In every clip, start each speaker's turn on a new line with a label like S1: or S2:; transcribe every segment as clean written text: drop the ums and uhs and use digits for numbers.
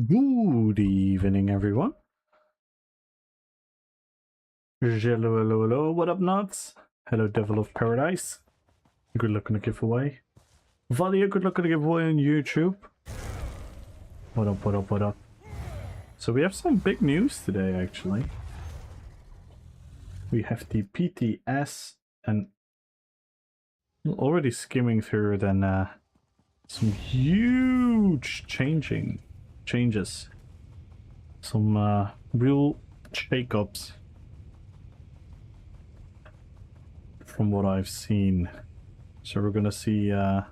S1: Good evening, everyone. Hello, hello, hello. What up, nuts? Hello, Devil of Paradise. Good luck on the giveaway. Valia, good luck on the giveaway on YouTube. What up, what up, what up? So we have some big news today, actually. We have the PTS and already skimming through then some huge changes. Some real shakeups from what I've seen. So we're gonna see if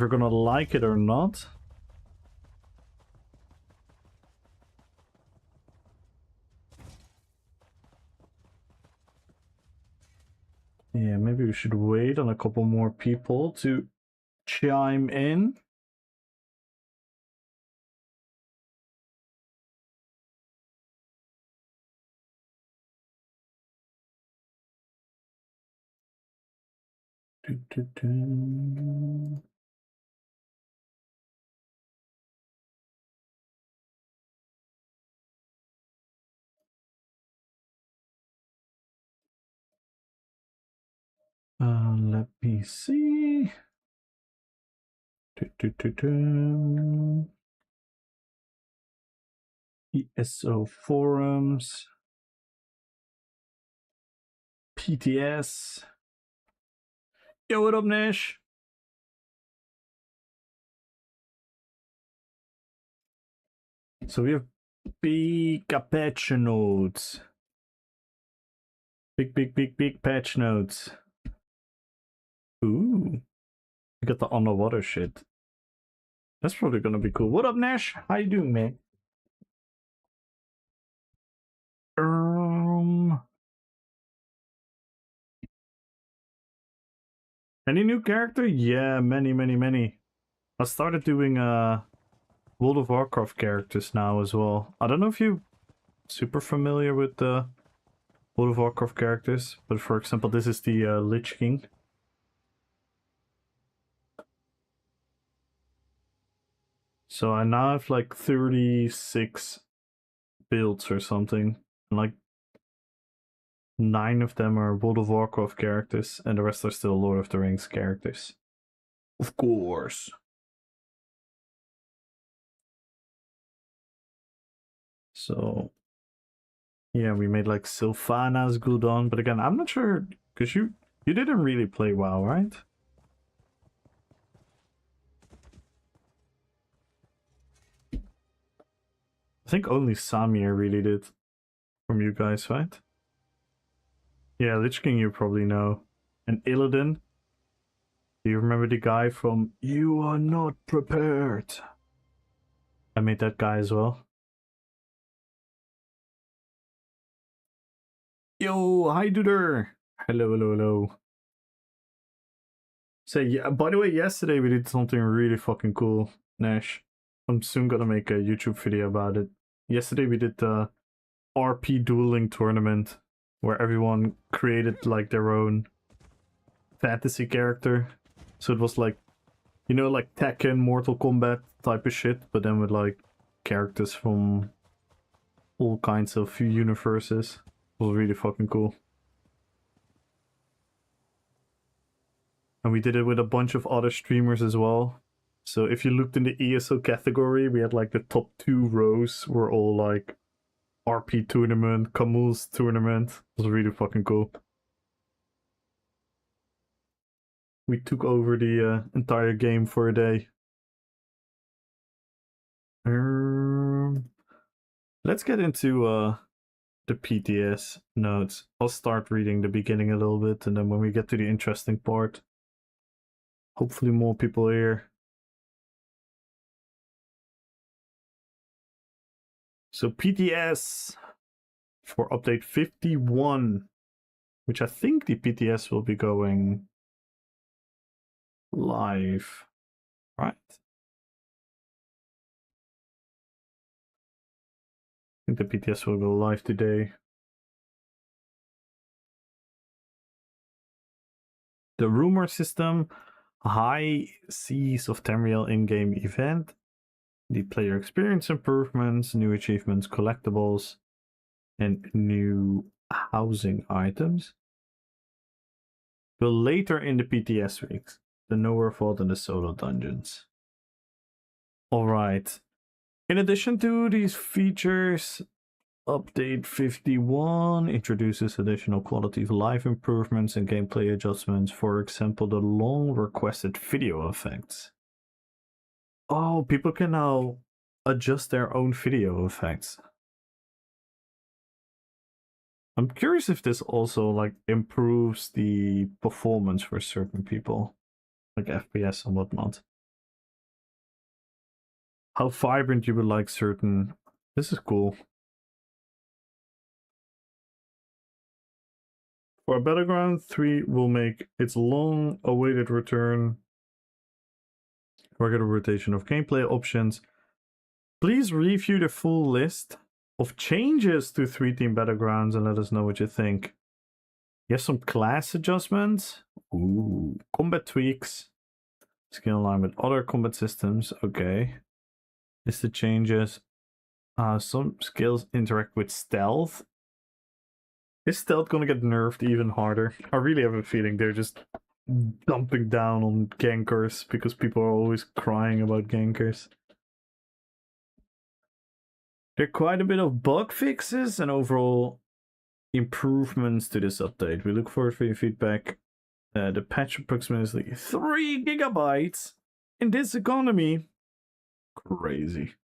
S1: we're gonna like it or not. Yeah, maybe we should wait on a couple more people to chime in. Let me see. ESO forums. PTS. Yo, what up, Nash? So we have big patch notes. Big patch notes. Ooh. We got the underwater shit. That's probably gonna be cool. What up, Nash? How you doing, man? Any new character? Yeah, many. I started doing World of Warcraft characters now as well. I don't know if you're super familiar with the World of Warcraft characters, but for example, this is the Lich King. So I now have like 36 builds or something, and like 9 of them are World of Warcraft characters, and the rest are still Lord of the Rings characters. Of course. So yeah, we made like Sylvanas Gul'dan, but again, I'm not sure because you didn't really play WoW, right? I think only Samir really did from you guys, right? Yeah, Lich King you probably know. And Illidan. Do you remember the guy from You Are Not Prepared? I made that guy as well. Yo, hi duder. Hello. So yeah, by the way, yesterday we did something really fucking cool, Nash. I'm soon gonna make a YouTube video about it. Yesterday we did the RP dueling tournament where everyone created like their own fantasy character. So it was like, you know, like Tekken, Mortal Kombat type of shit, but then with like characters from all kinds of universes. It was really fucking cool. And we did it with a bunch of other streamers as well. So if you looked in the ESO category, we had like the top 2 rows were all like RP tournament, Camus tournament. It was really fucking cool. We took over the entire game for a day. Let's get into the PTS notes. I'll start reading the beginning a little bit, and then when we get to the interesting part, hopefully more people here. So PTS for update 51, which I think the PTS will be going live, right? I think the PTS will go live today. The rumor system, High Seas of Tamriel in-game event. the player experience improvements, new achievements, collectibles, and new housing items. But later in the PTS weeks, the Nowhere Vault and the solo dungeons. Alright. In addition to these features, Update 51 introduces additional quality of life improvements and gameplay adjustments, for example, the long requested video effects. Oh, people can now adjust their own video effects. I'm curious if this also like improves the performance for certain people, like FPS and whatnot. How vibrant you would like certain. This is cool. For Battleground 3 will make its long-awaited return. Regular rotation of gameplay options. Please review the full list of changes to 3-team Battlegrounds and let us know what you think. You have some class adjustments. Ooh. Combat tweaks. Skill line with other combat systems. Okay. List the changes. Some skills interact with stealth. Is stealth gonna get nerfed even harder? I really have a feeling they're just dumping down on gankers because people are always crying about gankers. There are quite a bit of bug fixes and overall improvements to this update. We look forward for your feedback. The patch approximately 3 gigabytes in this economy. Crazy.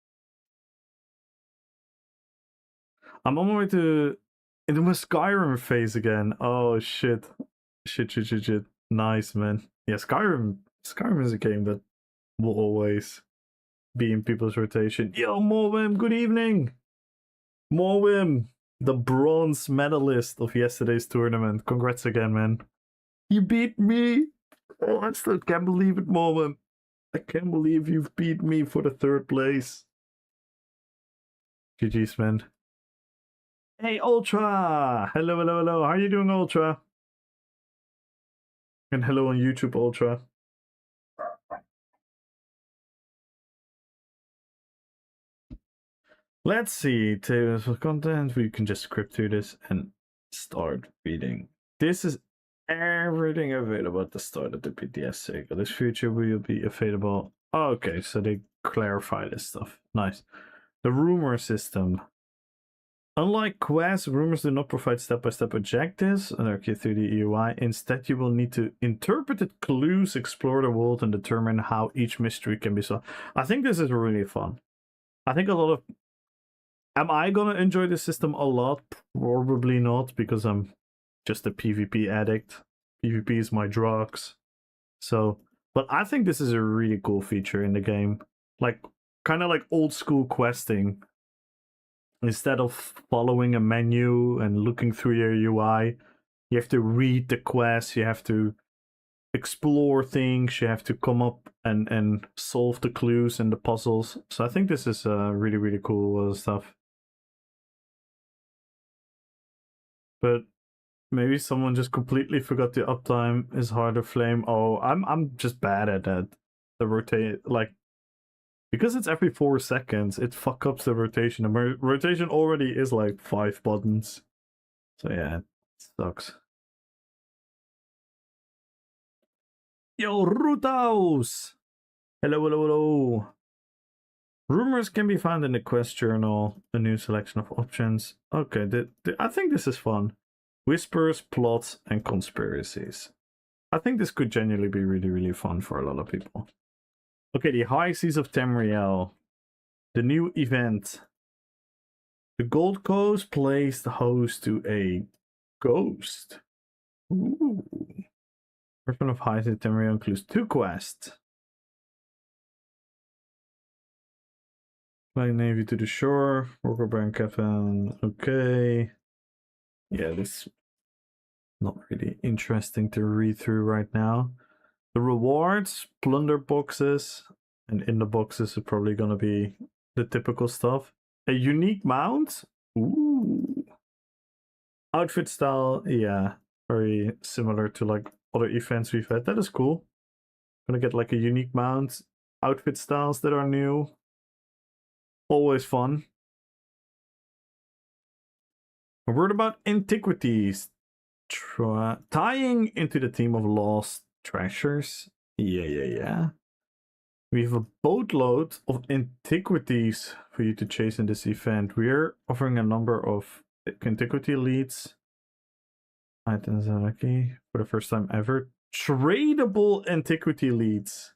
S1: I'm on my way to into my Skyrim phase again. Oh shit. Shit. Nice, man. Yeah, Skyrim is a game that will always be in people's rotation. Yo, Morwim, good evening. Morwim, the bronze medalist of yesterday's tournament. Congrats again, man. You beat me. Oh, I still can't believe it, Morwim. I can't believe you've beat me for the 3rd place. GG's, man. Hey, Ultra! Hello. How are you doing, Ultra? And hello on YouTube, Ultra. Let's see. Tables of content. We can just script through this and start reading. This is everything available at the start of the PTS cycle. This feature will be available. Oh, okay, so they clarify this stuff. Nice. The rumor system. Unlike quests, rumors do not provide step-by-step objectives and are key through the UI. Instead, you will need to interpret clues, explore the world, and determine how each mystery can be solved. I think this is really fun. I think a lot of... Am I gonna enjoy this system a lot? Probably not, because I'm just a PvP addict. PvP is my drugs. So, but I think this is a really cool feature in the game. Like, kind of like old school questing. Instead of following a menu and looking through your UI, you have to read the quest, you have to explore things, you have to come up and solve the clues and the puzzles. So I think this is really cool stuff. But maybe someone just completely forgot the uptime is harder flame. Oh, I'm just bad at that. The rotate, like, because it's every 4 seconds, it fuck ups the rotation. The rotation already is like 5 buttons. So yeah, it sucks. Yo, Rutaus! Hello. Rumors can be found in the quest journal, a new selection of options. Okay, I think this is fun. Whispers, plots, and conspiracies. I think this could genuinely be really fun for a lot of people. Okay, the High Seas of Tamriel. The new event. The Gold Coast plays the host to a ghost. Ooh. Version of High Seas of Tamriel includes 2 quests. Flying Navy to the shore. Worker Baron Kevin. Okay. Yeah, this not really interesting to read through right now. The rewards, plunder boxes, and in the boxes are probably gonna be the typical stuff. A unique mount. Ooh. Outfit style, yeah, very similar to like other events we've had. That is cool. Gonna get like a unique mount. Outfit styles that are new. Always fun. A word about antiquities. Tying into the theme of lost treasures. Yeah. We have a boatload of antiquities for you to chase in this event. We're offering a number of antiquity leads. Items are lucky for the first time ever. Tradable antiquity leads.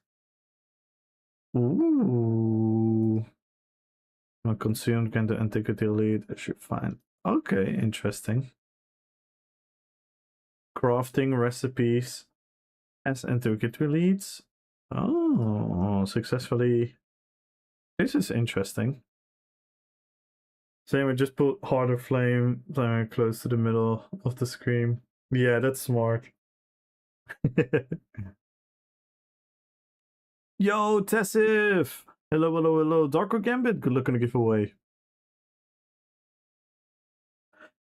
S1: Ooh. When consumed, can the antiquity lead? I should find. Okay, interesting. Crafting recipes as antiquity leads. Oh, successfully. This is interesting. Same, we just put harder flame close to the middle of the screen. Yeah, that's smart. Yo, Tessif! Hello. Darko Gambit, good luck on the giveaway.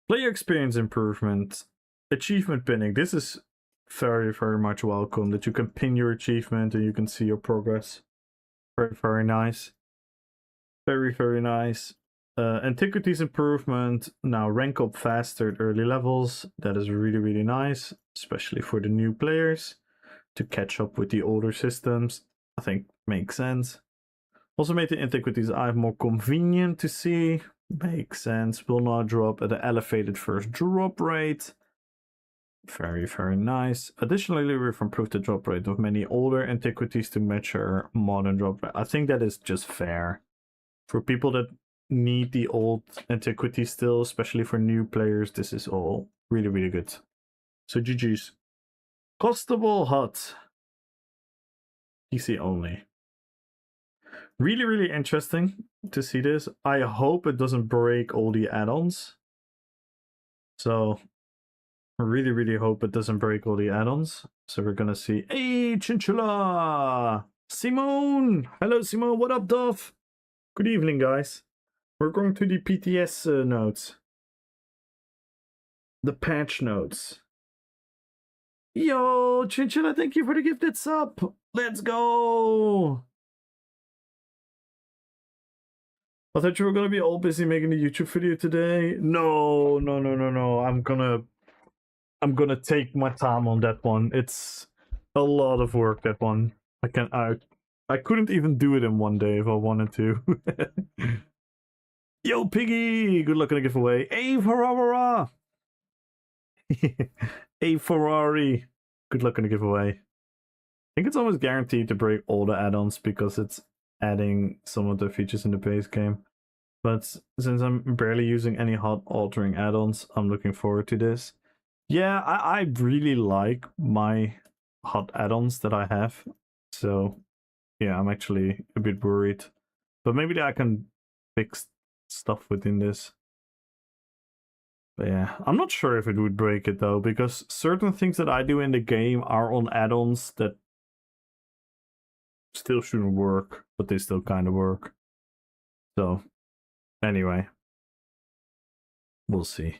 S1: Player experience improvement. Achievement pinning. This is very, very much welcome. That you can pin your achievement and you can see your progress. Very, very nice. Very nice. Antiquities improvement. Now rank up faster at early levels. That is really nice. Especially for the new players. To catch up with the older systems. I think makes sense. Also made the antiquities I more convenient to see. Makes sense. Will not drop at an elevated first drop rate. Very nice. Additionally, we've improved the drop rate of many older antiquities to match our modern drop rate. I think that is just fair. For people that need the old antiquities still, especially for new players, this is all really good. So GG's. Costable hut. PC only. Really interesting to see this. I hope it doesn't break all the add-ons. So really hope it doesn't break all the add-ons. So we're gonna see. Hey, Chinchilla! Simone! Hello, Simone. What up, Dove? Good evening, guys. We're going to the PTS notes. The patch notes. Yo, Chinchilla, thank you for the gifted sub. Let's go! I thought you were gonna be all busy making a YouTube video today. No. I'm gonna take my time on that one. It's a lot of work, that one. I couldn't even do it in one day if I wanted to. Yo, Piggy! Good luck on the giveaway. Hey, Ferrara! Hey, Ferrari! Good luck on the giveaway. I think it's almost guaranteed to break all the add-ons because it's adding some of the features in the base game. But since I'm barely using any hot altering add-ons, I'm looking forward to this. Yeah, I really like my hot add-ons that I have. So yeah, I'm actually a bit worried. But maybe I can fix stuff within this. But yeah, I'm not sure if it would break it though, because certain things that I do in the game are on add-ons that still shouldn't work, but they still kind of work. So anyway, we'll see.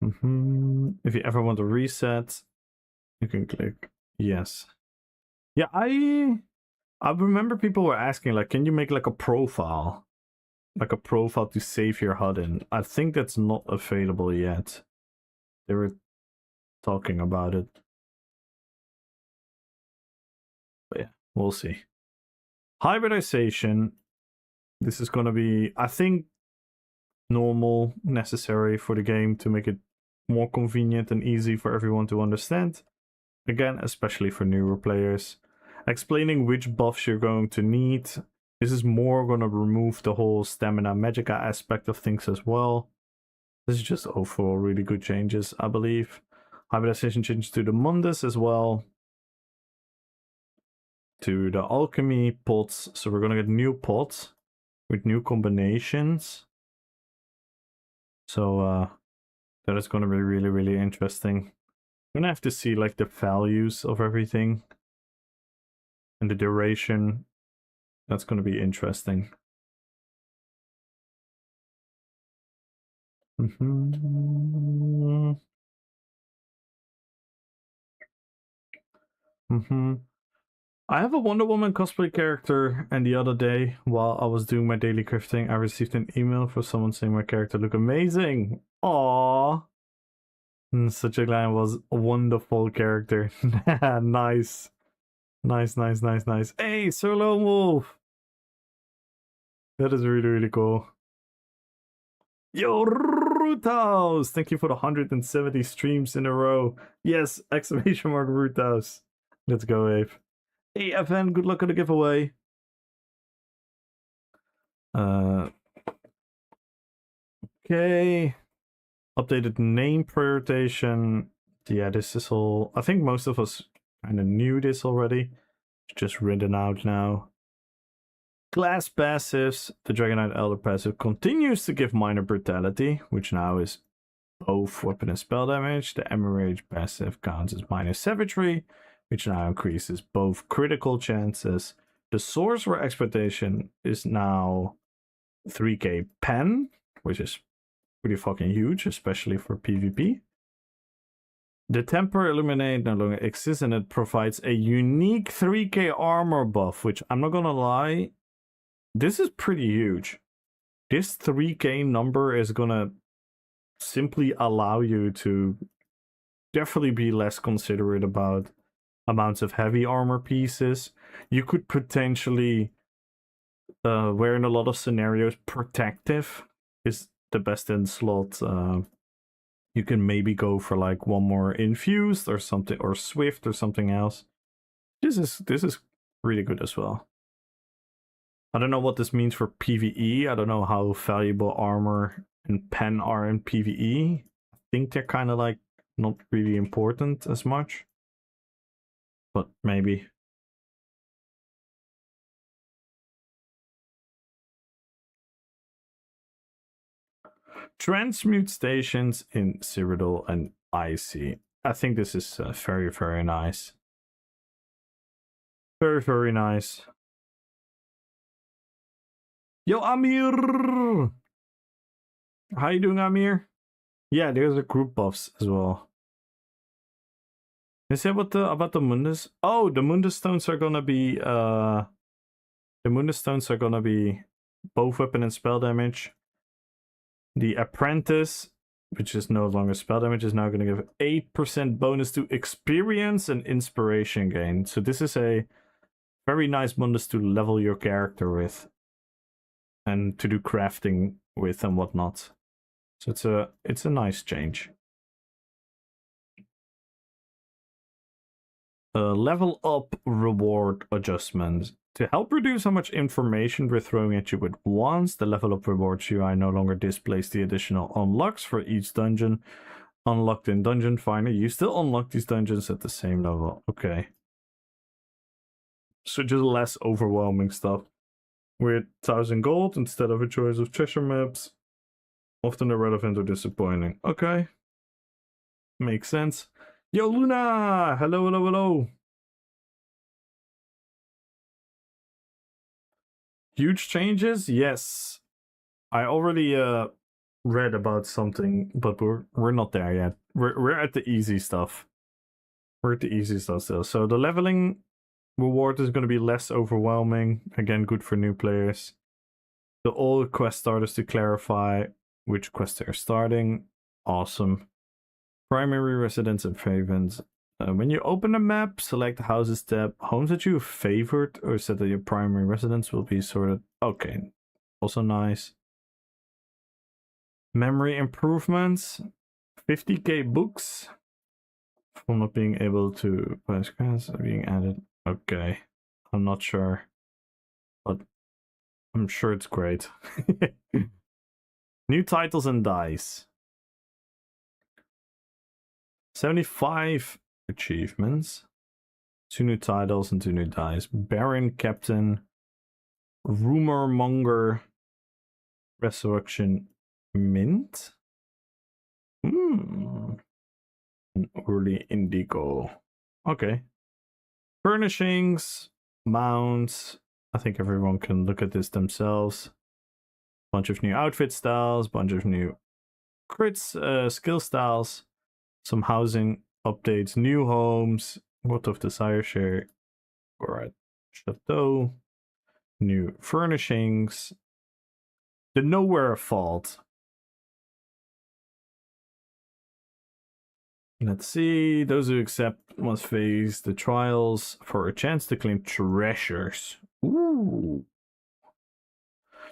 S1: If you ever want to reset, you can click yes. Yeah, I remember people were asking, like, can you make like a profile? Like a profile to save your HUD in. I think that's not available yet. They were talking about it. But yeah, we'll see. Hybridization. This is going to be, I think, normal, necessary for the game to make it more convenient and easy for everyone to understand. Again, especially for newer players. Explaining which buffs you're going to need. This is more going to remove the whole stamina magica aspect of things as well. This is just overall really good changes, I believe. Hybridization changes to the Mundus as well. To the alchemy pots. So we're going to get new pots with new combinations. So that is going to be really interesting. I'm gonna have to see like the values of everything and the duration. That's going to be interesting. I have a Wonder Woman cosplay character, and the other day, while I was doing my daily crafting, I received an email from someone saying my character looked amazing. Aww. Such a Glam was a wonderful character. Nice. Nice. Hey, Sir Lone Wolf! That is really, really cool. Yo, Root House! Thank you for the 170 streams in a row. Yes, exclamation mark Root House. Let's go, Abe. Hey, FN, good luck on the giveaway. Okay. Updated name prioritization. Yeah, this is all. I think most of us kind of knew this already. It's just written out now. Class passives. The Dragonite Elder passive continues to give minor brutality, which now is both weapon and spell damage. The Emerage passive counts as minor savagery, which now increases both critical chances. The Sorcerer expectation is now 3k pen, which is pretty fucking huge, especially for PvP. The Temper Illuminate no longer exists, and it provides a unique 3k armor buff, which I'm not gonna lie, this is pretty huge. This 3k number is gonna simply allow you to definitely be less considerate about amounts of heavy armor pieces. You could potentially, where in a lot of scenarios, protective is the best in slot. You can maybe go for like one more infused or something, or swift or something else. This is really good as well. I don't know what this means for PvE. I don't know how valuable armor and pen are in PvE. I think they're kind of like not really important as much, but maybe. Transmute stations in Cyrodiil and Icy. I think this is very, very nice. Very, very nice. Yo, Amir! How you doing, Amir? Yeah, there's a group buffs as well. Is that what about the Mundus? Oh, the Mundus stones are gonna be the Mundus stones are gonna be both weapon and spell damage. The Apprentice, which is no longer spell damage, is now gonna give 8% bonus to experience and inspiration gain. So this is a very nice Mundus to level your character with, and to do crafting with and whatnot. So it's a nice change. Level up reward adjustment. To help reduce how much information we're throwing at you at once, the level up rewards UI no longer displays the additional unlocks for each dungeon unlocked in Dungeon Finder. You still unlock these dungeons at the same level. Okay. So just less overwhelming stuff. With 1000 gold instead of a choice of treasure maps. Often irrelevant or disappointing. Okay. Makes sense. Yo, Luna! Hello. Huge changes? Yes. I already read about something, but we're not there yet. We're at the easy stuff. We're at the easy stuff still. So the leveling reward is going to be less overwhelming. Again, good for new players. The all quest starters to clarify which quests they're starting. Awesome. Primary residence and favens. When you open a map, select the houses tab. Homes that you favored or set that your primary residence will be sorted. Okay, also nice. Memory improvements. 50k books from not being able to postcards are being added. Okay, I'm not sure, but I'm sure it's great. New titles and dice. 75 achievements. 2 new titles and 2 new dice. Baron, Captain, Rumor Monger, Resurrection, Mint. An early Indigo. Okay. Furnishings, mounts. I think everyone can look at this themselves. Bunch of new outfit styles, bunch of new crits, skill styles, some housing updates, new homes, what of desire share, Alright. Chateau. New furnishings. The Nowhere Fault. Let's see. Those who accept must face the trials for a chance to claim treasures. Ooh.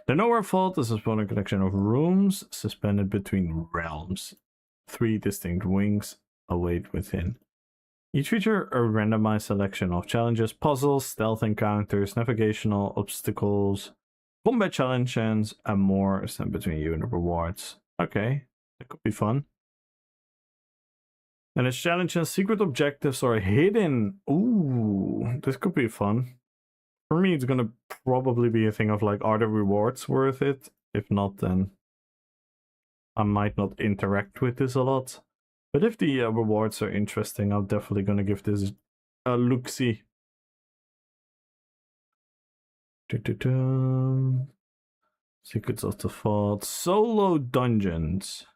S1: The Nowhere Fault is a spawning collection of rooms suspended between realms. 3 distinct wings await within. Each feature a randomized selection of challenges, puzzles, stealth encounters, navigational obstacles, combat challenges, and more stand between you and the rewards. Okay, that could be fun. And its challenges, secret objectives are hidden. Ooh, this could be fun. For me, it's gonna probably be a thing of like, are the rewards worth it? If not, then I might not interact with this a lot. But if the rewards are interesting, I'm definitely gonna give this a look-see. Secrets of the Fault. Solo dungeons.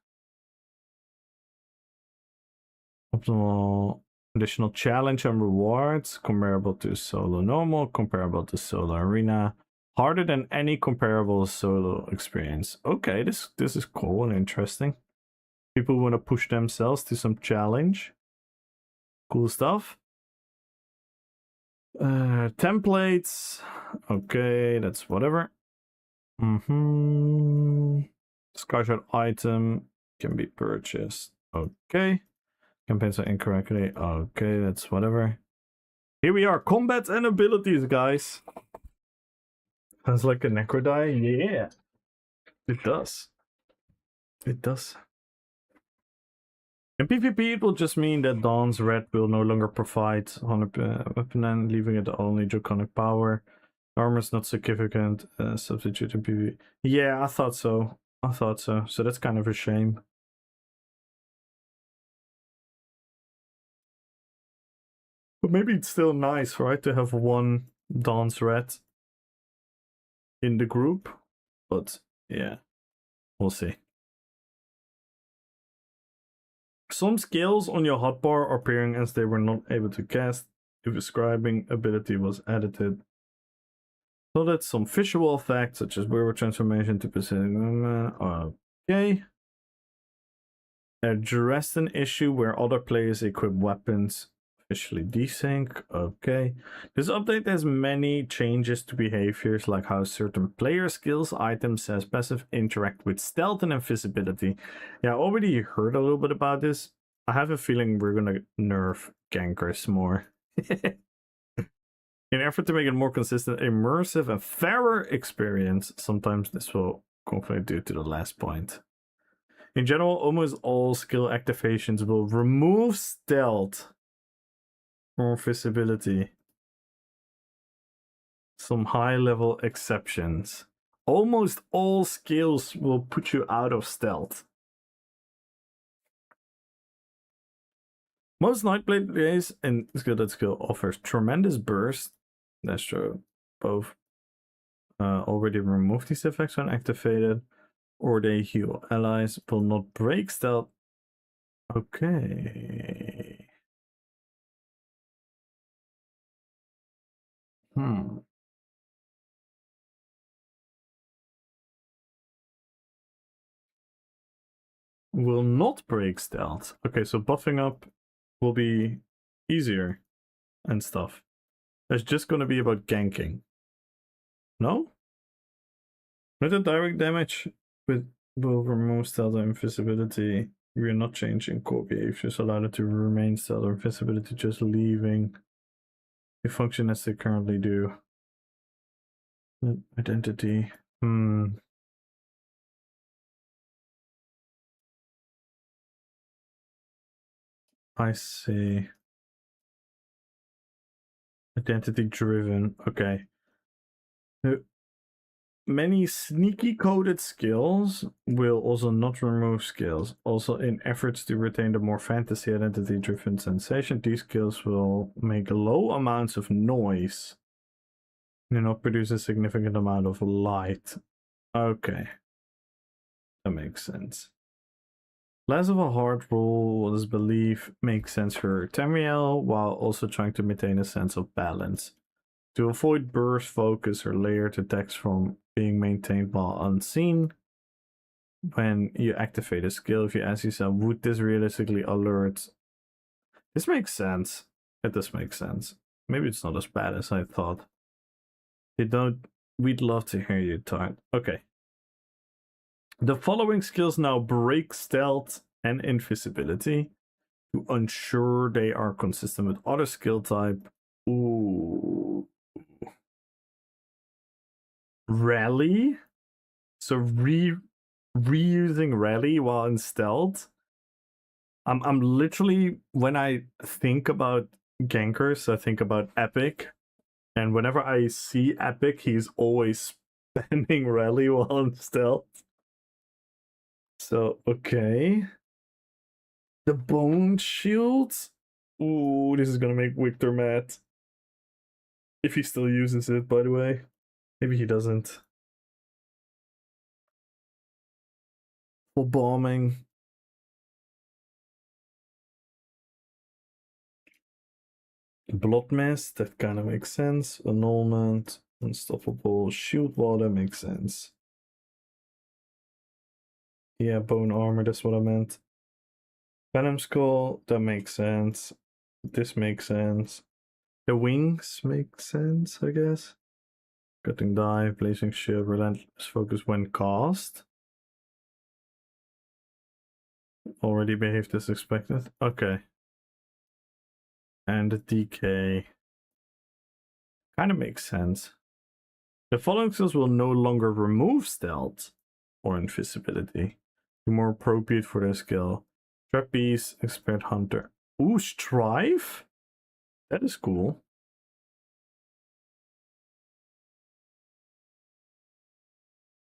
S1: Optimal additional challenge and rewards comparable to solo normal, comparable to solo arena, harder than any comparable solo experience. Okay, this is cool and interesting. People want to push themselves to some challenge. Cool stuff. Templates. Okay, that's whatever. Screenshot item can be purchased. Okay. Campaigns are incorrectly. Okay, that's whatever. Here we are. Combat and abilities, guys. Sounds like a necrodie. Yeah. It does. It does. In PvP, it will just mean that Dawn's Red will no longer provide 100 weapon and leaving it only draconic power. Armor is not significant substitute in PvP. Yeah, I thought so. So that's kind of a shame. But maybe it's still nice, right, to have one Dawn's Red in the group. But yeah, we'll see. Some skills on your hotbar are appearing as they were not able to cast if a scribing ability was edited. So that's some visual effects such as wearable transformation to position. Okay. Addressed an issue where other players equip weapons. Officially desync. Okay. This update has many changes to behaviors like how certain player skills, items as passive interact with stealth and invisibility. Yeah, I already heard a little bit about this. I have a feeling we're gonna nerf gankers more. In an effort to make it more consistent, immersive, and fairer experience, sometimes this will conflict due to the last point. In general, almost all skill activations will remove stealth or visibility. Some high-level exceptions. Almost all skills will put you out of stealth. Most Nightblade days and skill offers tremendous burst. That's true. Both already remove these effects when activated, or they heal allies, will not break stealth. Okay. Will not break stealth. Okay, so buffing up will be easier and stuff. It's just going to be about ganking. No? With direct damage will remove stealth and invisibility. We are not changing core behaviors. Allow it to remain stealth or invisibility, just leaving the function as they currently do. Identity. I see. Identity driven. Okay. Many sneaky coded skills will also not remove skills. Also, in efforts to retain the more fantasy identity driven sensation, these skills will make low amounts of noise and not produce a significant amount of light. Okay. That makes sense. Less of a hard rule, this belief makes sense for Tamriel, while also trying to maintain a sense of balance. To avoid burst, focus, or layered attacks from being maintained while unseen, when you activate a skill, if you ask yourself, would this realistically alert? This makes sense. It does make sense. Maybe it's not as bad as I thought. They don't. We'd love to hear you, Tart. Okay. The following skills now break stealth and invisibility to ensure they are consistent with other skill type. Ooh. Rally? So reusing rally while in stealth? I'm literally, when I think about gankers, I think about Epic. And whenever I see Epic, he's always spamming rally while in stealth. So, okay. The bone shields? Ooh, this is gonna make Victor mad. If he still uses it, by the way. Maybe he doesn't. For bombing. Blood mist, that kind of makes sense. Annulment, unstoppable shield wall, that makes sense. Yeah, bone armor, that's what I meant. Venom skull, that makes sense. This makes sense. The wings make sense, I guess. Cutting dive, blazing shield, relentless focus when cast. Already behaved as expected. Okay. And the DK. Kind of makes sense. The following skills will no longer remove stealth or invisibility. Be more appropriate for their skill. Trapeze, expert hunter. Ooh, strive? That is cool.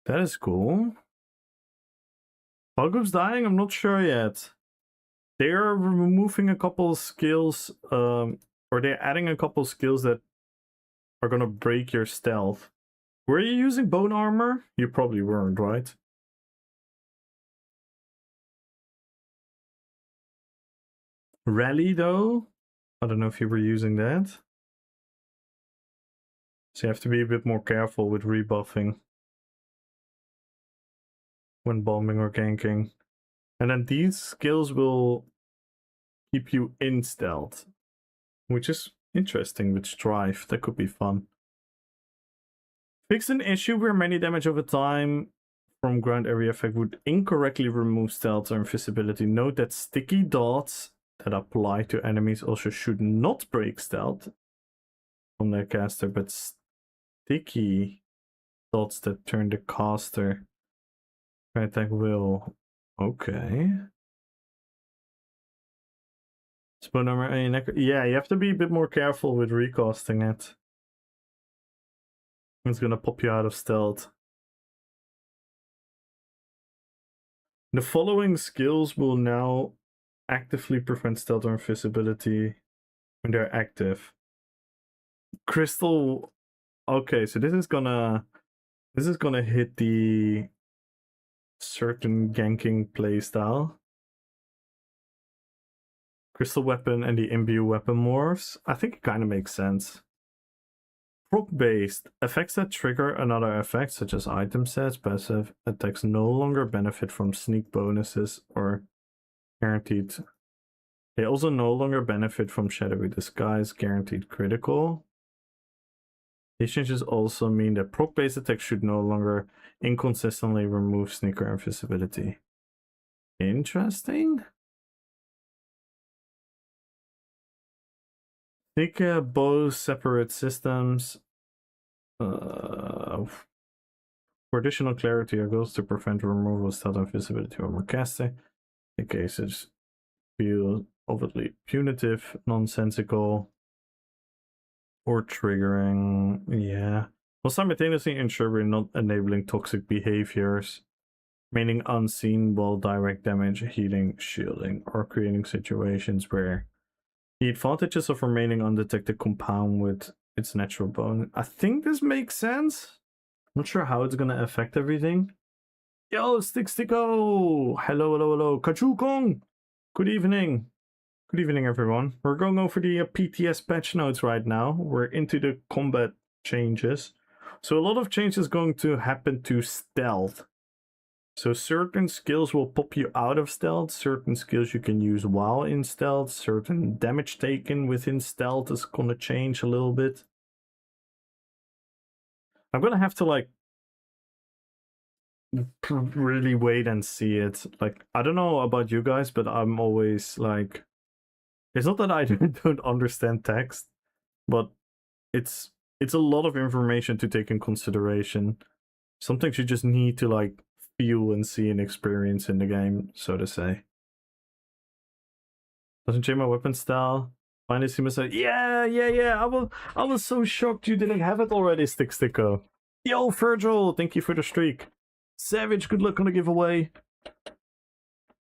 S1: That is cool. Pugup's dying? I'm not sure yet. They're removing a couple skills, or they're adding a couple skills that are gonna break your stealth. Were you using bone armor? You probably weren't, right? Rally, though? I don't know if you were using that. So you have to be a bit more careful with rebuffing when bombing or ganking. And then these skills will keep you in stealth, which is interesting with Strife. That could be fun. Fix an issue where many damage over time from ground area effect would incorrectly remove stealth or invisibility. Note that sticky dots that apply to enemies also should not break stealth from their caster, but sticky dots that turn the caster attack will. Okay. Spawn number A. Yeah, you have to be a bit more careful with recasting it. It's gonna pop you out of stealth. The following skills will now actively prevent stealth or invisibility when they're active. Crystal. Okay, so this is gonna hit the certain ganking playstyle. Crystal weapon and the imbue weapon morphs. I think it kind of makes sense. Proc-based. Effects that trigger another effect, such as item sets, passive attacks, no longer benefit from sneak bonuses or guaranteed. They also no longer benefit from shadowy disguise, guaranteed critical. These changes also mean that proc-based attacks should no longer inconsistently remove sneaker invisibility. Interesting. Sneaker, both separate systems. For additional clarity, our goals to prevent removal of stealth invisibility or more casting. In cases feel overtly punitive, nonsensical, or triggering. Yeah. Will simultaneously ensure we're not enabling toxic behaviors, remaining unseen while direct damage, healing, shielding, or creating situations where the advantages of remaining undetected compound with its natural bonus. I think this makes sense. Not sure how it's gonna affect everything. Yo, Sticko! Hello. Kachukong! Good evening. Good evening, everyone. We're going over the PTS patch notes right now. We're into the combat changes. So a lot of changes going to happen to stealth. So certain skills will pop you out of stealth, certain skills you can use while in stealth, certain damage taken within stealth is gonna change a little bit. I'm gonna have to like really wait and see it. Like, I don't know about you guys, but I'm always like, it's not that I don't understand text, but it's a lot of information to take in consideration. Sometimes you just need to like feel and see and experience in the game, so to say. Doesn't change my weapon style. Finally see myself. Yeah. I was so shocked you didn't have it already, Sticko. Yo, Virgil, thank you for the streak. Savage, good luck on the giveaway.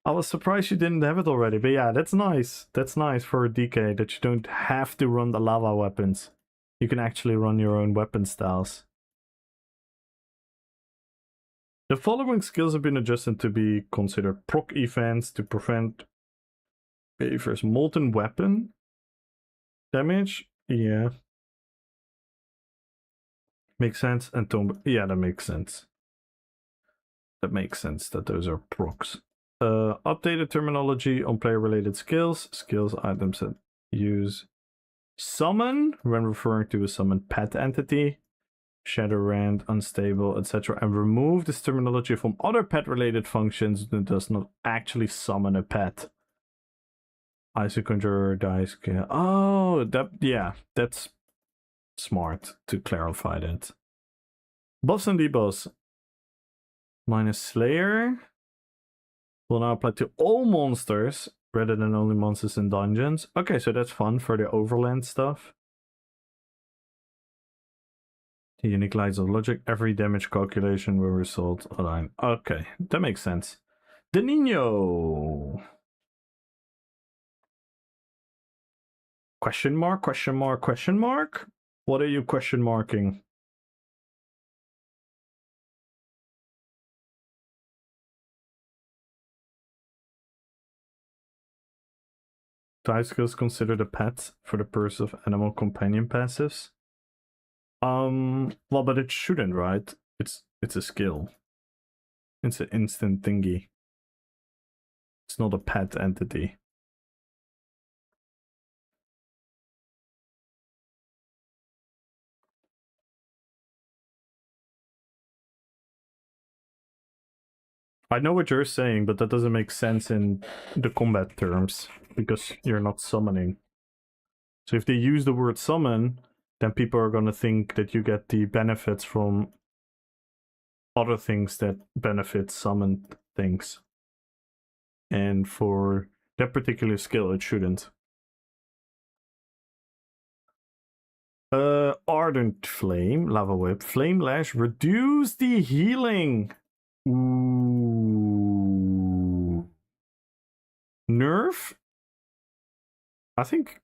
S1: I was surprised you didn't have it already, but yeah, that's nice. That's nice for a DK that you don't have to run the lava weapons. You can actually run your own weapon styles. The following skills have been adjusted to be considered proc events to prevent behaviors. Molten weapon damage, yeah. Makes sense. And tomb, yeah, that makes sense. That makes sense that those are procs. Updated terminology on player-related skills. Skills items that use summon when referring to a summoned pet entity. Shadow Rand, unstable, etc. And remove this terminology from other pet-related functions that does not actually summon a pet. Icy Conjurer, Dice. Oh, yeah, that's smart to clarify that. Buffs and debuffs. Minus Slayer will now apply to all monsters rather than only monsters in dungeons. Okay, so that's fun for the overland stuff. The unique lines of logic. Every damage calculation will result a line. Okay, that makes sense. The Nino. Question mark, question mark, question mark? What are you question marking? Type skills considered a pet for the purpose of animal companion passives. Well, but it shouldn't, right? It's a skill. It's an instant thingy. It's not a pet entity. I know what you're saying, but that doesn't make sense in the combat terms, because you're not summoning. So if they use the word summon, then people are gonna think that you get the benefits from other things that benefit summoned things. And for that particular skill, it shouldn't. Ardent Flame, Lava Whip, Flame Lash, reduce the healing. Ooh. Nerf? I think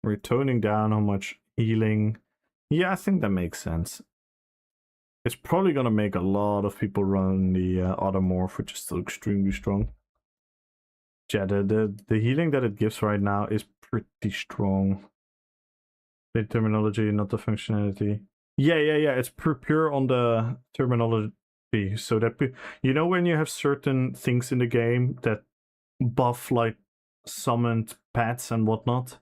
S1: we're toning down how much healing. Yeah, I think that makes sense. It's probably gonna make a lot of people run the Automorph, which is still extremely strong. Yeah, the healing that it gives right now is pretty strong. The terminology, not the functionality. Yeah. It's pure on the terminology. So that you know when you have certain things in the game that buff like summoned pets and whatnot.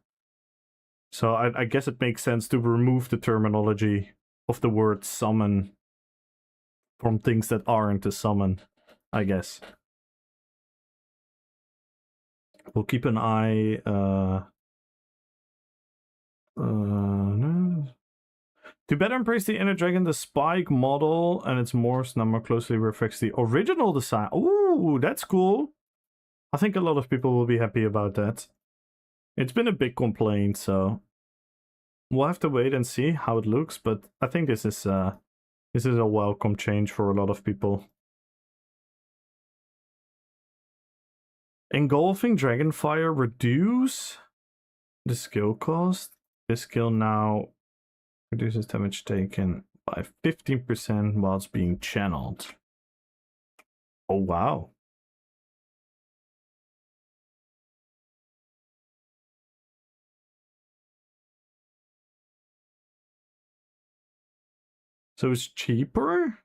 S1: So I guess it makes sense to remove the terminology of the word summon from things that aren't a summon, I guess. We'll keep an eye. No. To better embrace the inner dragon, the Spike model and its morphs now more closely reflects the original design. Ooh, that's cool. I think a lot of people will be happy about that. It's been a big complaint, so we'll have to wait and see how it looks. But I think this is a welcome change for a lot of people. Engulfing Dragonfire reduce the skill cost. This skill now reduces damage taken by 15% whilst being channeled. Oh, wow. So it's cheaper?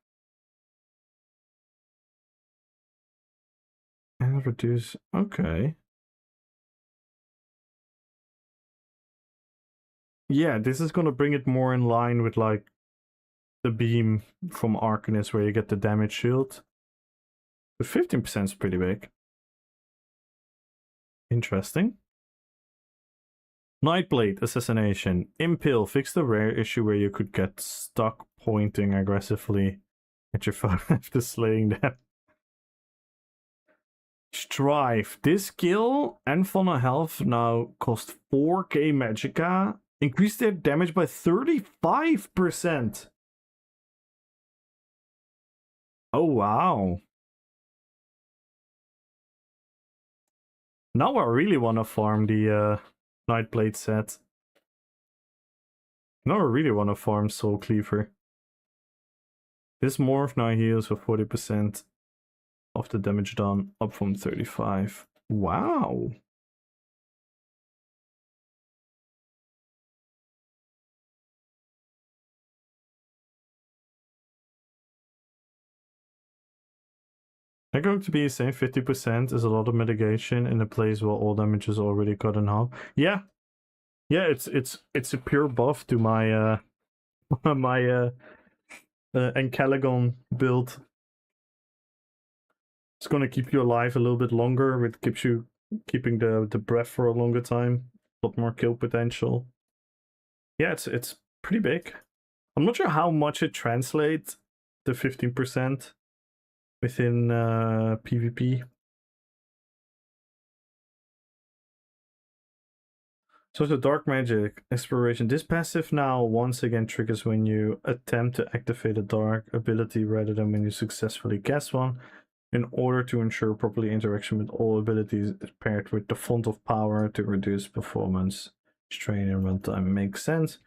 S1: And reduce. Okay. Yeah, this is gonna bring it more in line with like the beam from Arcanist where you get the damage shield. But 15% is pretty big. Interesting. Nightblade Assassination. Impale. Fix the rare issue where you could get stuck pointing aggressively at your foe after slaying them. Strive. This skill and Fauna Health now cost 4k Magicka. Increase their damage by 35%. Oh, wow. Now I really want to farm the Nightblade set. Now I really want to farm Soul Cleaver. This morph now heals for 40% of the damage done, up from 35. Wow. They're going to be the same 50% as a lot of mitigation in a place where all damage is already cut in half. Yeah. Yeah, it's a pure buff to my my Encalagon build. It's gonna keep you alive a little bit longer. It keeps you keeping the breath for a longer time. A lot more kill potential. Yeah, it's pretty big. I'm not sure how much it translates, the 15% within PvP. So the Dark Magic Exploration. This passive now once again triggers when you attempt to activate a dark ability rather than when you successfully cast one. In order to ensure proper interaction with all abilities paired with the Font of Power to reduce performance strain and runtime. Makes sense.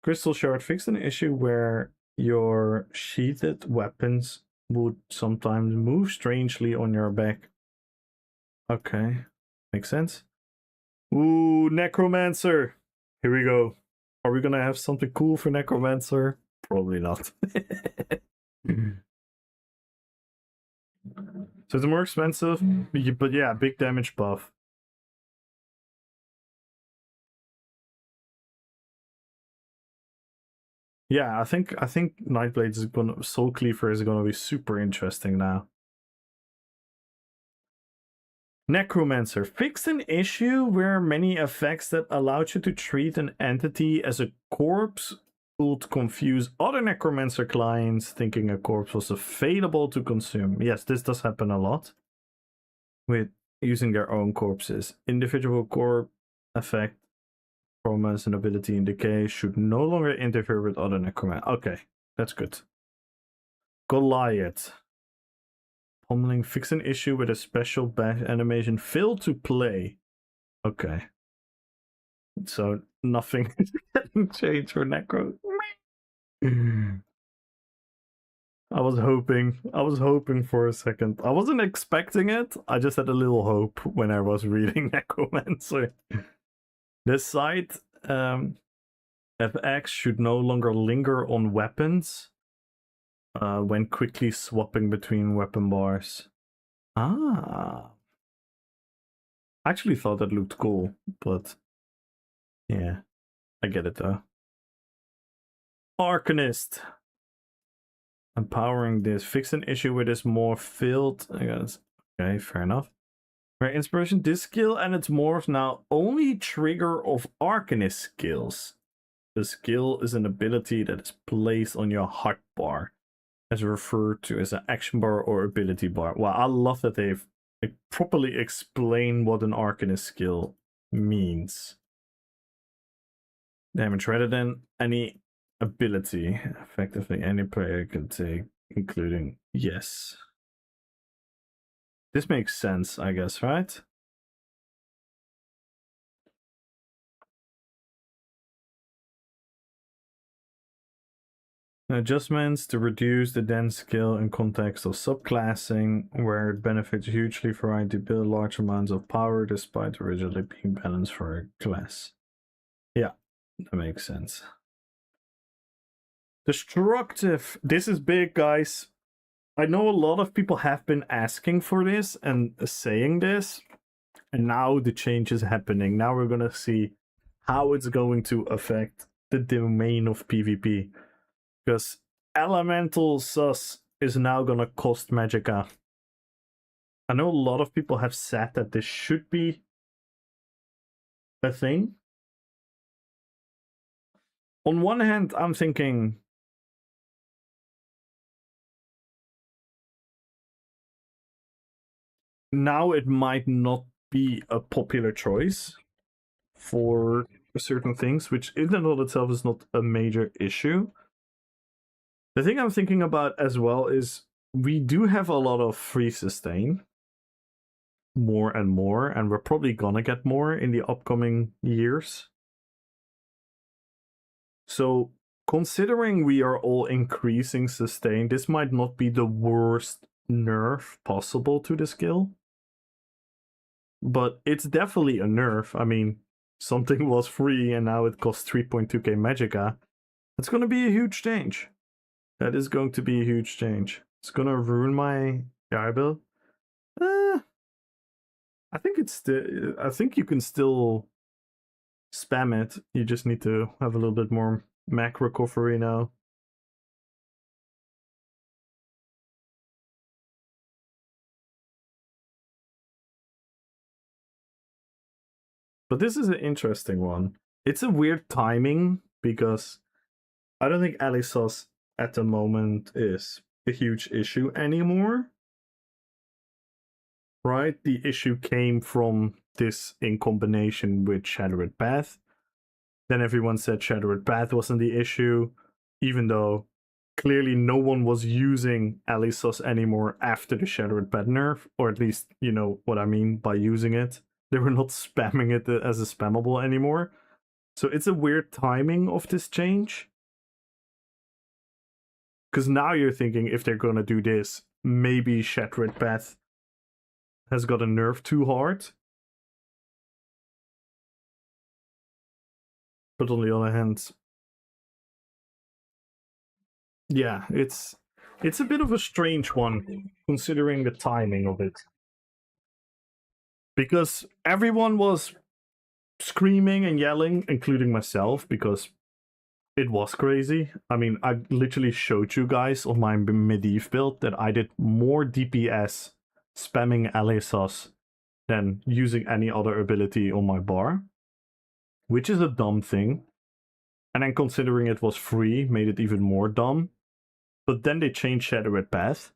S1: Crystal Shard. Fixed an issue where your sheathed weapons would sometimes move strangely on your back. Okay, makes sense. Ooh, Necromancer. Here we go. Are we gonna have something cool for Necromancer? Probably not. So it's more expensive, but yeah, big damage buff. Yeah, I think Nightblade is gonna Soul Cleaver is gonna be super interesting now. Necromancer. Fixed an issue where many effects that allowed you to treat an entity as a corpse would confuse other Necromancer clients thinking a corpse was available to consume. Yes, this does happen a lot with using their own corpses. Individual corpse effect from as an ability in decay should no longer interfere with other Necromancer. Okay, that's good. Goliath. Pummeling. Fix an issue with a special bash animation. Failed to play. Okay. So nothing is getting changed for Necro. I was hoping for a second. I wasn't expecting it. I just had a little hope when I was reading Necromancer. This site, FX should no longer linger on weapons when quickly swapping between weapon bars. Ah. I actually thought that looked cool, but yeah, I get it though. Arcanist. Empowering this. Fix an issue with this more filled. I guess. Okay, fair enough. Rare inspiration. This skill and its morphs now only trigger of Arcanist skills. The skill is an ability that is placed on your hotbar, as referred to as an action bar or ability bar. Wow, I love that they've properly explained what an Arcanist skill means. Damage rather than any ability. Effectively, any player can take, including yes. This makes sense, I guess, right? Adjustments to reduce the dense skill in context of subclassing, where it benefits hugely for I to build large amounts of power despite originally being balanced for a class. Yeah, that makes sense. Destructive. This is big, guys. I know a lot of people have been asking for this and saying this, and now the change is happening. Now we're gonna see how it's going to affect the domain of PvP. Because Elemental Sus is now gonna cost Magicka. I know a lot of people have said that this should be a thing. On one hand, I'm thinking, now it might not be a popular choice for certain things, which in and of itself is not a major issue. The thing I'm thinking about as well is we do have a lot of free sustain, more and more, and we're probably gonna get more in the upcoming years. So considering we are all increasing sustain, this might not be the worst nerf possible to the skill. But it's definitely a nerf. I mean, something was free and now it costs 3.2k Magicka. It's going to be a huge change. That is going to be a huge change. It's going to ruin my guy build. I think it's still. I think you can still spam it. You just need to have a little bit more Mac recovery now. But this is an interesting one. It's a weird timing because I don't think Alisos at the moment is a huge issue anymore. Right? The issue came from this in combination with Shattered Path. Then everyone said Shattered Path wasn't the issue, even though clearly no one was using Alisos anymore after the Shattered Path nerf, or at least, you know what I mean by using it. They were not spamming it as a spammable anymore. So it's a weird timing of this change. Because now you're thinking if they're gonna do this, maybe Shattered Path has got a nerf too hard. But on the other hand, yeah, it's a bit of a strange one considering the timing of it. Because everyone was screaming and yelling, including myself, because it was crazy. I mean, I literally showed you guys on my Medivh build that I did more DPS spamming Alisos than using any other ability on my bar, which is a dumb thing. And then considering it was free, made it even more dumb. But then they changed Shattered Path,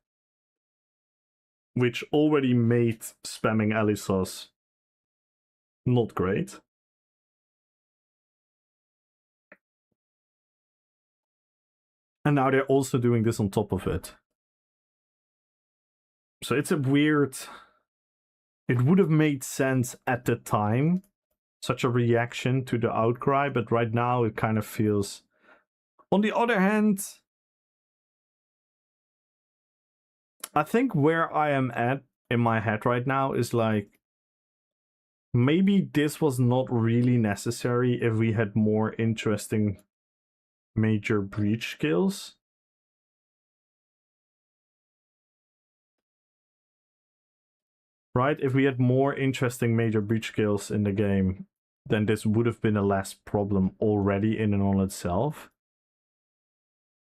S1: which already made spamming Alisos not great. And now they're also doing this on top of it. So it's a weird... It would have made sense at the time, such a reaction to the outcry, but right now it kind of feels... On the other hand, I think where I am at in my head right now is like, maybe this was not really necessary if we had more interesting major breach skills. Right? If we had more interesting major breach skills in the game, then this would have been a less problem already in and on itself.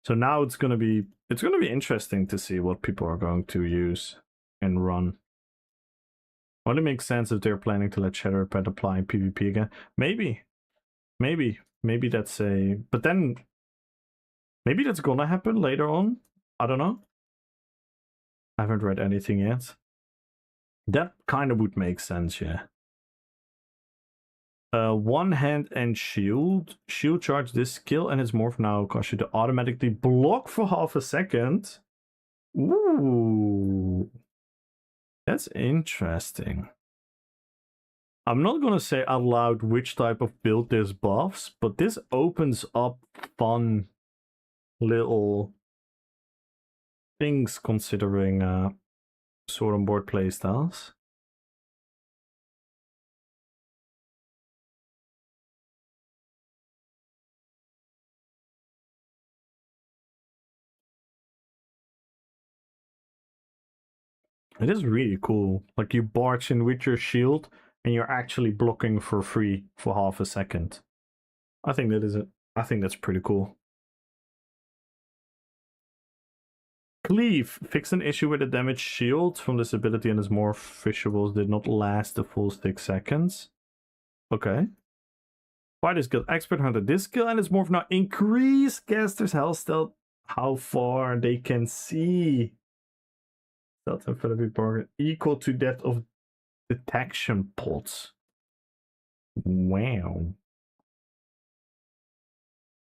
S1: So now it's gonna be interesting to see what people are going to use and run. Well, it makes sense if they're planning to let Shattered Path apply in PvP again. Maybe that's a... But then maybe that's gonna happen later on. I don't know. I haven't read anything yet. That kind of would make sense, yeah. One hand and shield. Shield charge this skill and its morph now cause you to automatically block for half a second. Ooh. That's interesting. I'm not gonna say out loud which type of build this buffs, but this opens up fun little things considering sword and board playstyles. It is really cool. Like you barge in with your shield and you're actually blocking for free for half a second. I think that is it. I think that's pretty cool. Cleave. Fix an issue with a damaged shield from this ability and its morph visuals did not last the full 6 seconds. Okay. Fighter skill. Expert Hunter. This skill and its morph now increase caster's health stealth. How far they can see. Stealth and Further bargain equal to that of detection pods. Wow.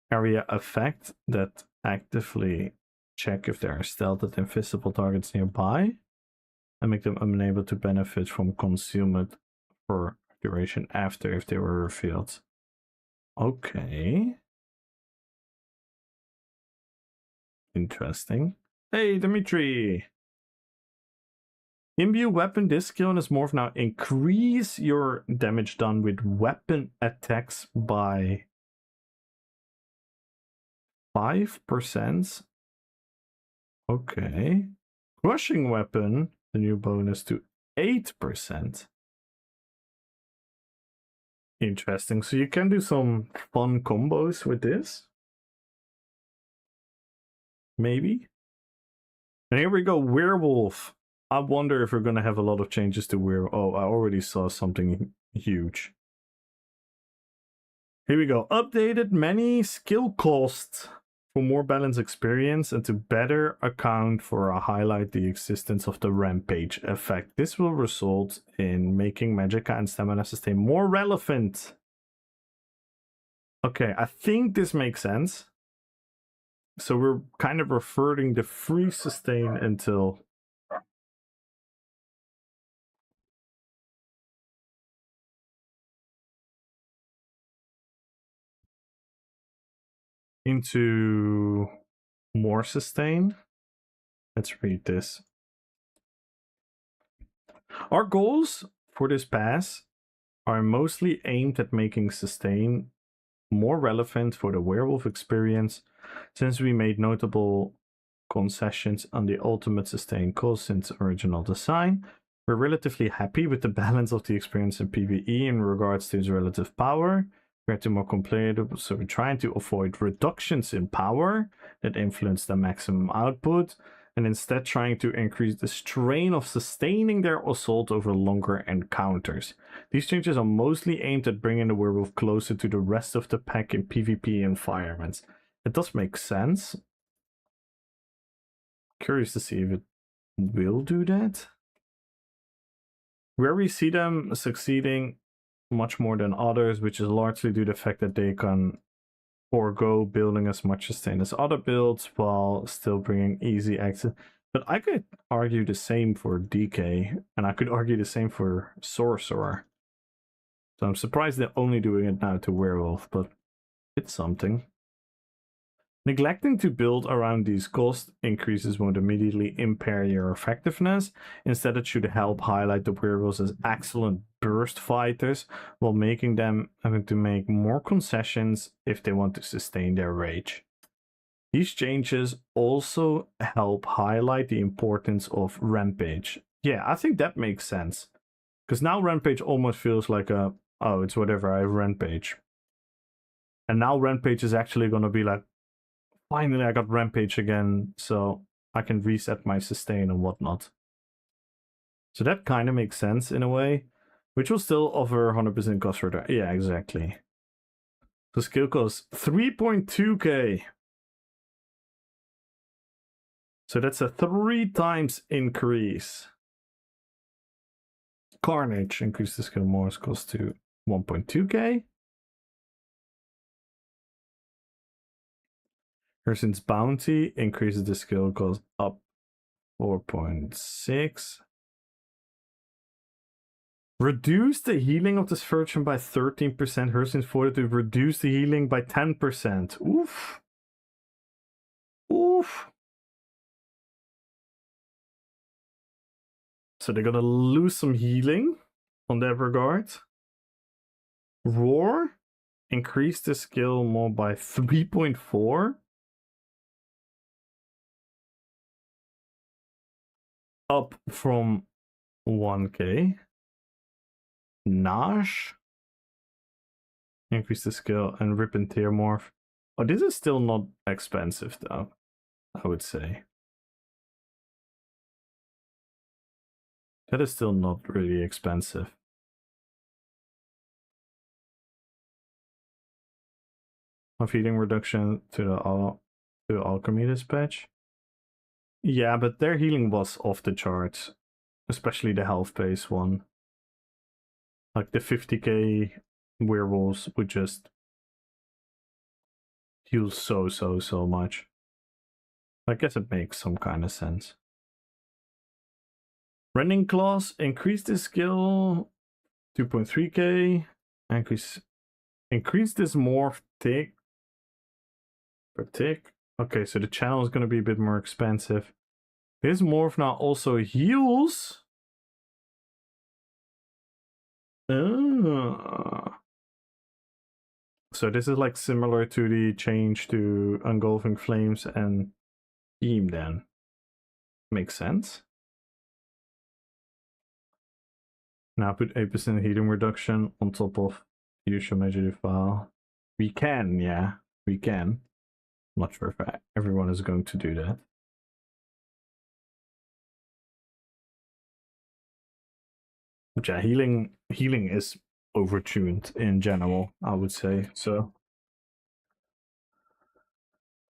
S1: Area effect that actively check if there are stealthed invisible targets nearby and make them unable to benefit from concealment for duration after if they were revealed. Okay. Interesting. Hey, Dimitri! Imbue weapon. This skill and its morph now increase your damage done with weapon attacks by 5%. Okay. Crushing weapon, the new bonus to 8%. Interesting. So you can do some fun combos with this. Maybe. And here we go, Werewolf. I wonder if we're going to have a lot of changes to Werewolf. Oh, I already saw something huge. Here we go. Updated many skill costs for more balanced experience and to better account for or highlight the existence of the Rampage effect. This will result in making Magicka and Stamina Sustain more relevant. Okay, I think this makes sense. So we're kind of reverting the free sustain until into more sustain. Let's read this. Our goals for this pass are mostly aimed at making sustain more relevant for the werewolf experience, since we made notable concessions on the ultimate sustain cost since original design. We're relatively happy with the balance of the experience in PvE in regards to its relative power. We're to more completable, so we're trying to avoid reductions in power that influence the maximum output, and instead trying to increase the strain of sustaining their assault over longer encounters. These changes are mostly aimed at bringing the werewolf closer to the rest of the pack in PvP environments. It does make sense. Curious to see if it will do that. Where we see them succeeding much more than others, which is largely due to the fact that they can forego building as much sustain as other builds while still bringing easy access. But I could argue the same for DK, and I could argue the same for Sorcerer. So I'm surprised they're only doing it now to Werewolf, but it's something. Neglecting to build around these cost increases won't immediately impair your effectiveness. Instead, it should help highlight the werewolves as excellent burst fighters, while making them having to make more concessions if they want to sustain their rage. These changes also help highlight the importance of Rampage. Yeah, I think that makes sense. Because now Rampage almost feels like a, oh, it's whatever, I have Rampage. And now Rampage is actually going to be like, finally, I got Rampage again, so I can reset my sustain and whatnot. So that kind of makes sense in a way, which will still offer 100% cost reduction. Yeah, exactly. So skill cost 3.2k. So that's a 3 times increase. Carnage increase the skill more cost to 1.2k. Person's Bounty increases the skill cost up 4.6. Reduce the healing of this version by 13%. Hersen's Fortitude reduce the healing by 10%. Oof. Oof. So they're gonna lose some healing on that regard. Roar. Increase the skill more by 3.4. up from 1k. Nash. Increase the skill and rip and tear morph. Oh, this is still not expensive though, I would say. That is still not really expensive. Of healing reduction to the alchemy dispatch. Yeah, but their healing was off the charts, especially the health base one. Like the 50k werewolves would just heal so much. I guess it makes some kind of sense. Rending claws, increase the skill 2.3k. Increase this morph tick per tick. Okay, so the channel is going to be a bit more expensive. This morph now also heals. So this is like similar to the change to Engulfing Flames and Beam then. Makes sense. Now put 8% healing reduction on top of usual measure file. We can, yeah, we can. I'm not sure if everyone is going to do that. But yeah, healing is overtuned in general, I would say. So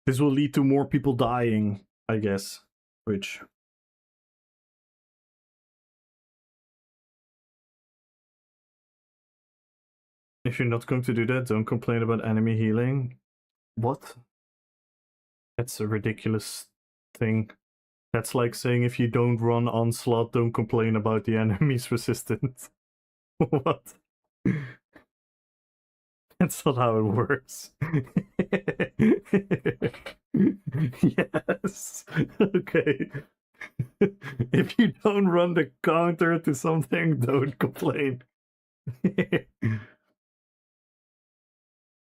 S1: this will lead to more people dying, I guess, which if you're not going to do that, don't complain about enemy healing. What? That's a ridiculous thing. That's like saying if you don't run Onslaught, don't complain about the enemy's resistance. What? That's not how it works. Yes. Okay. If you don't run the counter to something, don't complain.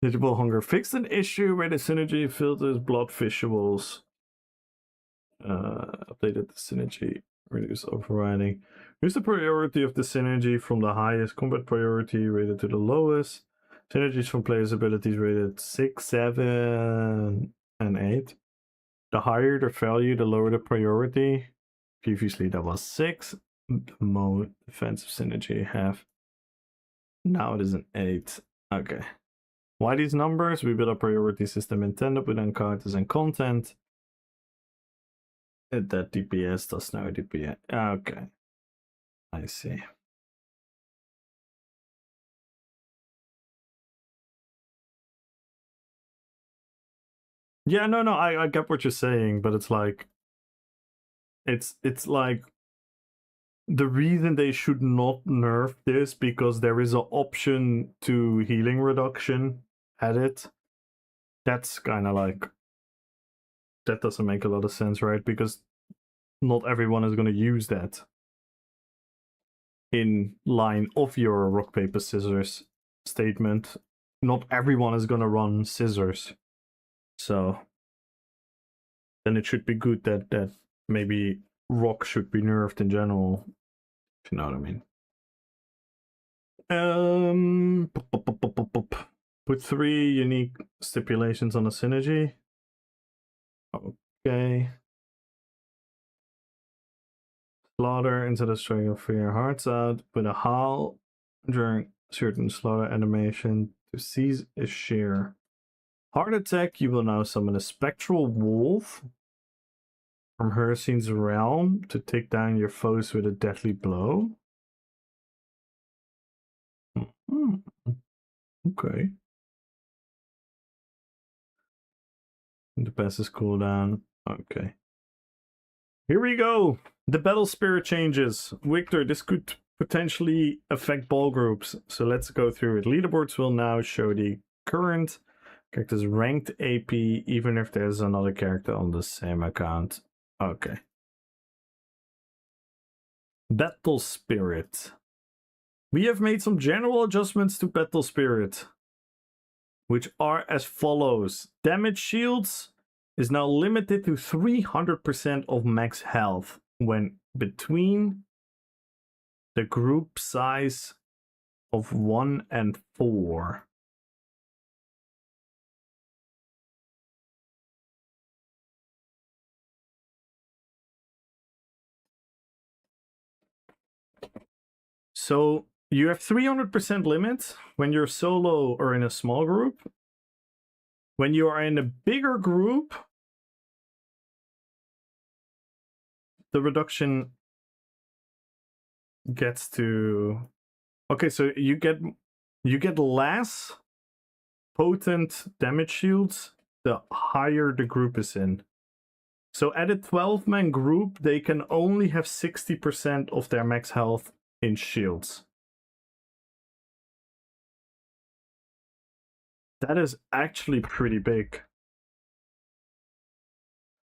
S1: Digital hunger fixed an issue where the synergy filters blood visuals. Updated the synergy, reduce overriding. Here's the priority of the synergy from the highest combat priority rated to the lowest. Synergies from players' abilities rated 6, 7, and 8. The higher the value, the lower the priority. Previously that was 6. The more defensive synergy I have. Now it is an 8. Okay. Why these numbers? We built a priority system intended with encounters and content. That DPS does no DPS. Okay. I see. Yeah, no, I get what you're saying, but it's like it's like the reason they should not nerf this because there is an option to healing reduction at it. That's kind of like that doesn't make a lot of sense, right? Because not everyone is going to use that in line of your rock paper scissors statement. Not everyone is going to run scissors, so then it should be good that maybe rock should be nerfed in general, if you know what I mean. Put 3 unique stipulations on the synergy. Okay. Slaughter into the string of your hearts out. Put a howl during certain slaughter animation to seize a shear. Heart attack, you will now summon a spectral wolf from Hercine's realm to take down your foes with a deadly blow. Okay. The passes cooldown. Okay. Here we go. The battle spirit changes. Victor, this could potentially affect ball groups. So let's go through it. Leaderboards will now show the current character's ranked AP, even if there's another character on the same account. Okay. Battle Spirit. We have made some general adjustments to Battle Spirit, which are as follows. Damage shields is now limited to 300% of max health when between the group size of 1 and 4. So you have 300% limit when you're solo or in a small group. When you are in a bigger group, the reduction gets to... Okay, so you get less potent damage shields the higher the group is in. So at a 12-man group, they can only have 60% of their max health in shields. That is actually pretty big.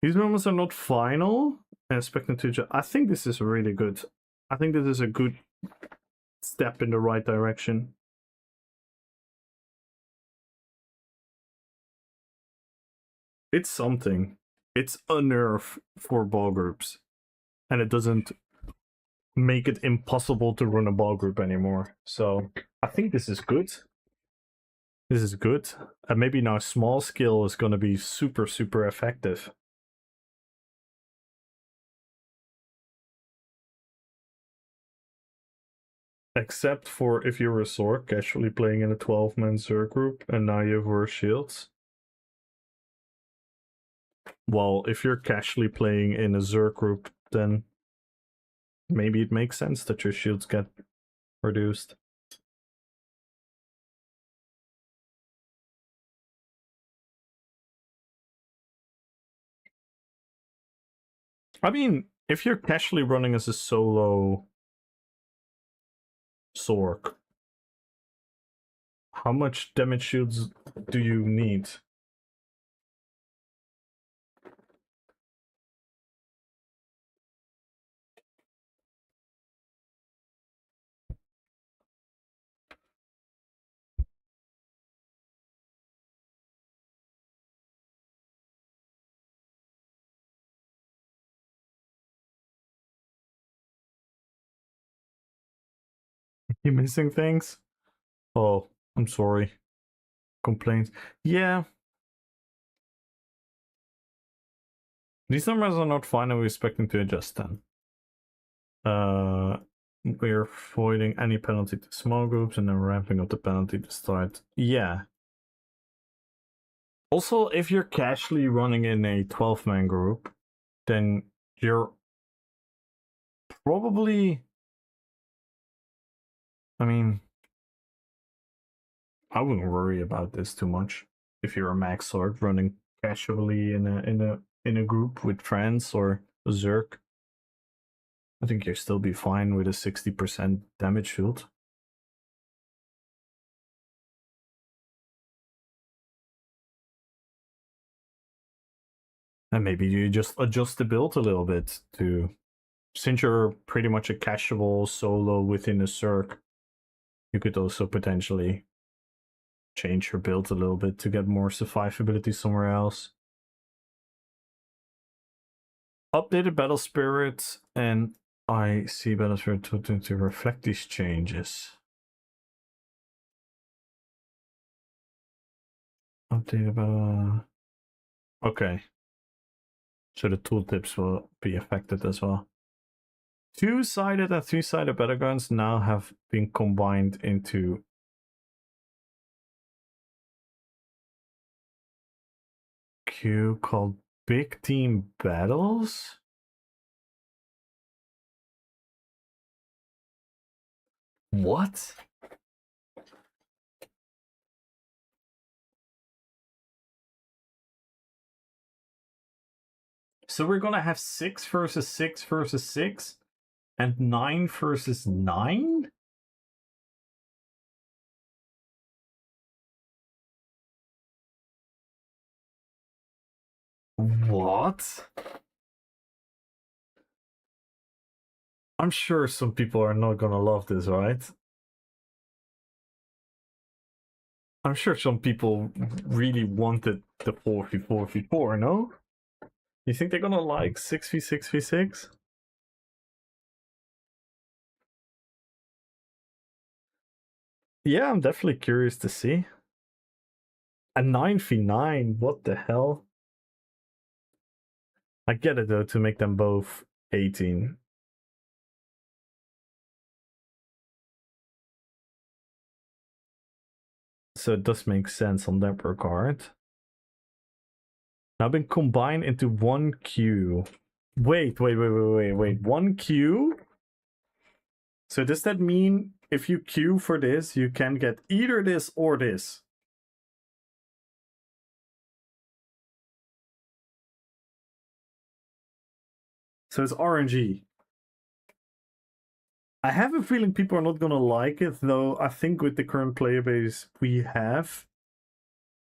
S1: These moments are not final. And expecting to... I think this is really good. I think this is a good step in the right direction. It's something. It's a nerf for ball groups. And it doesn't make it impossible to run a ball group anymore. So I think this is good. This is good. And maybe now small scale is going to be super, super effective. Except for if you're a Zork casually playing in a 12-man Zerg group and now you have worse shields. Well, if you're casually playing in a Zerg group, then maybe it makes sense that your shields get reduced. I mean, if you're casually running as a solo Zork, how much damage shields do you need? You missing things? Oh, I'm sorry. Complaints. Yeah. These numbers are not fine and we're expecting to adjust them. We're avoiding any penalty to small groups and then ramping up the penalty to start. Yeah. Also, if you're casually running in a 12-man group, then you're probably... I mean, I wouldn't worry about this too much. If you're a max sword running casually in a group with friends or a Zerg, I think you'll still be fine with a 60% damage shield. And maybe you just adjust the build a little bit to... Since you're pretty much a casual solo within a Zerg, you could also potentially change your build a little bit to get more survivability somewhere else. Updated battle spirit, and I see battle spirit to reflect these changes. Updated okay. So the tooltips will be affected as well. Two-sided and three-sided battlegrounds now have been combined into queue called Big Team Battles. What? So we're gonna have 6 versus 6 versus 6 and 9 versus 9? What? I'm sure some people are not gonna love this, right? I'm sure some people really wanted the 4v4v4, no? You think they're gonna like 6v6v6? Yeah, I'm definitely curious to see. A 9v9, what the hell? I get it though, to make them both 18. So it does make sense on that regard. Now been combined into one queue. Wait. 1 queue? So does that mean if you queue for this, you can get either this or this? So it's RNG. I have a feeling people are not gonna like it, though. I think with the current player base we have,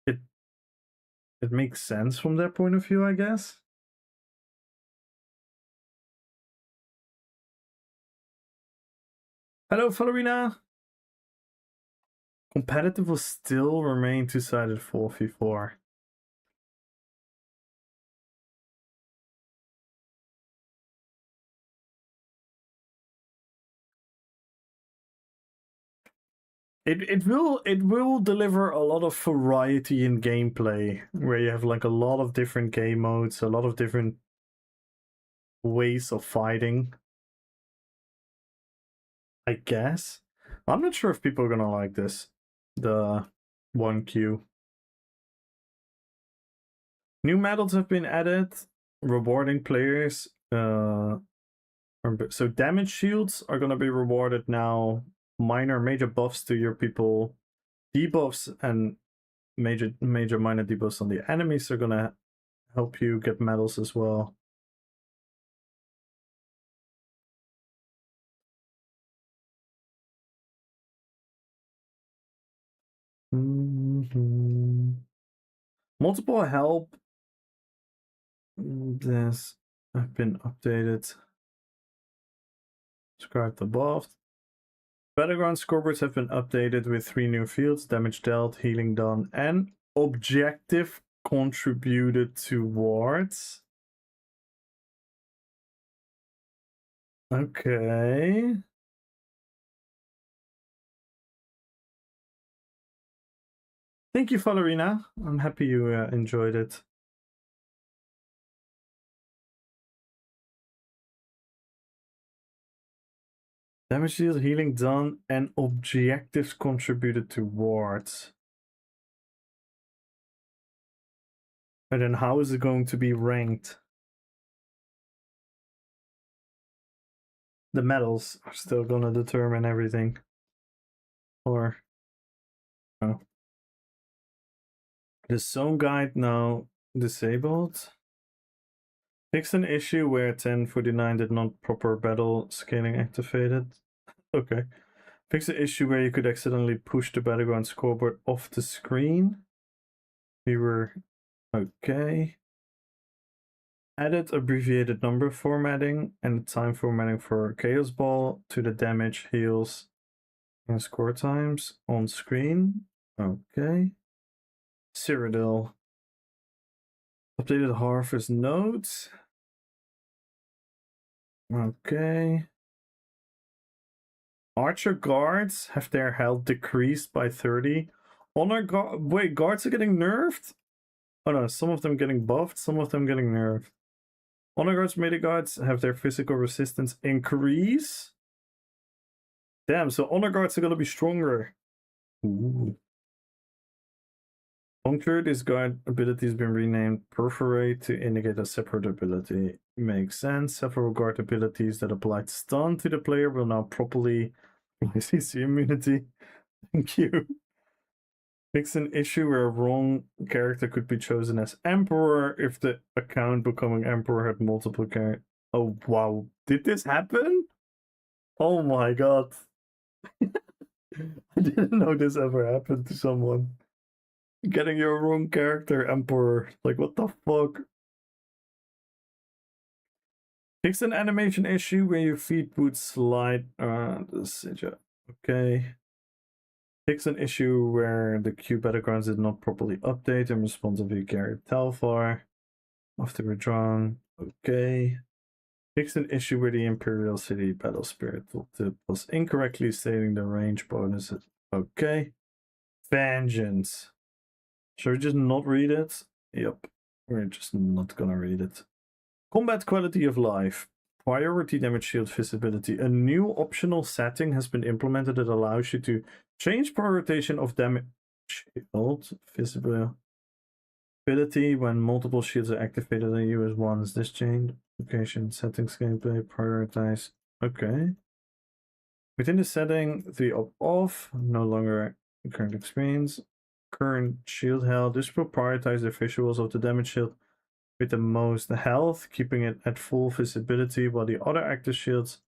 S1: it makes sense from that point of view, I guess. Hello, Valerina. Competitive will still remain two-sided 4v4. It will deliver a lot of variety in gameplay, where you have like a lot of different game modes, a lot of different ways of fighting. I guess. I'm not sure if people are gonna like this. The 1Q. New medals have been added, rewarding players. So damage shields are gonna be rewarded now. Major buffs to your people, debuffs and major minor debuffs on the enemies are gonna help you get medals as well. Multiple help. This have been updated. Described above. Battleground scoreboards have been updated with 3 new fields: damage dealt, healing done, and objective contributed towards. Okay. Thank you, Valerina. I'm happy you enjoyed it. Damage dealt, healing done, and objectives contributed towards. And then how is it going to be ranked? The medals are still gonna determine everything. Or no. The zone guide now disabled. Fix an issue where 1049 did not proper battle scaling activated. Okay. Fix the issue where you could accidentally push the battleground scoreboard off the screen. We were okay. Added abbreviated number formatting and time formatting for Chaos Ball to the damage, heals, and score times on screen. Okay. Cyrodiil. Updated Harvest nodes. Okay. Archer guards have their health decreased by 30. Honor guard. Wait, guards are getting nerfed? Oh no, some of them getting buffed, some of them getting nerfed. Honor guards, melee guards have their physical resistance increase. Damn, so honor guards are gonna be stronger. Ooh. Puncture, this guard ability has been renamed Perforate to indicate a separate ability. Makes sense. Several guard abilities that apply stun to the player will now properly CC immunity. Thank you. Fix an issue where a wrong character could be chosen as Emperor if the account becoming Emperor had multiple characters. Oh wow, did this happen? Oh my god. I didn't know this ever happened to someone. Getting your wrong character Emperor. Like, what the fuck? Fix an animation issue where your feet would slide around the sigil. Okay. Fix an issue where the queue battlegrounds did not properly update in response to you carried Telfar after withdrawn. Okay. Fix an issue where the Imperial City Battle Spirit was incorrectly stating the range bonus Okay. Vengeance. Should we just not read it? Yep. We're just not gonna read it. Combat quality of life. Priority damage shield visibility. A new optional setting has been implemented that allows you to change prioritization of damage shield visibility when multiple shields are activated on you as one. Is this changed? Location, settings, gameplay, prioritize. Okay. Within the setting, the off, no longer current experience, current shield health. This will prioritize the visuals of the damage shield with the most health, keeping it at full visibility, while the other active shields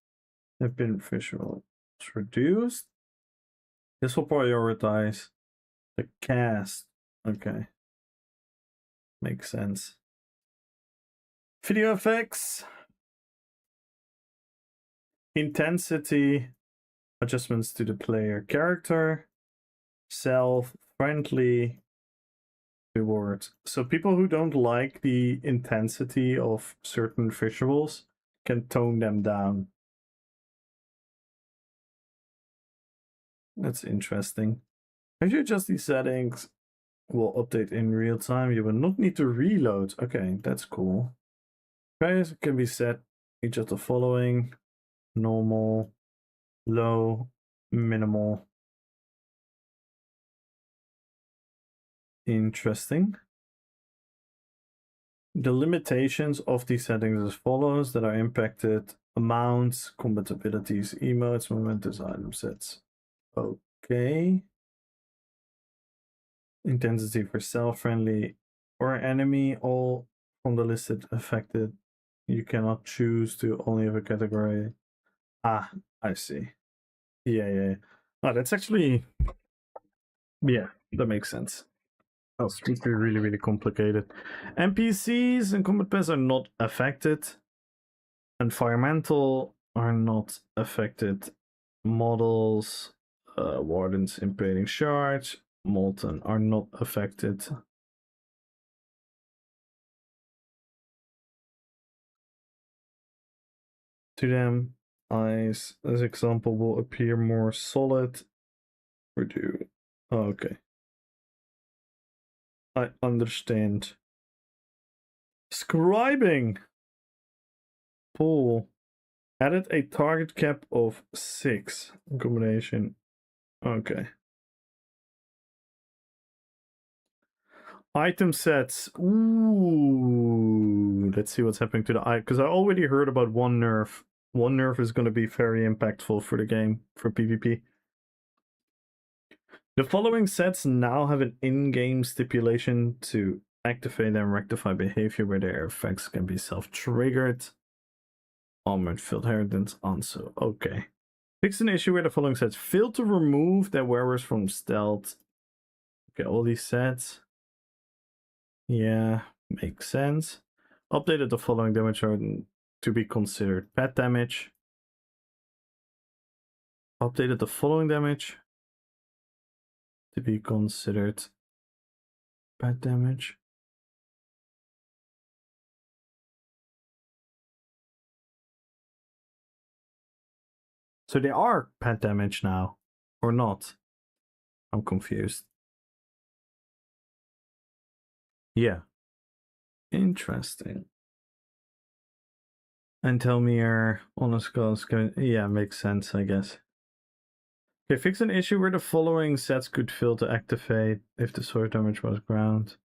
S1: have been visuals reduced. This will prioritize the cast. Okay. Makes sense. Video effects. Intensity. Adjustments to the player character. Self-friendly. Rewards. So people who don't like the intensity of certain visuals can tone them down. That's interesting. If you adjust these settings, will update in real time. You will not need to reload. Okay, that's cool. Price can be set each of the following: normal, low, minimal. Interesting. The limitations of these settings as follows that are impacted: amounts, combat abilities, emotes, momentous item sets. Okay. Intensity for self-friendly or enemy, all from the listed affected. You cannot choose to only have a category. Ah, I see. Yeah. Oh, that's actually... Yeah, that makes sense. Oh, it's really, really complicated. NPCs and combat pass are not affected. Environmental are not affected. Models, wardens impeding charge, molten are not affected. To them, eyes, as example, will appear more solid. Or do... Oh, okay. I understand. Scribing. Pool. Added a target cap of 6. Combination. Okay. Item sets. Ooh. Let's see what's happening to the eye. Because I already heard about one nerf. One nerf is going to be very impactful for the game, for PvP. The following sets now have an in-game stipulation to activate and rectify behavior where their effects can be self-triggered. Armored Field Inheritance also. Okay. Fix an issue where the following sets fail to remove their wearers from stealth. Okay, all these sets. Yeah, makes sense. Updated the following damage to be considered pet damage. Updated the following damage to be considered pet damage. So they are pet damage now, or not? I'm confused. Yeah. Interesting. And tell me your honest goals. Yeah, makes sense, I guess. Okay, fix an issue where the following sets could fail to activate if the sword damage was ground.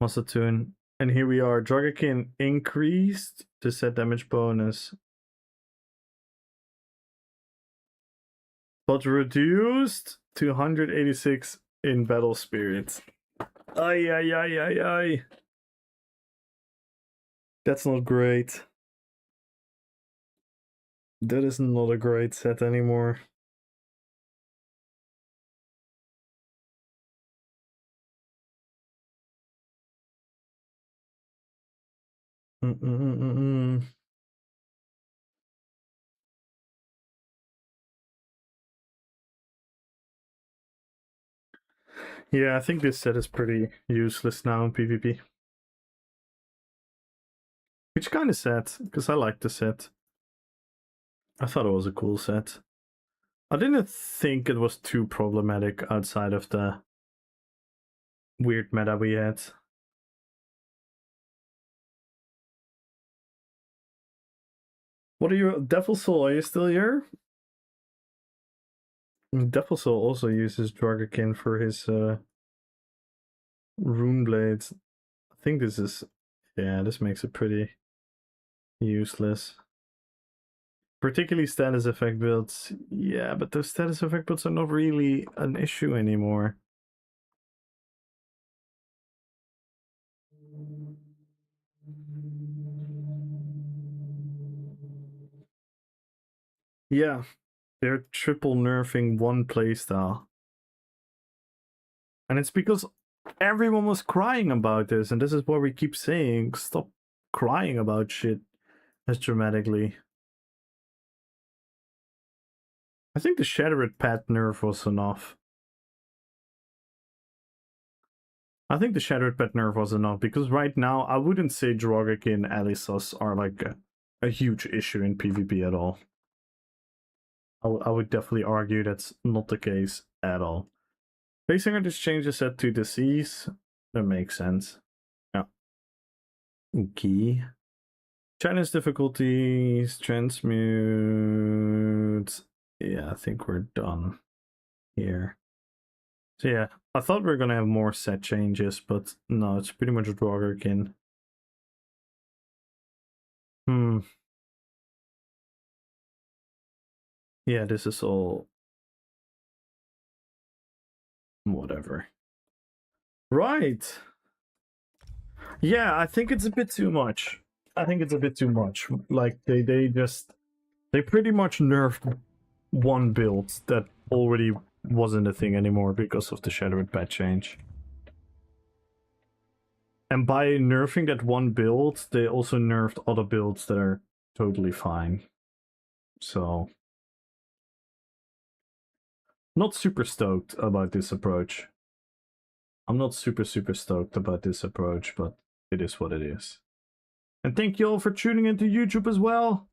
S1: Musatune. And here we are. Dragakin increased the set damage bonus, but reduced to 186 in battle spirit. Ay. That's not great. That is not a great set anymore. Yeah, I think this set is pretty useless now in PvP. Which kind of set? Because I like the set. I thought it was a cool set. I didn't think it was too problematic outside of the weird meta we had. What are you, Devil Soul? Are you still here? Devil Soul also uses Dragakin for his rune blades. I think this is, yeah, this makes it pretty useless. Particularly status effect builds. Yeah, but those status effect builds are not really an issue anymore. Yeah, they're triple nerfing one playstyle. And it's because everyone was crying about this, and this is what we keep saying. Stop crying about shit as dramatically. I think the Shattered Pet nerf was enough. I think the Shattered Pet nerf was enough, because right now I wouldn't say Drogakin and Alisos are like a huge issue in PvP at all. I would definitely argue that's not the case at all. Facing just changes set to disease. That makes sense. Yeah. Key. Challenge difficulties, transmute. Yeah, I think we're done here. So yeah, I thought we were gonna have more set changes, but no, it's pretty much Drogakin. Yeah, this is all whatever. Right. Yeah, I think it's a bit too much. I think it's a bit too much. Like they pretty much nerfed one build that already wasn't a thing anymore because of the Shattered Pet change. And by nerfing that one build, they also nerfed other builds that are totally fine. So, not super stoked about this approach. I'm not super stoked about this approach, but it is what it is. And thank you all for tuning into YouTube as well.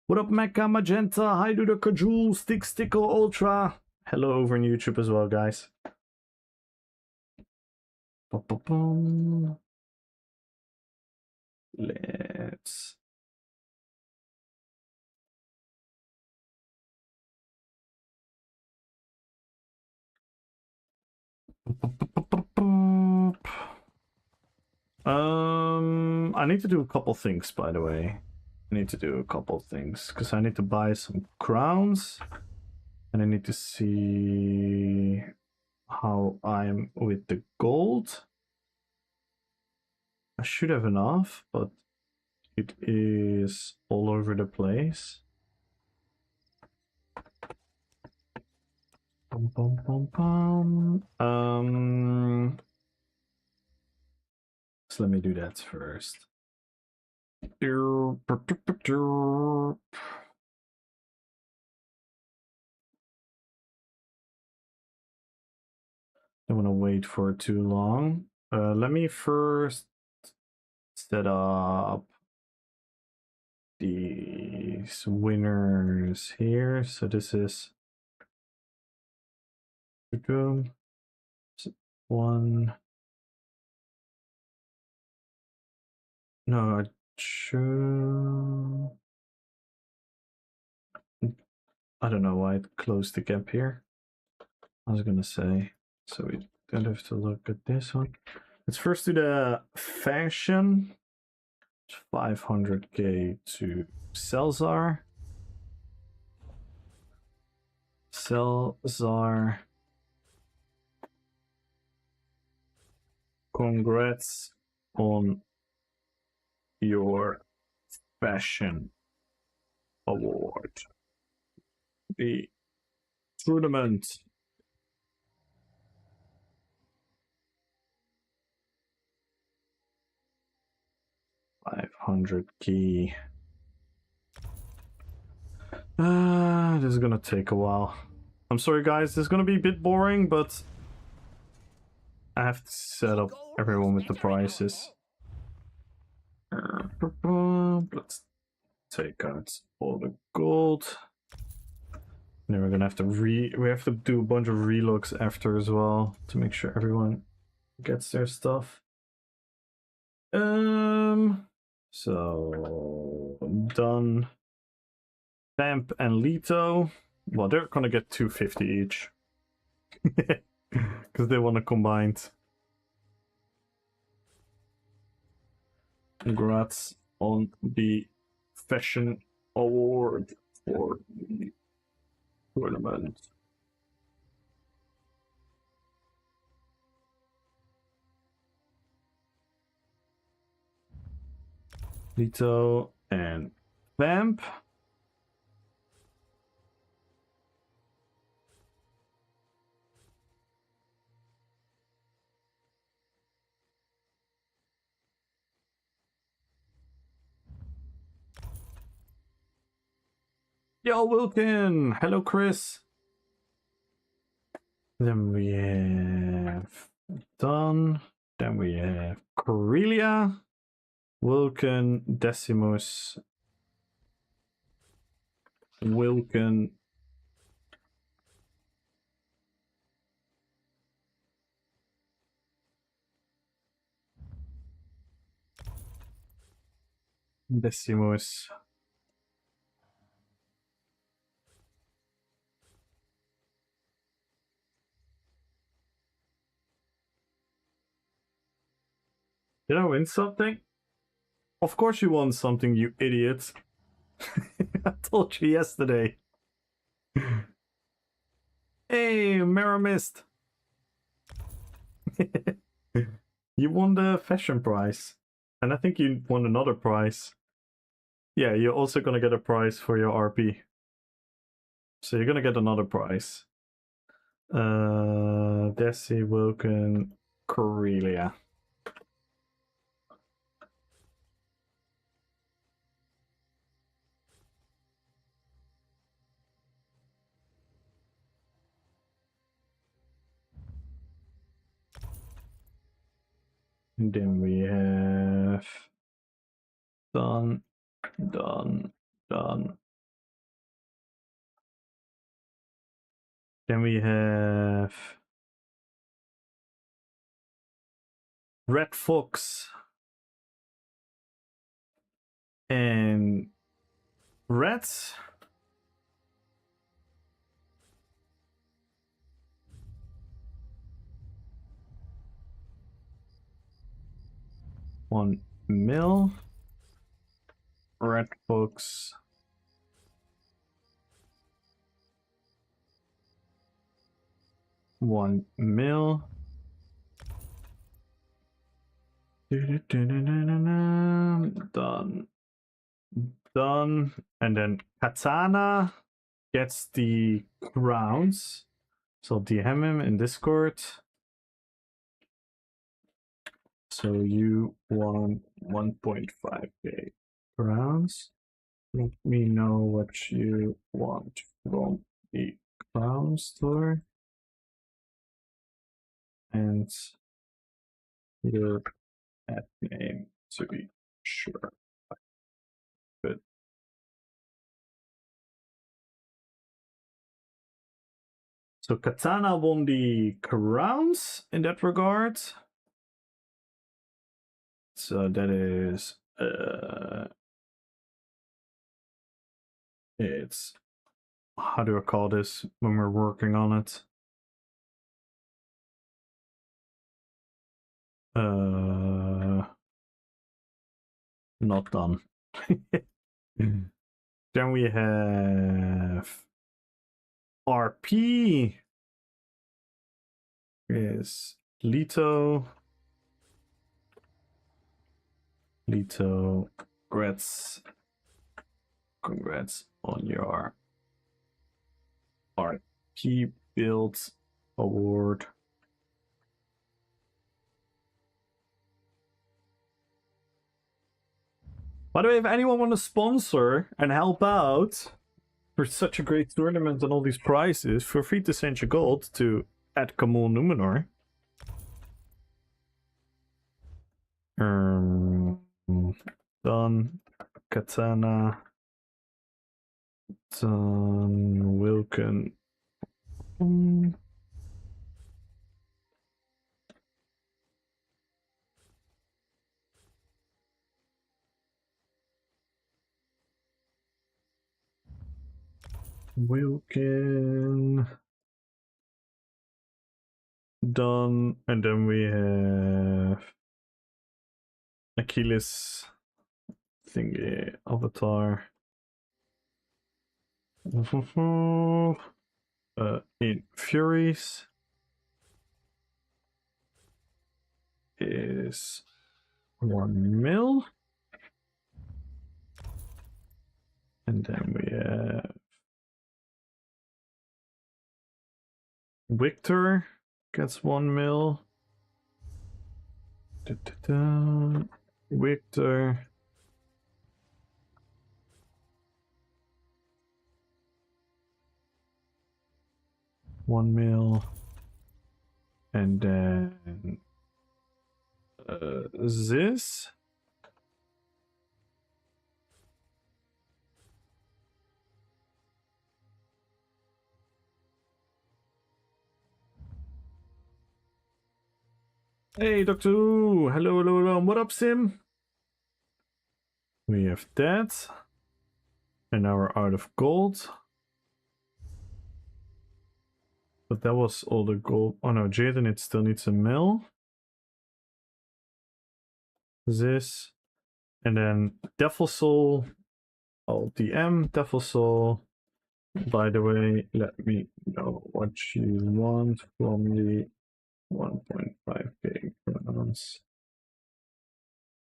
S1: What up, Mecha, Magenta, hi to the Kajul, Sticker Ultra. Hello over on YouTube as well, guys. Let's... I need to do a couple things, by the way. I need to do a couple things, because I need to buy some crowns. And I need to see how I'm with the gold. I should have enough, but it is all over the place. So let me do that first. Don't want to wait for too long. Let me first set up these winners here. So this is one. No, I should. I don't know why it closed the gap here. I was gonna say, so we don't have to look at this one. Let's first do the fashion. 500k to Celzar. Celzar. Congrats on your fashion award. The tournament. $500k. This is gonna take a while. I'm sorry, guys. This is gonna be a bit boring, but I have to set up everyone with the prices. Let's take out all the gold. then we're gonna have to we have to do a bunch of relooks after as well to make sure everyone gets their stuff. So done. Vamp and Leto. Well, they're gonna get 250 each. Because they want to combine. Congrats on the fashion award for the tournament. Leto and Vamp. Yo, Wilkin! Hello, Chris! Then we have done. Then we have Corellia, Wilkin, Decimus, Wilkin, Decimus. Did I win something? Of course you won something, you idiot. I told you yesterday. Hey, Maramist. You won the fashion prize. And I think you won another prize. Yeah, you're also gonna get a prize for your RP. So you're gonna get another prize. Desi, Wilkin, Corellia. And then we have done. Then we have Red Fox and Rats. $1 mil. Red Fox. $1 mil. Done. Done. And then Katana gets the crowns. So I'll DM him in Discord. So you want 1.5k crowns. Let me know what you want from the crown store. And your ad name to be sure. Good. So Katana won the crowns in that regard. So that is it's, how do I call this when we're working on it? Not done. Then we have RP is Leto. Congrats on your RP builds award. By the way, if anyone want to sponsor and help out for such a great tournament and all these prizes, feel free to send your gold to @KamulNumenor. Done. Katana. Wilken. Wilken. Done. And then we have Achilles thingy avatar. In Furies is 1 mil. And then we have Victor gets 1 mil. Victor. $1 mil. And then this. Hey, Dr. Who. Hello, hello, hello. What up, Sim? We have that. And now we're out of gold. But that was all the gold. Oh no, Jaden, it still needs a mill. This. And then Devil Soul. LTM, Devil Soul. By the way, let me know what you want from the 1.5k crowns.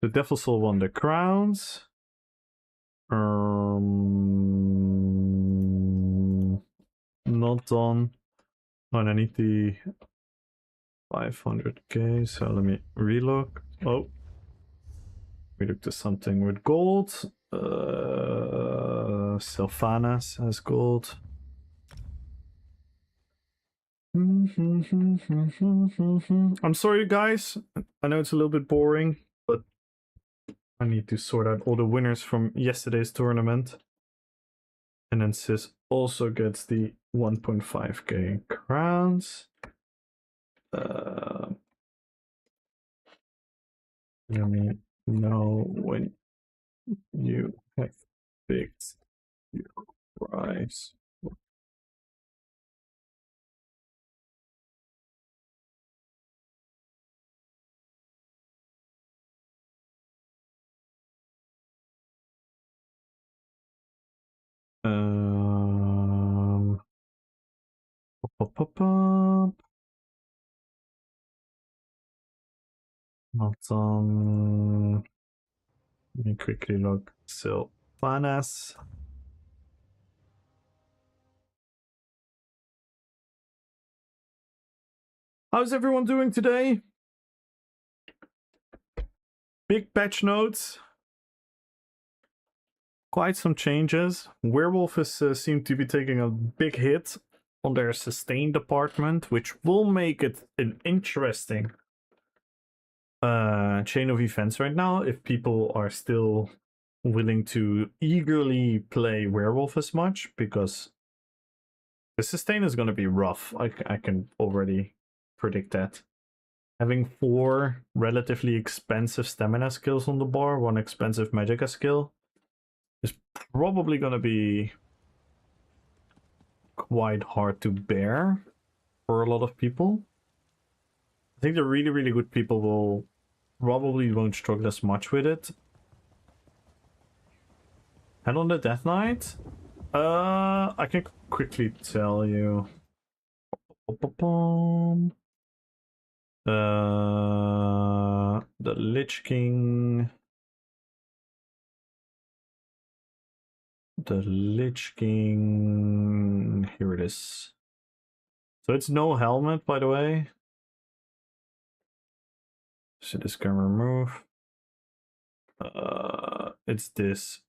S1: The Devil Soul won the crowns. Not done. And I need the 500k, so let me relook. Oh, we looked at something with gold. Sylvanas has gold. I'm sorry, guys. I know it's a little bit boring, but I need to sort out all the winners from yesterday's tournament. And then Sis also gets the 1.5k crowns. Let me know when you have picked your prize. Not on. Let me quickly look. Sylvanas. How's everyone doing today? Big patch notes. Quite some changes. Werewolf is seem to be taking a big hit on their sustain department, which will make it an interesting chain of events right now if people are still willing to eagerly play Werewolf as much, because the sustain is going to be rough. I can already predict that. Having 4 relatively expensive stamina skills on the bar, 1 expensive magicka skill, is probably going to be quite hard to bear for a lot of people. I think the really, really good people will probably won't struggle as much with it. And on the Death Knight, I can quickly tell you. The Lich King. The Lich King. Here it is. So it's no helmet, by the way. So this can remove. It's this.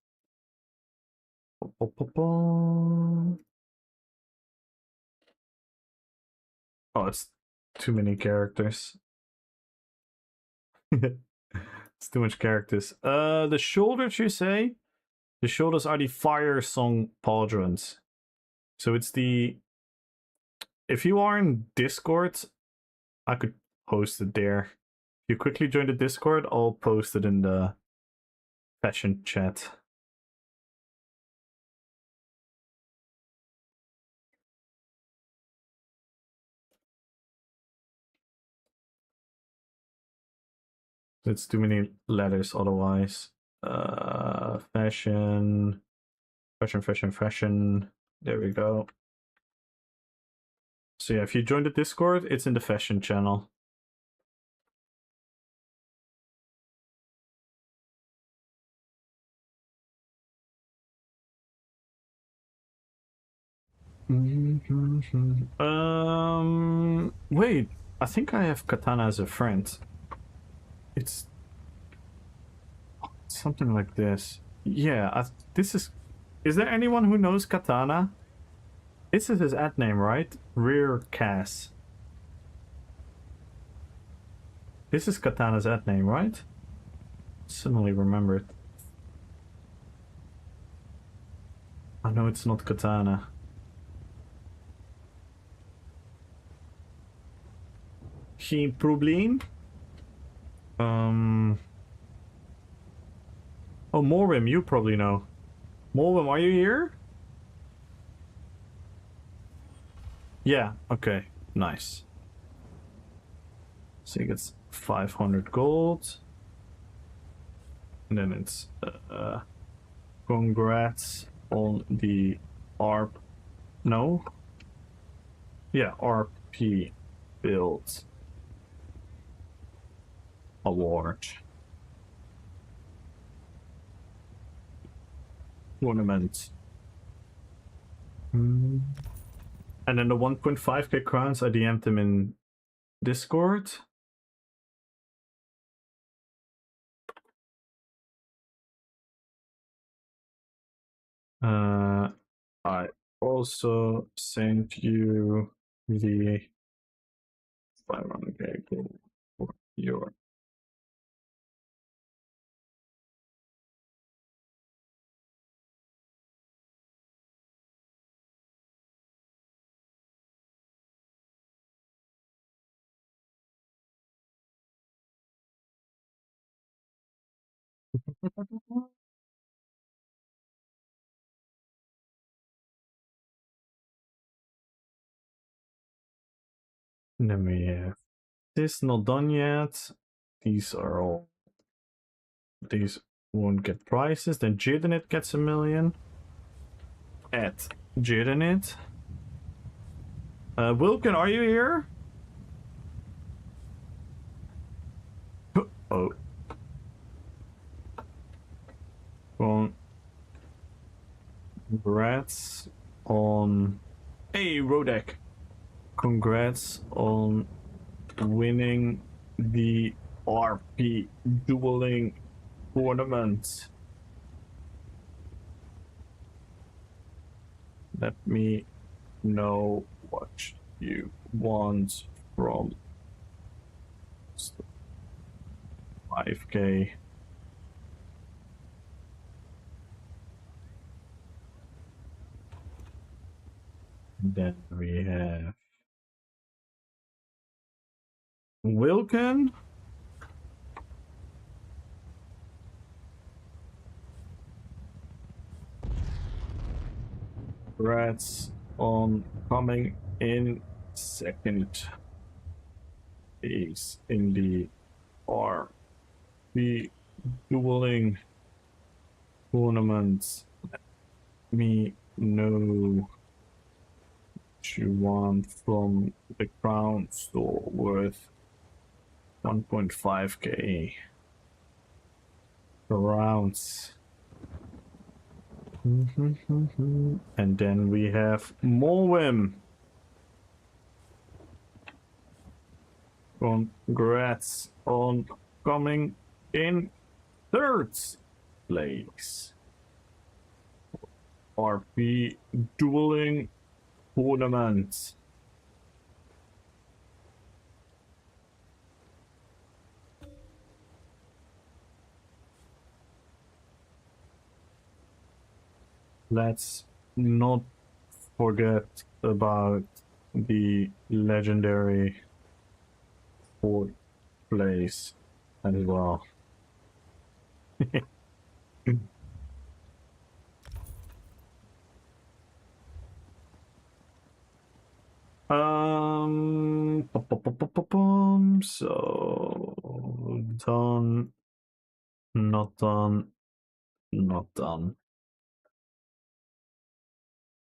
S1: Oh, it's too many characters. It's too much characters. The shoulders, you say? The shoulders are the Fire Song pauldrons. So it's the... If you are in Discord, I could post it there. If you quickly join the Discord, I'll post it in the fashion chat. It's too many letters otherwise. Fashion. There we go. So yeah, if you join the Discord, it's in the fashion channel. Wait, I think I have Katana as a friend. It's something like this. Yeah, this is... Is there anyone who knows Katana? This is his ad name, right? Rear Cass. This is Katana's ad name, right? Suddenly remembered. I know it's not Katana. Geen probleem. Oh, Morwim, you probably know. Morwim, are you here? Yeah, okay, nice. So he gets 500 gold. And then it's congrats on the ARP. No? Yeah, RP build award. Tournament. And then the 1.5k crowns, I DM'd him in Discord. I also sent you the 500k gold for your And then we have this not done yet. These are all... These won't get prizes. Then Jidenit gets 1 million. At Jidenit. Wilkin, are you here? Oh. Congrats on... Hey, Rodek. Congrats on winning the RP dueling tournament. Let me know what you want from 5k. Then we have Wilkin. Congrats on coming in second place in the RP dueling tournament. Let me know what you want from the crown store worth 1.5k rounds. And then we have Morwim. Congrats on coming in third place. RP dueling tournament. let's not forget about the legendary fourth place as well. So done, not done, not done.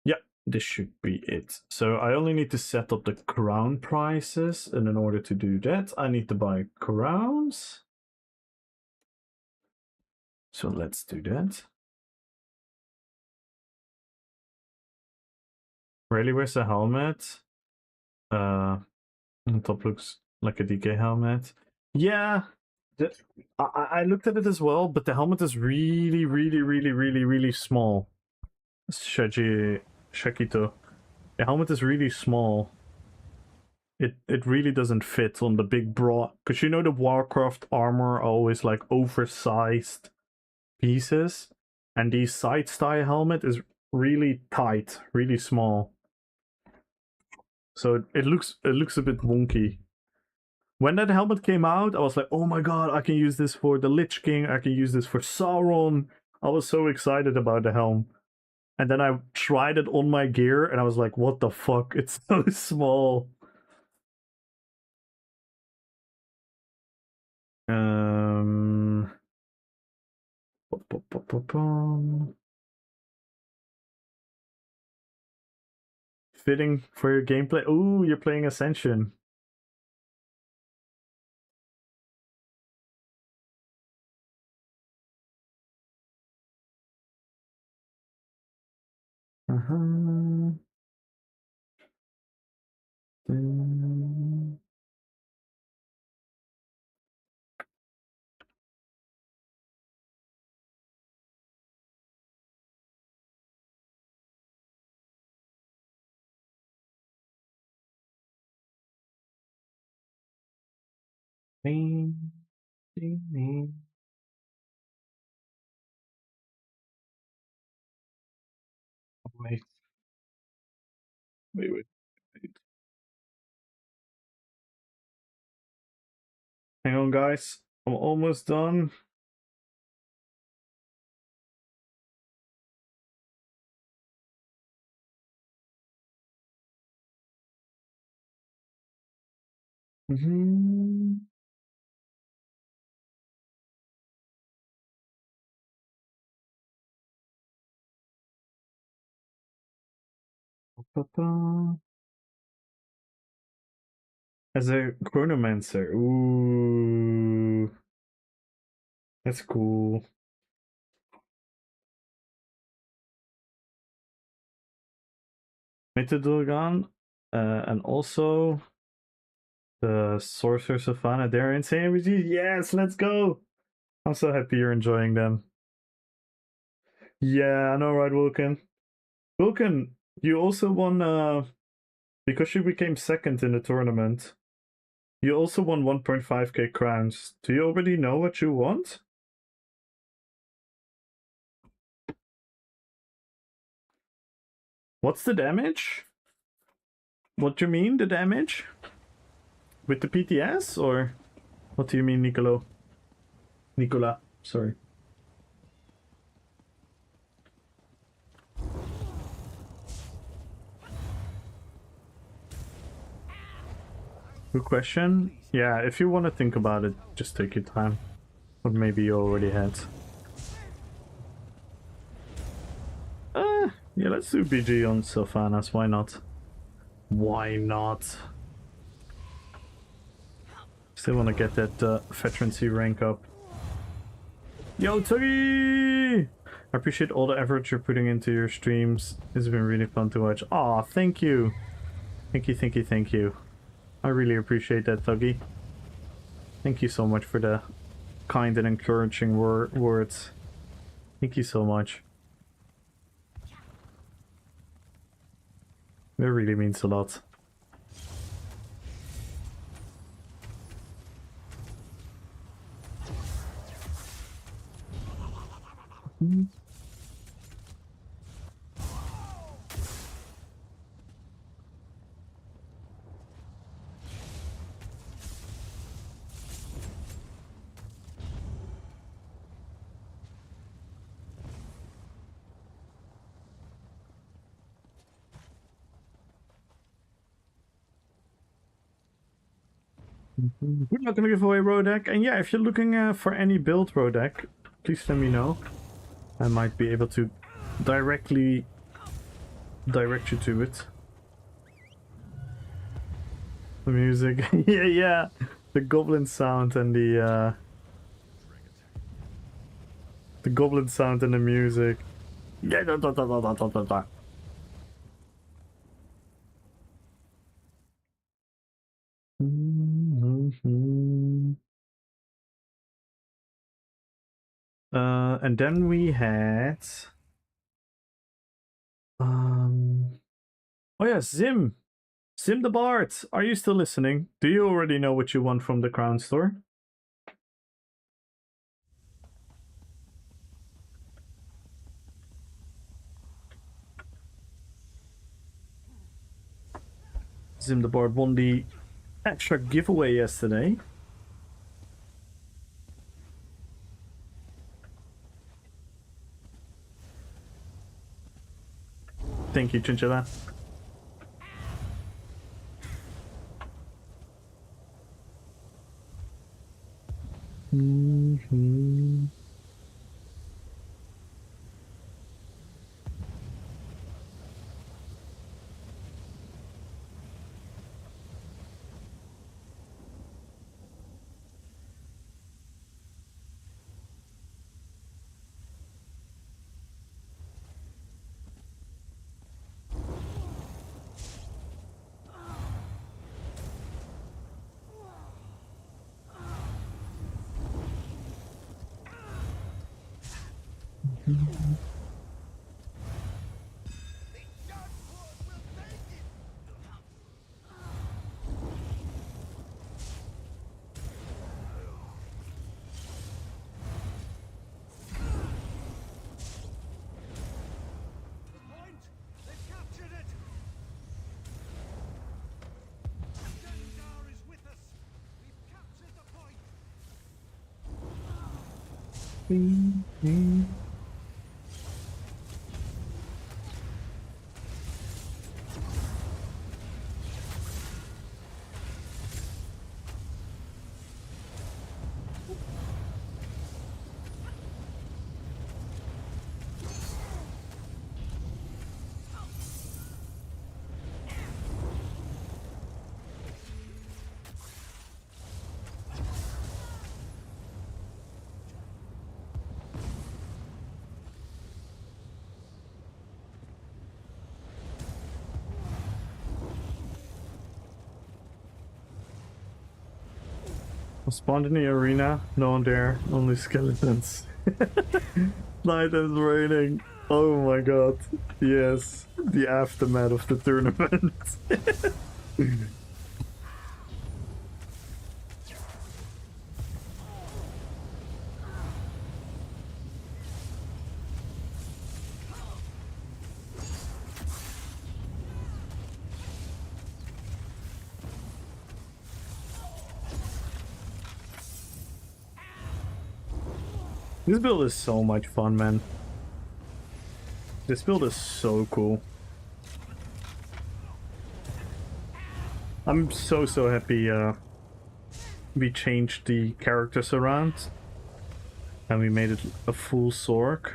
S1: Yeah, this should be it. So I only need to set up the crown prices, and in order to do that, I need to buy crowns. So let's do that. Really, where's the helmet? On top looks like a DK helmet. Yeah, I looked at it as well, but the helmet is really, really, really, really, really small. Shakito. The helmet is really small. It really doesn't fit on the big broad, because you know the Warcraft armor are always like oversized pieces, and the side style helmet is really tight, really small. So it looks a bit wonky. When that helmet came out, I was like, oh my god, I can use this for the Lich King, I can use this for Sauron. I was so excited about the helm. And then I tried it on my gear, and I was like, what the fuck? It's so small. Fitting for your gameplay. Ooh, you're playing Ascension. Wait. Wait. Hang on, guys. I'm almost done. As a chronomancer. Ooh. That's cool. Mitadurgan, and also the Sorcerer Savannah. They're insane with you. Yes, let's go. I'm so happy you're enjoying them. Yeah, I know, right, Wilkin? Wilkin, you also won, because you became second in the tournament, you also won 1.5k crowns. Do you already know what you want? What's the damage? What do you mean, the damage? With the PTS, or what do you mean, Nicolo? Nicola, sorry. Good question. Yeah, if you want to think about it, just take your time. Or maybe you already had. Yeah, let's do BG on Sylvanas, why not? Why not? Still want to get that veterancy rank up. Yo, Tuggy! I appreciate all the effort you're putting into your streams. It's been really fun to watch. Aw, thank you. Thank you, thank you, thank you. I really appreciate that, Tuggy. Thank you so much for the kind and encouraging words. Thank you so much. It really means a lot. We're not gonna give away row deck, and yeah, if you're looking for any build row deck, please let me know. I might be able to directly direct you to it. The music, yeah, the goblin sound and the goblin sound and the music. Yeah, and then we had oh yeah, Zim the Bard. Are you still listening? Do you already know what you want from the Crown Store? Zim the Bard won the extra giveaway yesterday. Thank you, Chinchilla. Spawned in the arena, no one there, only skeletons. Night is raining. Oh my god. Yes, the aftermath of the tournament. This build is so much fun, man. This build is so cool. I'm so happy we changed the characters around and we made it a full Sork.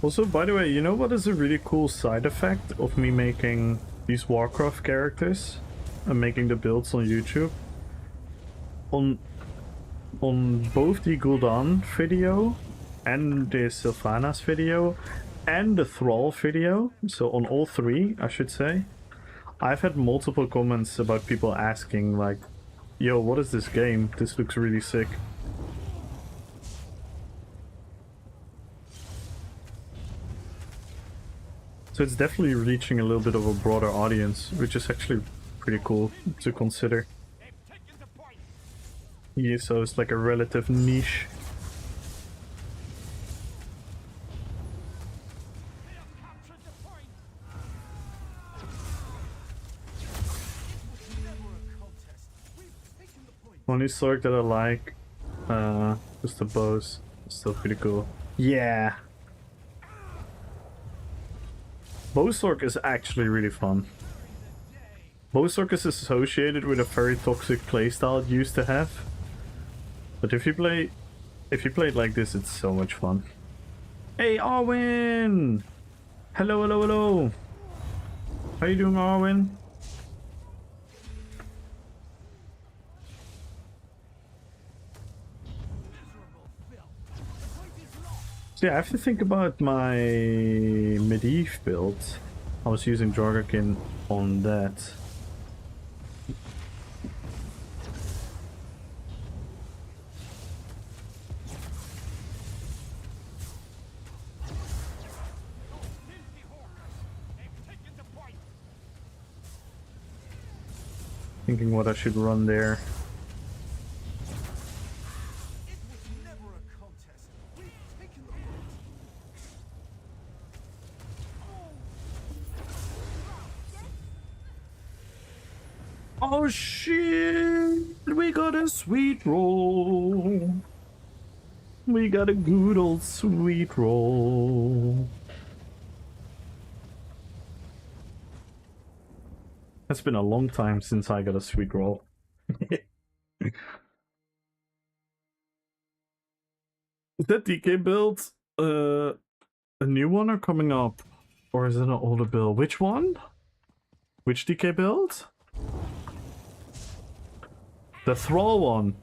S1: Also, by the way, you know what is a really cool side effect of me making these Warcraft characters and making the builds on YouTube? On both the Gul'dan video and the Sylvanas video, and the Thrall video, so on all three, I should say, I've had multiple comments about people asking, like, yo, what is this game? This looks really sick. So it's definitely reaching a little bit of a broader audience, which is actually pretty cool to consider. Yeah, so it's like a relative niche. Only sword that I like, just the bows. Still pretty cool. Yeah. Bowsork is actually really fun. Bowsork is associated with a very toxic playstyle it used to have. But if you play it like this, it's so much fun. Hey, Arwen! Hello, hello, hello! How you doing, Arwen? So yeah, I have to think about my Medivh build. I was using Jorgakin on that. Thinking what I should run there. Oh shit! We got a sweet roll. We got a good old sweet roll. It's been a long time since I got a sweet roll. Is that DK build a new one or coming up? Or is it an older build? Which one? Which DK build? The Thrall one.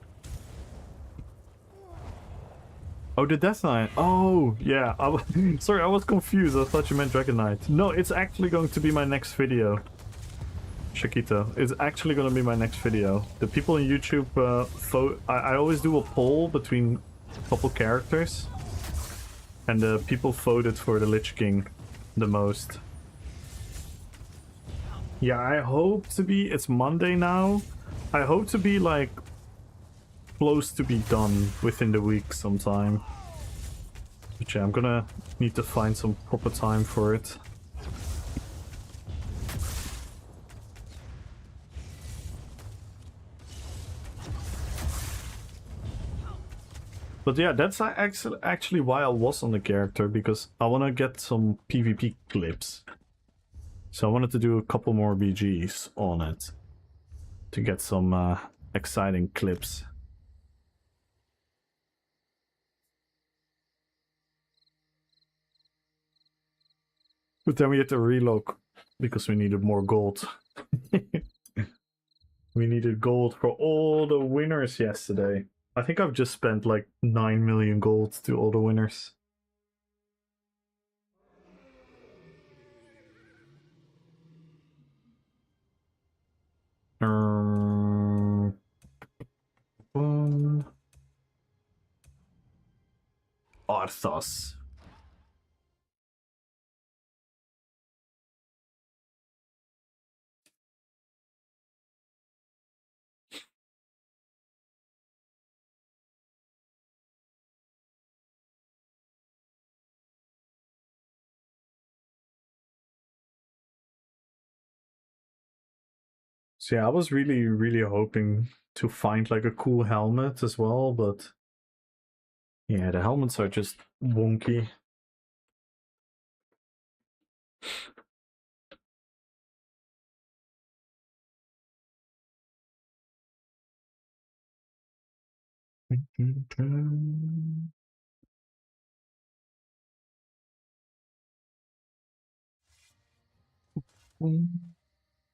S1: Oh, the Death Knight. Oh, yeah. Sorry, I was confused. I thought you meant Dragon Knight. No, it's actually going to be my next video. Chiquito. It's actually going to be my next video. The people on YouTube vote. I always do a poll between a couple characters. And the people voted for the Lich King the most. Yeah, I hope to be... It's Monday now. I hope to be, like, close to be done within the week sometime. But yeah, I'm gonna need to find some proper time for it. But yeah, that's actually why I was on the character, because I want to get some PvP clips. So I wanted to do a couple more BGs on it to get some exciting clips. But then we had to reload because we needed more gold. We needed gold for all the winners yesterday. I think I've just spent like 9 million gold to all the winners. Arthas. So yeah, I was really hoping to find like a cool helmet as well, but yeah, the helmets are just wonky.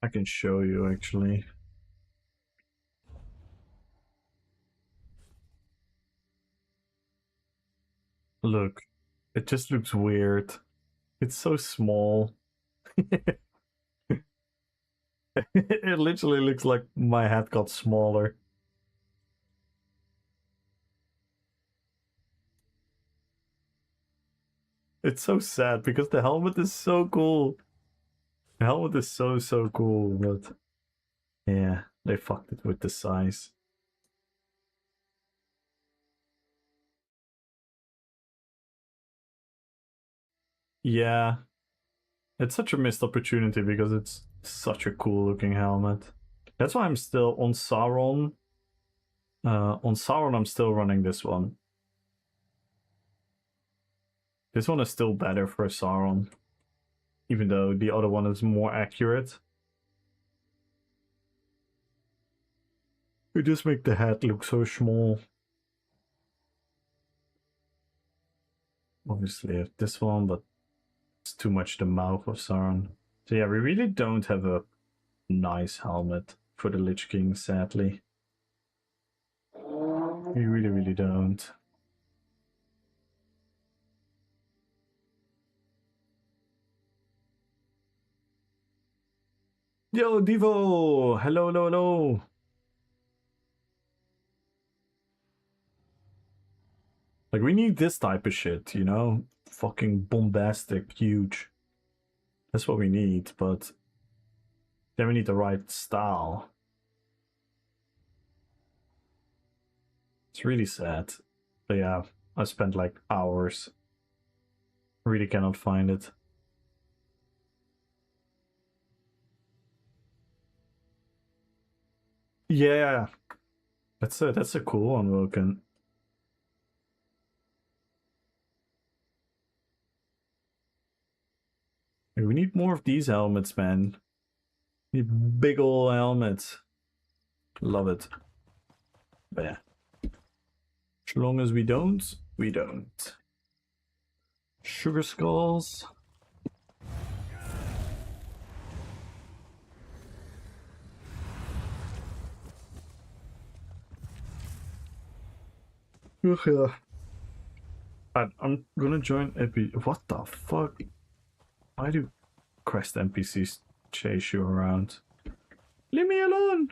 S1: I can show you actually. Look, it just looks weird. It's so small. It literally looks like my head got smaller. It's so sad because the helmet is so cool. The helmet is so cool, but yeah, they fucked it with the size. Yeah, it's such a missed opportunity because it's such a cool looking helmet. That's why I'm still on Sauron. On Sauron, I'm still running this one. This one is still better for Sauron, even though the other one is more accurate. It just makes the head look so small. Obviously, I have this one, but it's too much the mouth of Sauron. So yeah, we really don't have a nice helmet for the Lich King, sadly. We really don't. Yo, Devo! Hello. Like, we need this type of shit, you know? Fucking bombastic, huge. That's what we need, but then we need the right style. It's really sad. But yeah, I spent like hours. Really cannot find it. Yeah, that's a cool one, Wilken. We need more of these helmets, man. We need big ol' helmets. Love it. But yeah. As long as we don't, we don't. Sugar skulls. I'm gonna join Epi. What the fuck? Why do Crest NPCs chase you around? Leave me alone!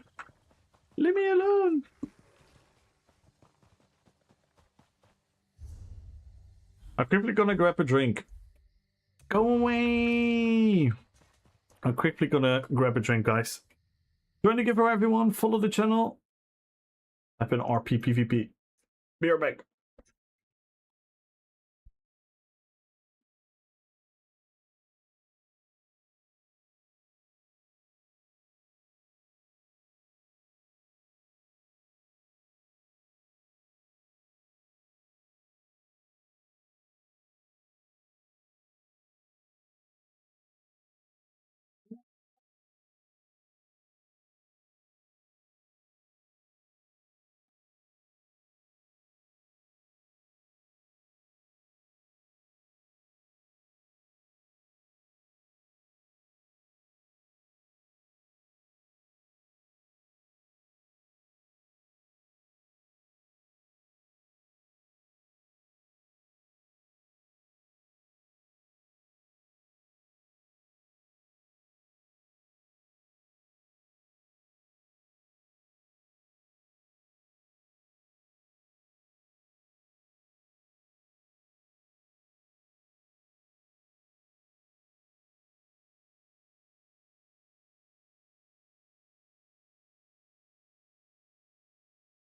S1: Leave me alone! I'm quickly gonna grab a drink. Go away! I'm quickly gonna grab a drink, guys. Join the giveaway, everyone. Follow the channel. I've been RP PvP. Be right back.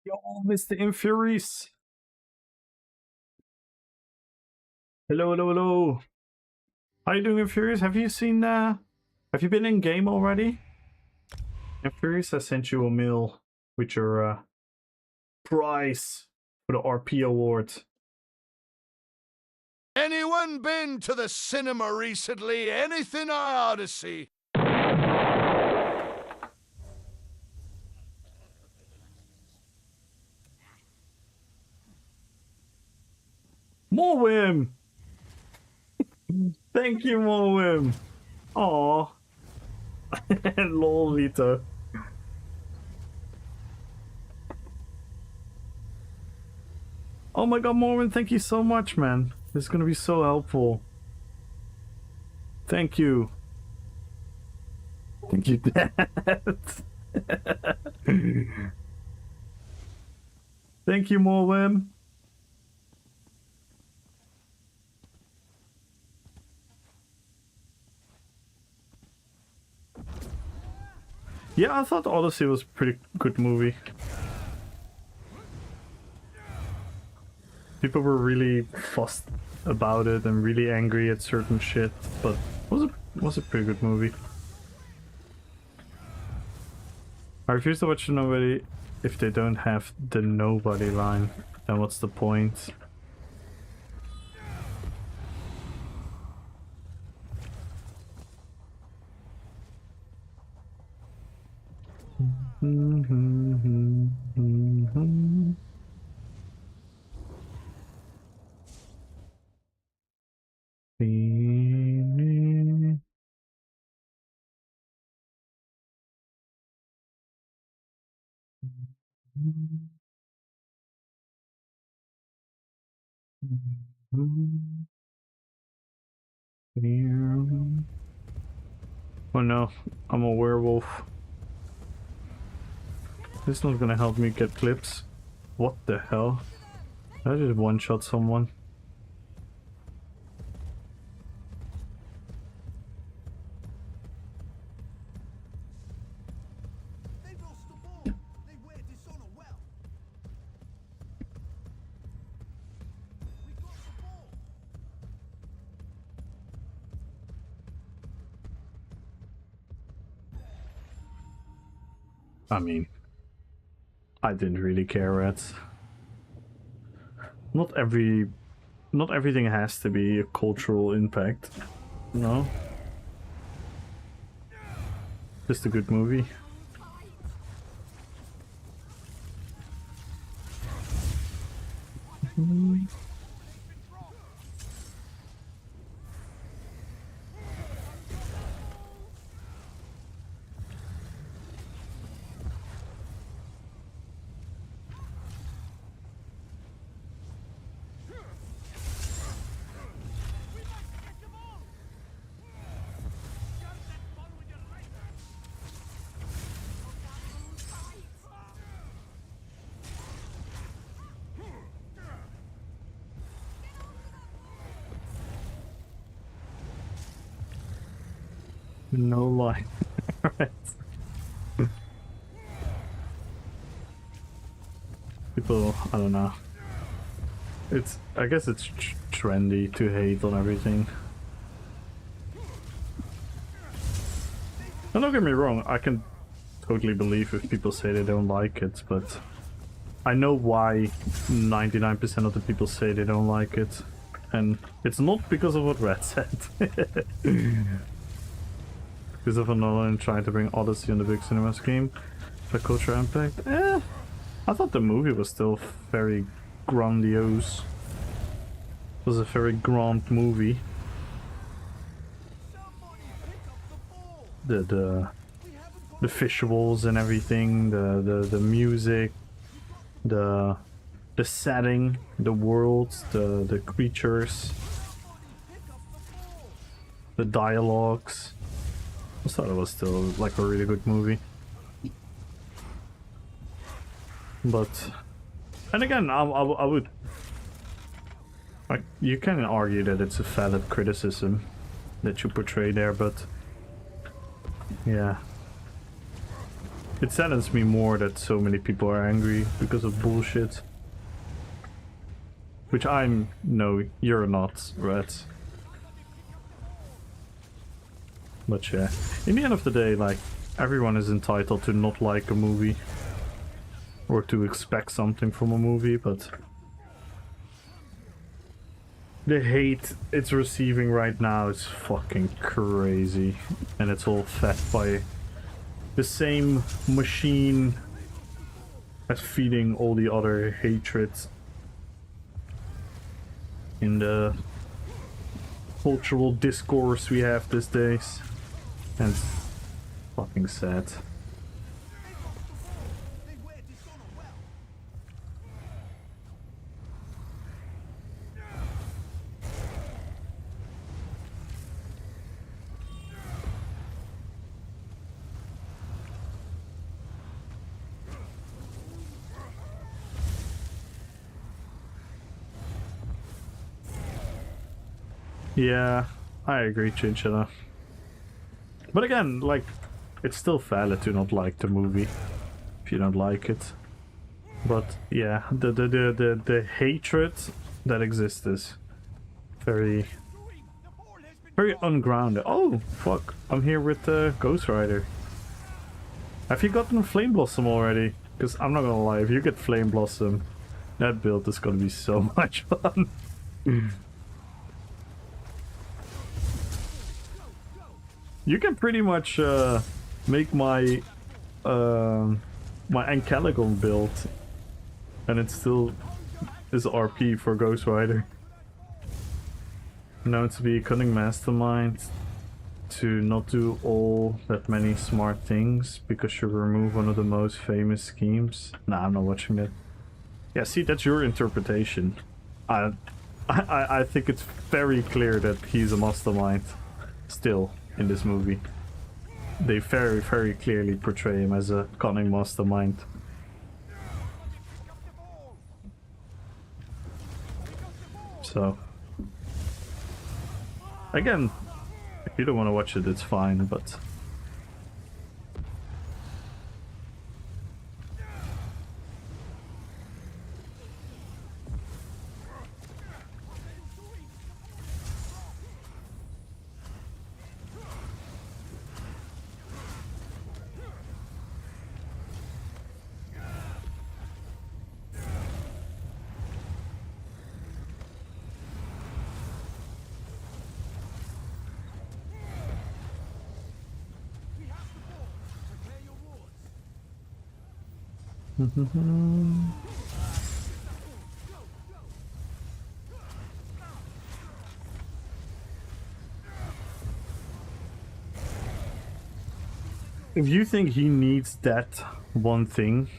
S1: Yo, Mr. Infuries. Hello. How you doing, Infuries? Have you seen have you been in game already? Infuries, I sent you a mail with your prize for the RP award.
S2: Anyone been to the cinema recently? Anything I ought to see?
S1: Morwim! Thank you, Morwim! Aww. Lol, Vito. Oh my god, Morwin, thank you so much, man. This is gonna be so helpful. Thank you. Thank you, Dad. Thank you, Morwin. Yeah, I thought Odyssey was a pretty good movie. People were really fussed about it and really angry at certain shit, but it was a pretty good movie. I refuse to watch Nobody if they don't have the nobody line. Then what's the point? Oh no, I'm a werewolf. This is not gonna help me get clips. What the hell? I just one-shot someone.
S3: They lost the ball. They wear dishonor well. We got the ball.
S1: I mean, I didn't really care, rats. Not everything has to be a cultural impact. No. Just a good movie. No lie. Right. People, I don't know. I guess it's trendy to hate on everything. And don't get me wrong, I can totally believe if people say they don't like it, but I know why 99% of the people say they don't like it. And it's not because of what Red said. Christopher Nolan trying to bring Odyssey on the big cinema screen for cultural impact. I thought the movie was still very grandiose. It was a very grand movie. The visuals and everything, the music, the setting, the worlds, the creatures, the dialogues. I thought it was still like a really good movie. But, and again, I would, like, you can argue that it's a valid criticism that you portray there, but yeah. It saddens me more that so many people are angry because of bullshit. Which no, you're not, Red. But yeah, in the end of the day, like, everyone is entitled to not like a movie. Or to expect something from a movie, but the hate it's receiving right now is fucking crazy. And it's all fed by the same machine as feeding all the other hatred in the cultural discourse we have these days. And it's fucking sad. Yeah, I agree, Chinchilla. But again, like, it's still valid to not like the movie if you don't like it. But yeah, the hatred that exists is very ungrounded. Oh fuck! I'm here with Ghost Rider. Have you gotten Flame Blossom already? Because I'm not gonna lie, if you get Flame Blossom, that build is gonna be so much fun. You can pretty much make my my Ancalagon build, and it still is RP for Ghost Rider. Known to be a cunning mastermind, to not do all that many smart things because you remove one of the most famous schemes. Nah, I'm not watching that. Yeah, see, that's your interpretation. I think it's very clear that he's a mastermind still in this movie. They very clearly portray him as a cunning mastermind. So again, if you don't want to watch it, it's fine, but if you think he needs that one thing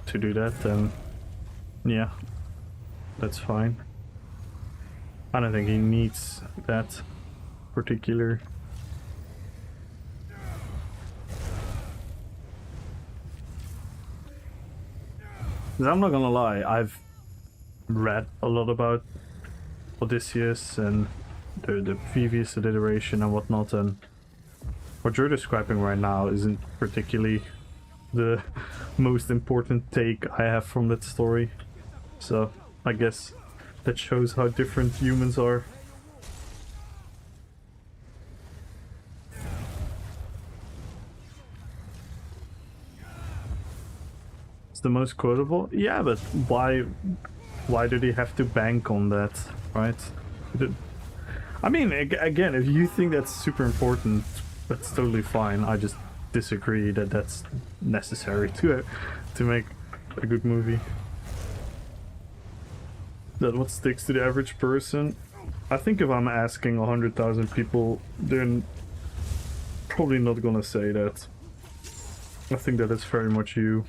S1: to do that, then yeah, that's fine. I don't think he needs that particular. I'm not gonna lie, I've read a lot about Odysseus and the previous iteration and whatnot, and what you're describing right now isn't particularly the most important take I have from that story. So I guess that shows how different humans are. It's the most quotable? Yeah, but why did he have to bank on that, right? I mean, again, if you think that's super important, that's totally fine. I just disagree that that's necessary to make a good movie. That what sticks to the average person? I think if I'm asking 100,000 people, they're probably not gonna say that. I think that it's very much you.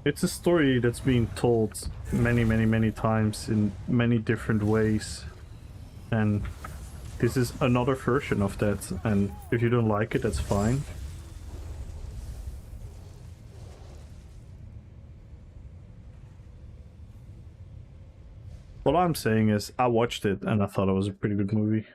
S1: It's a story that's being told many times in many different ways, and this is another version of that, and if you don't like it, that's fine. What I'm saying is, I watched it and I thought it was a pretty good movie.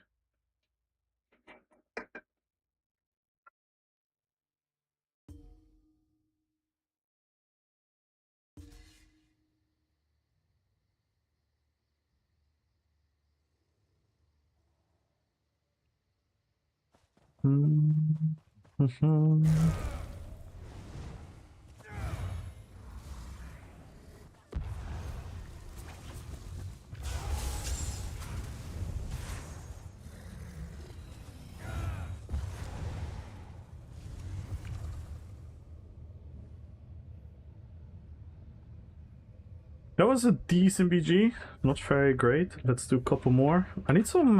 S1: That was a decent BG, not very great. Let's do a couple more. I need some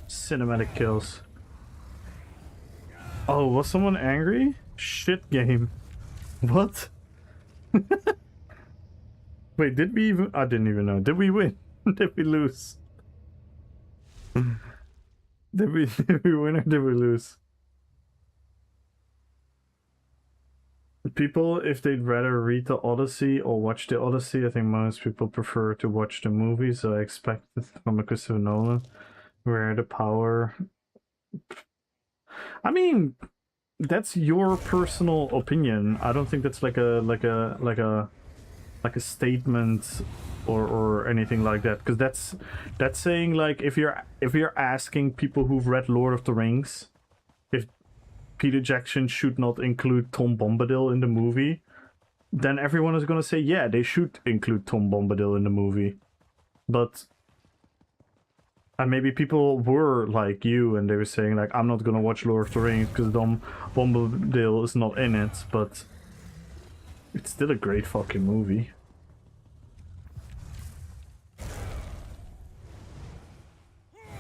S1: cinematic kills. Oh, was someone angry? Shit game. What? Wait, did we even... I didn't even know. Did we win? Did we lose? Did we win or did we lose? People, if they'd rather read the Odyssey or watch the Odyssey, I think most people prefer to watch the movie, so I expect it from a Christopher Nolan, where the power... I mean, that's your personal opinion. I don't think that's like a statement or anything like that, because that's saying like if you're asking people who've read Lord of the Rings if Peter Jackson should not include Tom Bombadil in the movie, then everyone is gonna say yeah, they should include Tom Bombadil in the movie. But and maybe people were like you and they were saying like, I'm not gonna watch Lord of the Rings because Tom Bombadil is not in it, but it's still a great fucking movie.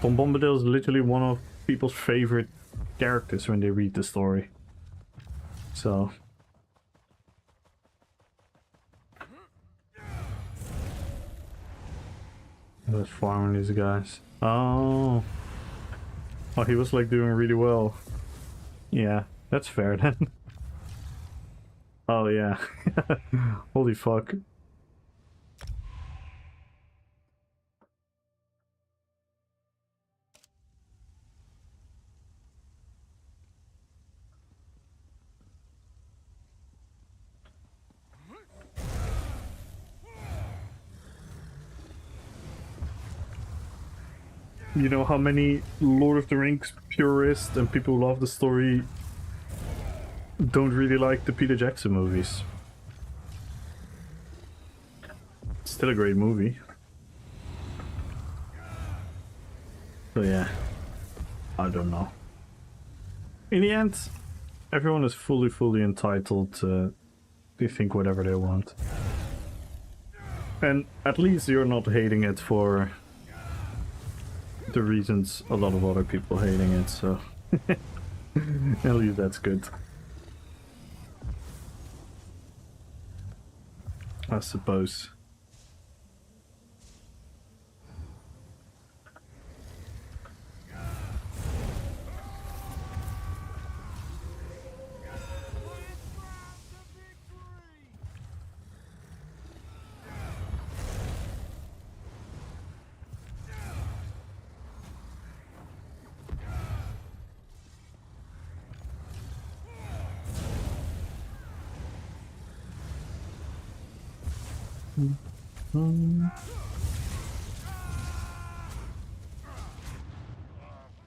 S1: Tom Bombadil is literally one of people's favorite characters when they read the story. So... Let's farming these guys. Oh. Oh, he was like doing really well. Yeah, that's fair then. Oh yeah. Holy fuck. You know how many Lord of the Rings purists and people who love the story don't really like the Peter Jackson movies? It's still a great movie. So yeah, I don't know. In the end, everyone is fully entitled to think whatever they want. And at least you're not hating it for the reasons a lot of other people hating it, so at least that's good. I suppose.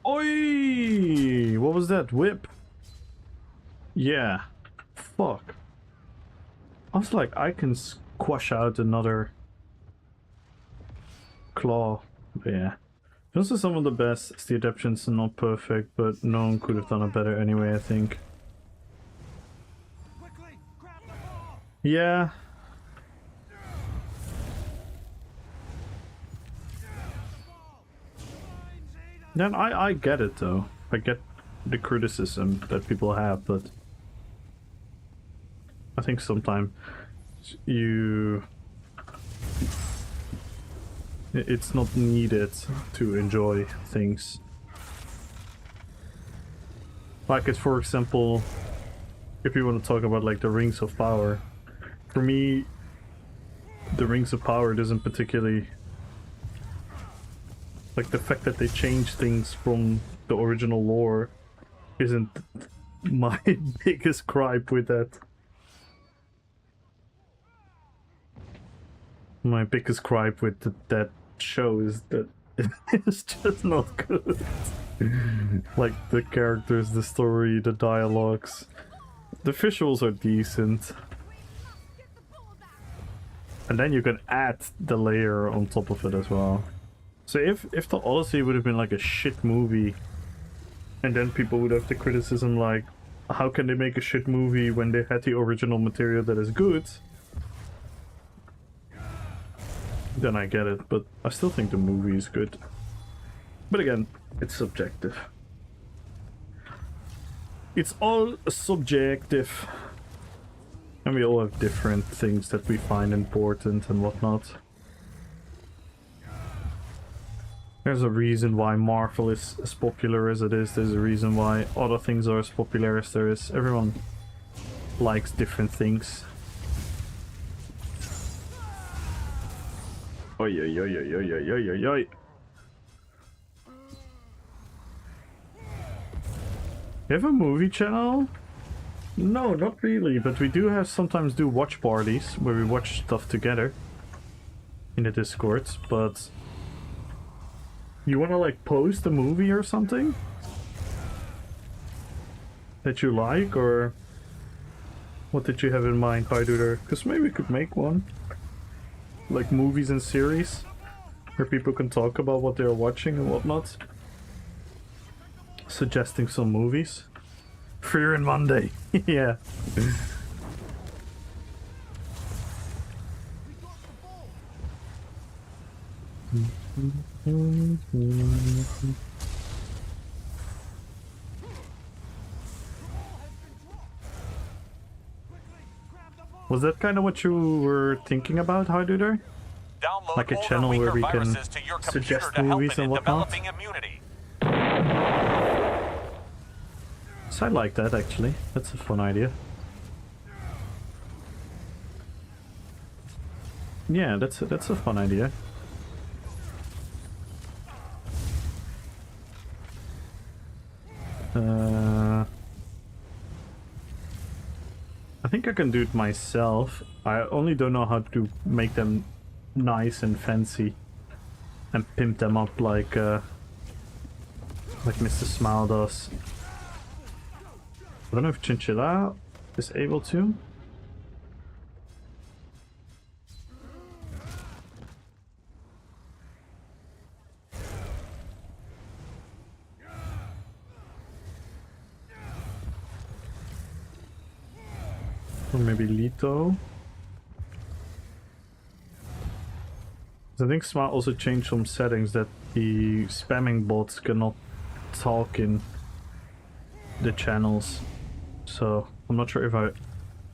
S1: Oi! What was that? Whip? Yeah. Fuck. I was like, I can squash out another claw. But yeah. Those are some of the best. The adaptations are not perfect, but no one could have done it better anyway, I think.
S3: Quickly, grab the ball.
S1: Yeah. Then I get it though. I get the criticism that people have, but I think sometimes it's not needed to enjoy things. Like it's, for example, if you want to talk about like the Rings of Power, for me the Rings of Power doesn't particularly like the fact that they change things from the original lore isn't my biggest gripe with that. My biggest gripe with that show is that it's just not good. Like the characters, the story, the dialogues. The visuals are decent. And then you can add the layer on top of it as well. So if the Odyssey would have been like a shit movie, and then people would have the criticism like, how can they make a shit movie when they had the original material that is good? Then I get it, but I still think the movie is good. But again, it's subjective. It's all subjective. And we all have different things that we find important and whatnot. There's a reason why Marvel is as popular as it is. There's a reason why other things are as popular as there is. Everyone likes different things. Oi, oi, oi, oi, oi, oi, oi, oi, oi. You have a movie channel? No, not really, but we do have sometimes do watch parties where we watch stuff together in the Discord, but you wanna like post a movie or something that you like, or what did you have in mind, Hiduder? Because maybe we could make one. Like movies and series where people can talk about what they're watching and whatnot. Suggesting some movies. Fear and Monday. Yeah. Was that kind of what you were thinking about, Hiduder?
S4: Download
S1: Like a
S4: older,
S1: channel where
S4: weaker
S1: we can
S4: viruses to your computer
S1: suggest
S4: to help
S1: movies
S4: in
S1: and whatnot?
S4: developing immunity.
S1: So I like that actually. That's a fun idea. Yeah, that's a fun idea. I think I can do it myself. I only don't know how to make them nice and fancy and pimp them up like Mr. Smile does. I don't know if Chinchilla is able to. Or maybe Lito. I think Smile also changed some settings that the spamming bots cannot talk in the channels. So I'm not sure if I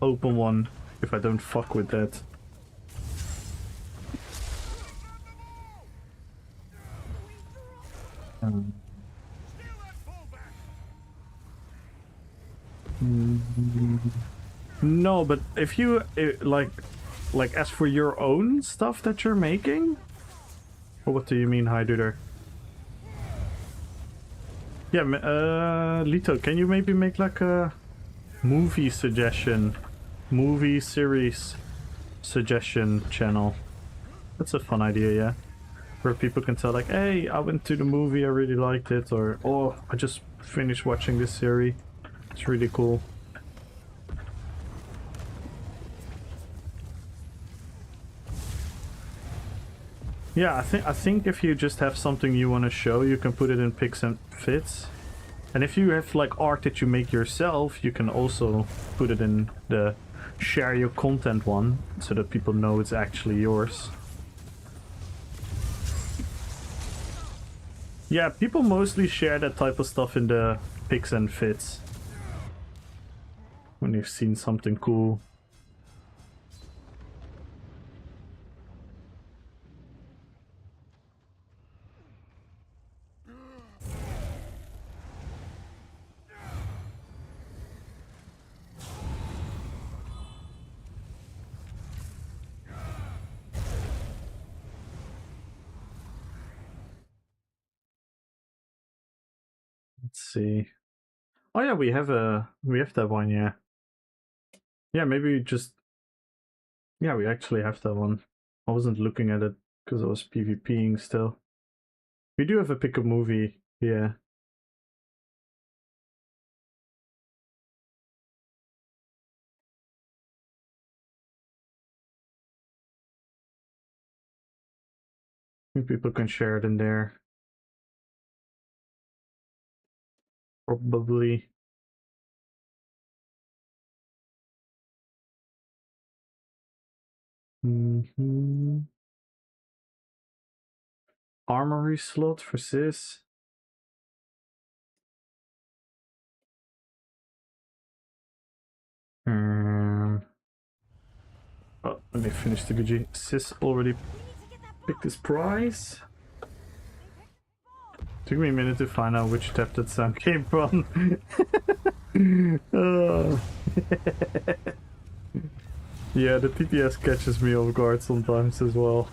S1: open one, if I don't fuck with that. No, but if you like as for your own stuff that you're making, or what do you mean, Hiduder? Yeah, Lito, can you maybe make like a movie suggestion, movie series suggestion channel? That's a fun idea, yeah. Where people can tell like, hey, I went to the movie, I really liked it, or oh, I just finished watching this series. It's really cool. Yeah, I think if you just have something you want to show, you can put it in pics and fits. And if you have like art that you make yourself, you can also put it in the share your content one, so that people know it's actually yours. Yeah, people mostly share that type of stuff in the pics and fits. When you've seen something cool. Let's see. Oh yeah, we have that one, yeah. Yeah, maybe just yeah, we actually have that one. I wasn't looking at it because I was PvPing still. We do have a pick a movie, yeah. Maybe people can share it in there. Probably. Armory slot for Sis. Oh, let me finish the GG. Sis already picked his prize. Took me a minute to find out which tab that sound came from. Oh. Yeah, the PTS catches me off guard sometimes as well.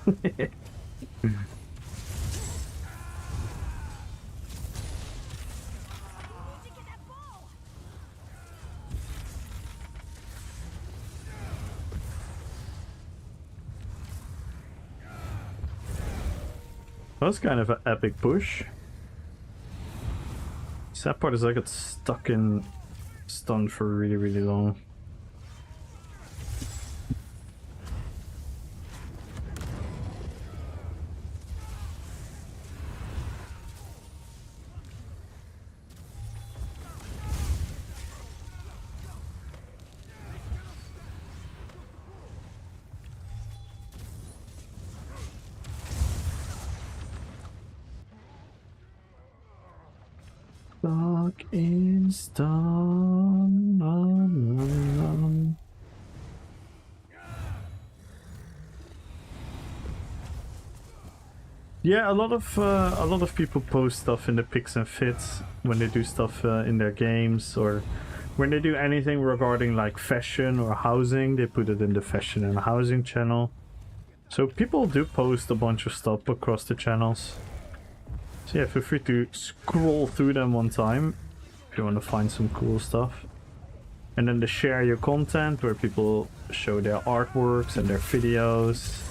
S1: That was kind of an epic push. Sad part is I got stuck in stun for really, really long. Stuck in stun. Yeah, a lot of people post stuff in the picks and fits when they do stuff in their games, or when they do anything regarding like fashion or housing, they put it in the fashion and housing channel. So people do post a bunch of stuff across the channels. So yeah, feel free to scroll through them one time if you want to find some cool stuff. And then the share your content, where people show their artworks and their videos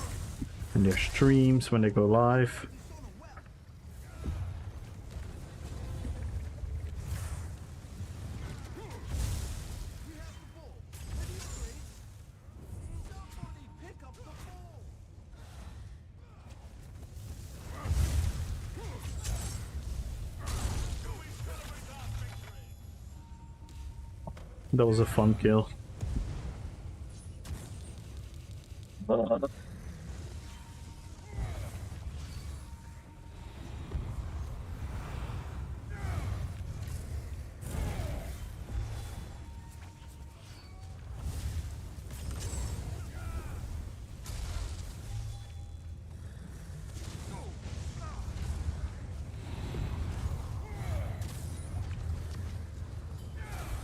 S1: and their streams when they go live. That was a fun kill.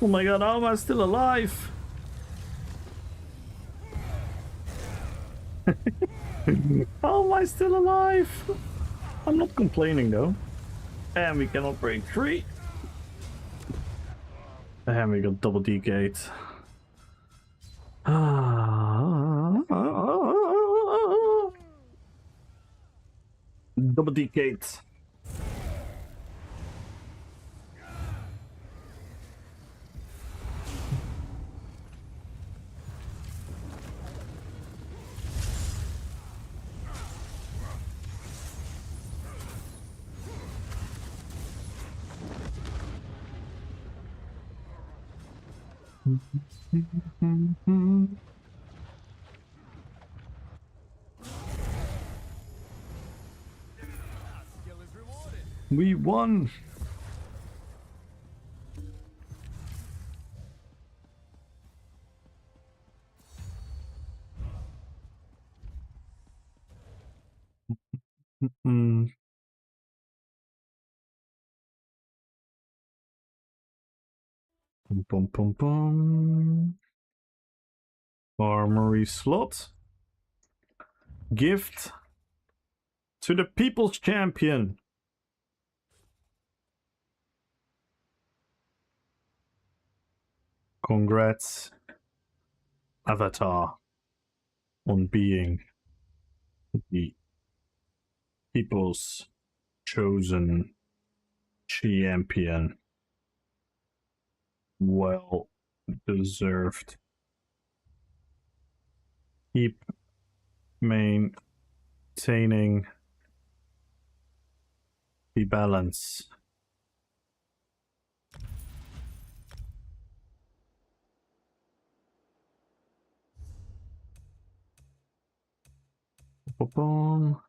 S1: Oh my god, how am I still alive? How am I still alive? I'm not complaining though. And we cannot break free. And we got double D gate. Double D gate. We won. Pum pum pum pum. Armory slot. Gift to the people's champion. Congrats, Avatar, on being the people's chosen champion. Well deserved. Keep maintaining the balance. Boom.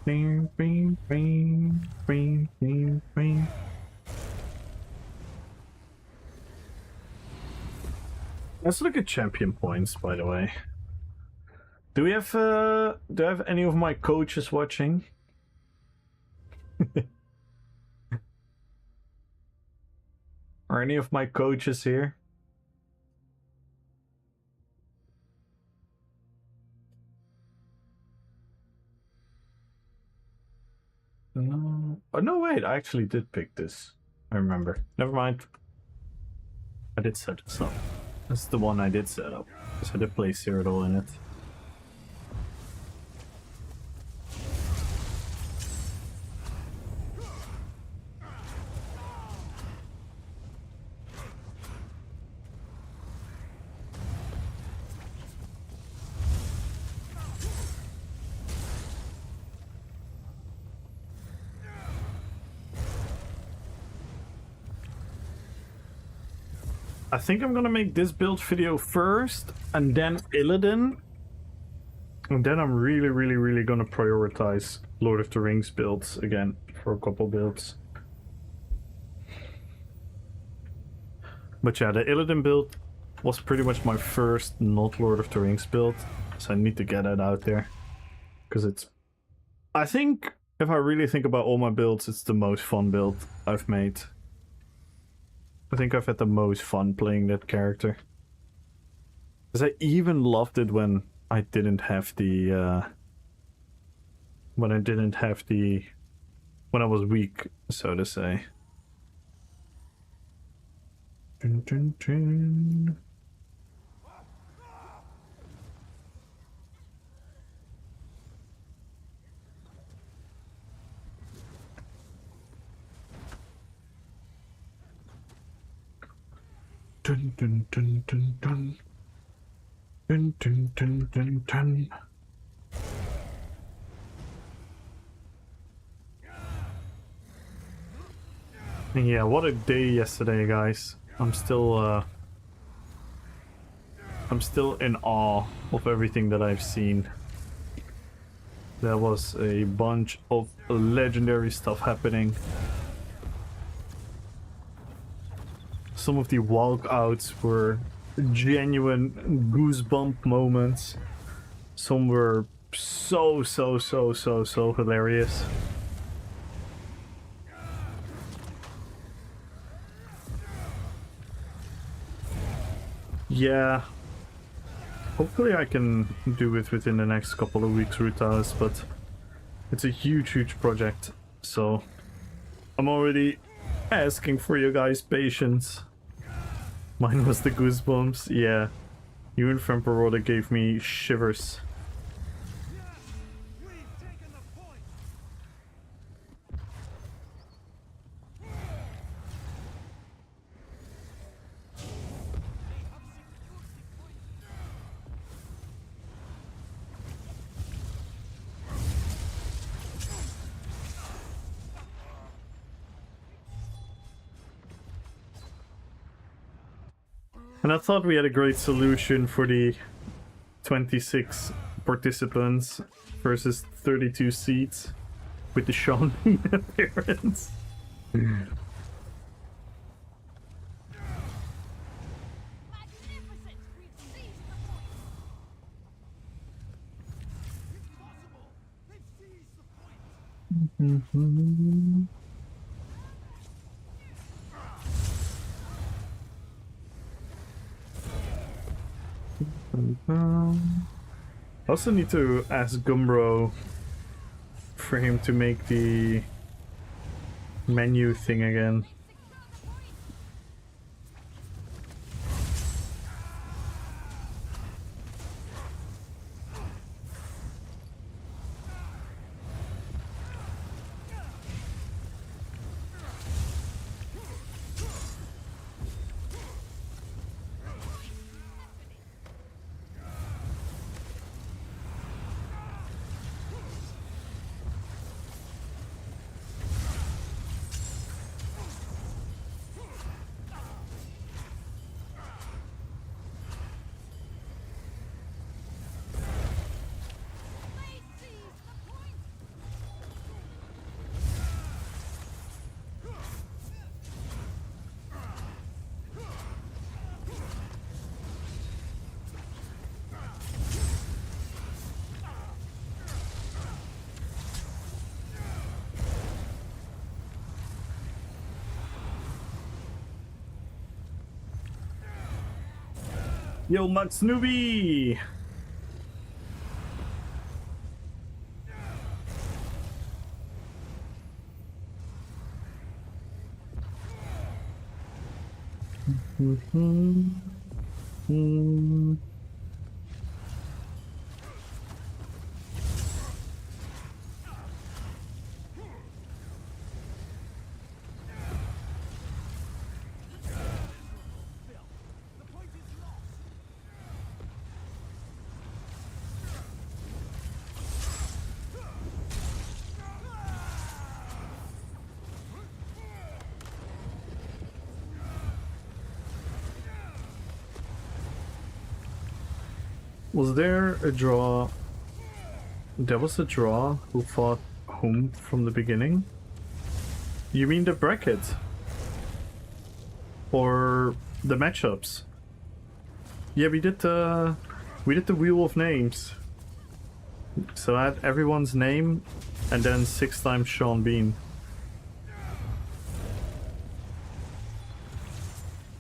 S1: Bing, bing, bing, bing, bing, bing. Let's look at champion points, by the way. Do I have any of my coaches watching? Are any of my coaches here? No. Oh no, wait, I actually did pick this. I remember. Never mind. I did set this up. That's the one I did set up. Because I did place Cyrodiil in it. I think I'm gonna make this build video first, and then Illidan. And then I'm really gonna prioritize Lord of the Rings builds again for a couple builds. But yeah, the Illidan build was pretty much my first not Lord of the Rings build, so I need to get it out there. Because it's... I think, if I really think about all my builds, it's the most fun build I've made. I think I've had the most fun playing that character. Because I even loved it when I didn't have the... when I was weak, so to say. Dun, dun, dun. Dun dun dun dun dun. Dun dun dun dun dun. And yeah, what a day yesterday, guys. I'm still in awe of everything that I've seen. There was a bunch of legendary stuff happening. Some of the walkouts were genuine goosebump moments. Some were so hilarious. Yeah. Hopefully I can do it within the next couple of weeks, Rutalis, but it's a huge project, so I'm already asking for your guys' patience. Mine was the goosebumps, yeah. You and Femperoda gave me shivers.
S3: We've taken the point.
S1: And I thought we had a great solution for the 26 participants versus 32 seats with the Shawn appearance.
S3: Magnificent. We've seized the point. It's possible. They've seized the point.
S1: I also need to ask Gumbro for him to make the menu thing again. Yo, Max Newbie! Was there a draw? There was a draw who fought whom from the beginning? You mean the bracket? Or the matchups? Yeah, we did the wheel of names. So I had everyone's name and then 6 times Sean Bean.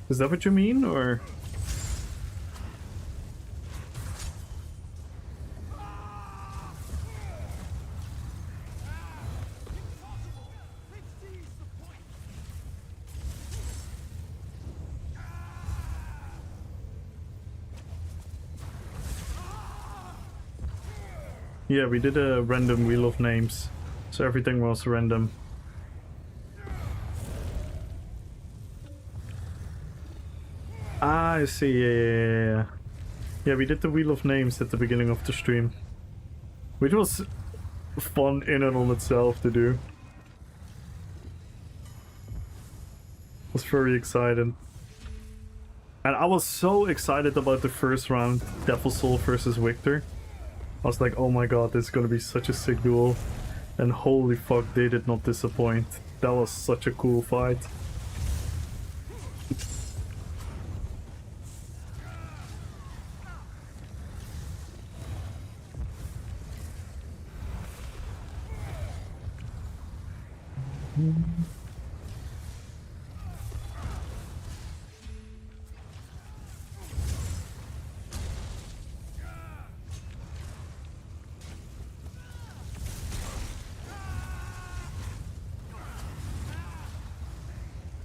S1: Is that what you mean, or? Yeah, we did a random wheel of names, so everything was random. Ah, I see, yeah. Yeah, we did the wheel of names at the beginning of the stream, which was fun in and on itself to do. Was very excited. And I was so excited about the first round, Devil Soul versus Victor. I was like, oh my god, this is gonna be such a sick duel. And holy fuck, they did not disappoint. That was such a cool fight.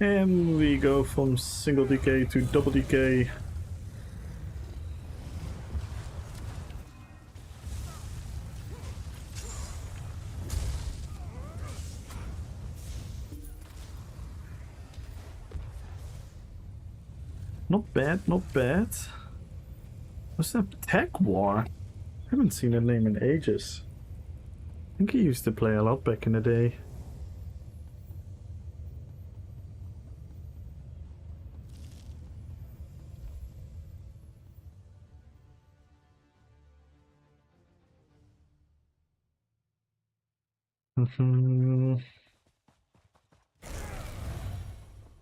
S1: And we go from single DK to double DK. Not bad, not bad. What's that? Tech War? I haven't seen that name in ages. I think he used to play a lot back in the day.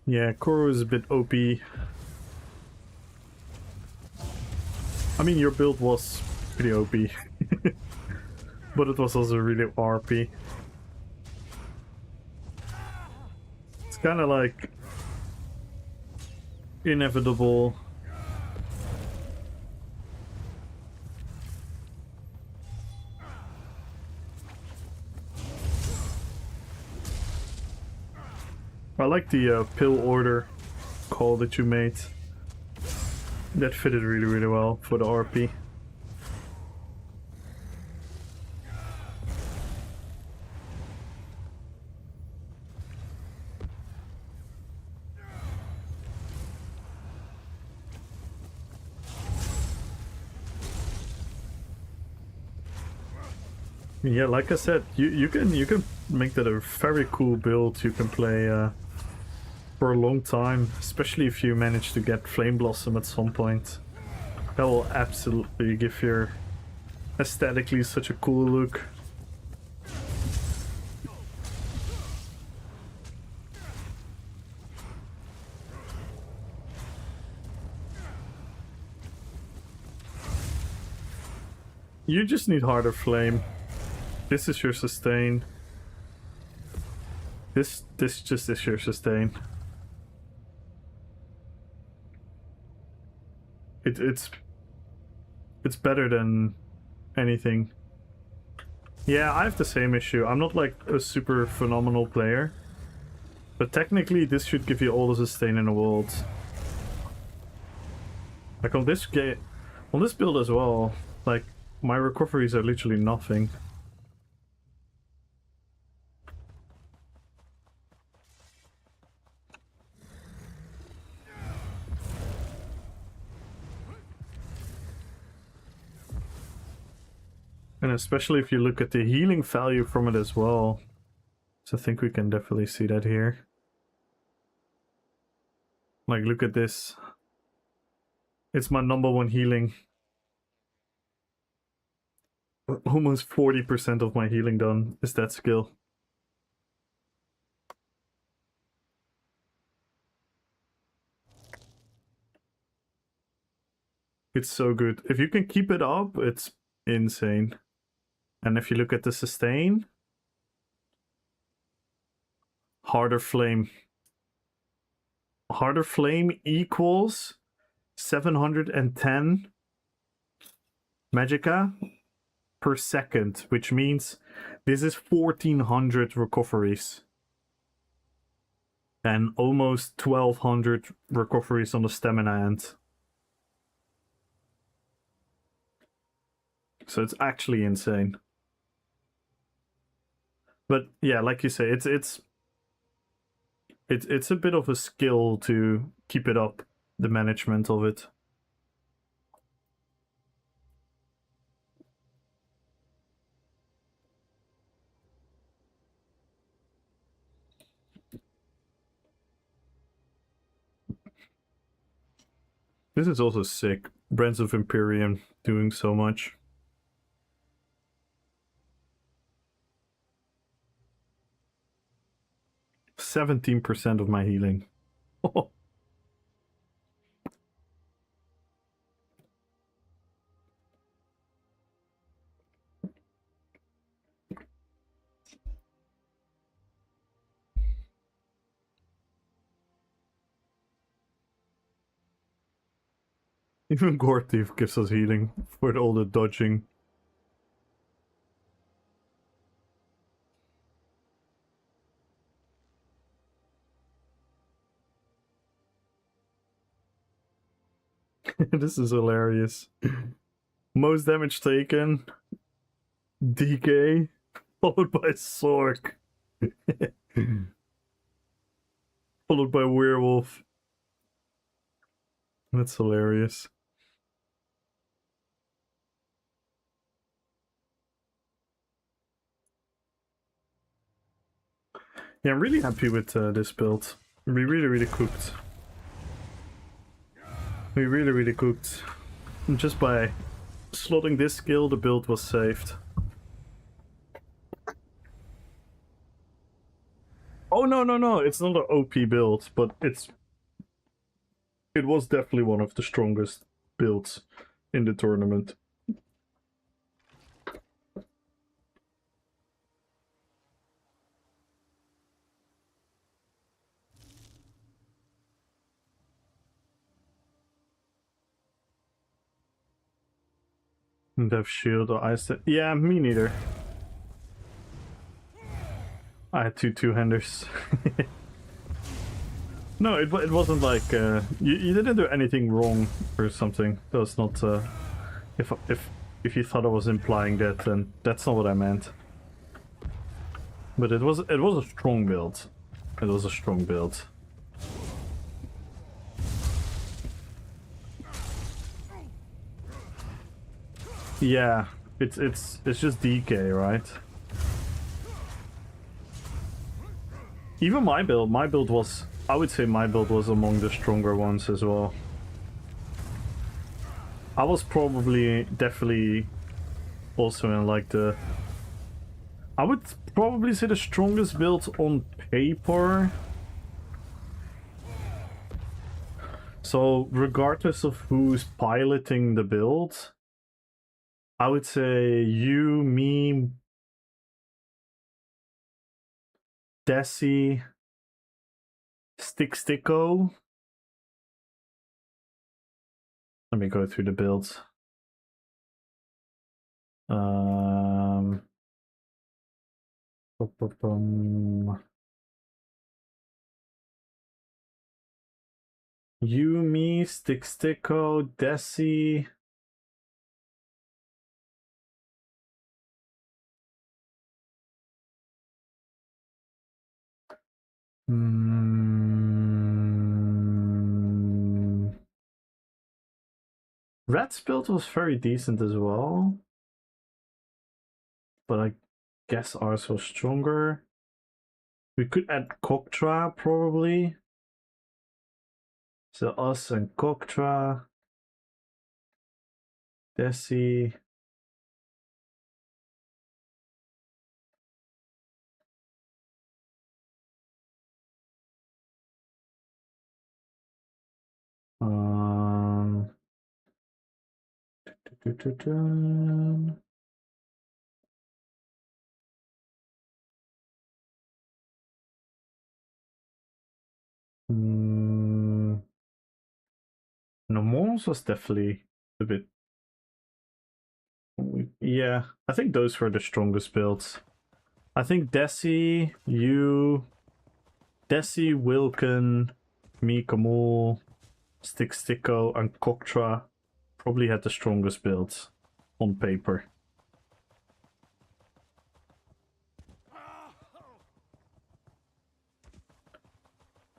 S1: Yeah, Koro is a bit OP. I mean, your build was pretty OP. But it was also really RP. It's kind of like inevitable. I like the pill order call that you made. That fitted really, really well for the RP. Yeah, like I said, you can make that a very cool build. You can play for a long time, especially if you manage to get Flame Blossom at some point. That will absolutely give your aesthetically such a cool look. You just need harder flame. This is your sustain. This just is your sustain. It's better than anything. Yeah, I have the same issue. I'm not like a super phenomenal player, but technically this should give you all the sustain in the world. Like on this build as well, like my recoveries are literally nothing. And especially if you look at the healing value from it as well. So I think we can definitely see that here. Like, look at this. It's my #1 healing. Almost 40% of my healing done is that skill. It's so good. If you can keep it up, it's insane. And if you look at the sustain, Harder Flame. Harder Flame equals 710 Magica per second, which means this is 1400 recoveries. And almost 1200 recoveries on the stamina end. So it's actually insane. But yeah, like you say, it's a bit of a skill to keep it up, the management of it. This is also sick. Brands of Imperium doing so much. %17% of my healing. Even Gore Thief gives us healing for all the dodging. This is hilarious. Most damage taken, DK, followed by Sork. Followed by Werewolf. That's hilarious. Yeah, I'm really happy with this build. We really cooked. We really cooked. And just by slotting this skill, the build was saved. Oh no, it's not an OP build, but it was definitely one of the strongest builds in the tournament. And have shield or ice. Yeah, me neither. I had two-handers. No, it wasn't like you didn't do anything wrong or something. That was not. If you thought I was implying that, then that's not what I meant. But it was a strong build. It was a strong build. Yeah, it's just DK, right? Even my build was, I would say my build was among the stronger ones as well. I was probably definitely also in like the, I would probably say the strongest build on paper. So regardless of who's piloting the build, I would say you, me, Desi, Sticko, Let me go through the builds. Yumi, Sticko, Desi. Red's build was very decent as well. But I guess ours was stronger. We could add Koktra probably. So us and Koktra. Desi. No, Mons was definitely a bit. Yeah, I think those were the strongest builds. I think Desi, you, Desi, Wilken, me, Kamul, Sticko, and Koktra probably had the strongest builds on paper.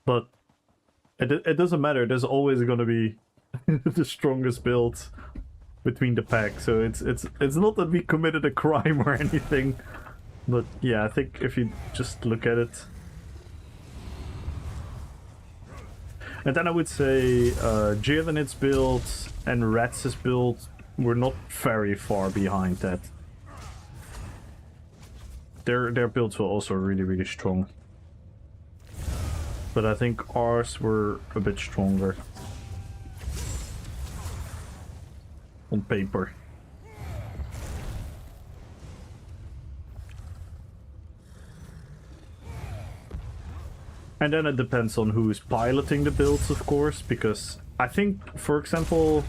S1: But it doesn't matter. There's always going to be the strongest builds between the pack. So it's not that we committed a crime or anything. But yeah, I think if you just look at it. And then I would say Jalenit's build and Ratz's build were not very far behind that. Their builds were also really, really strong. But I think ours were a bit stronger. On paper. And then it depends on who is piloting the builds, of course, because I think, for example,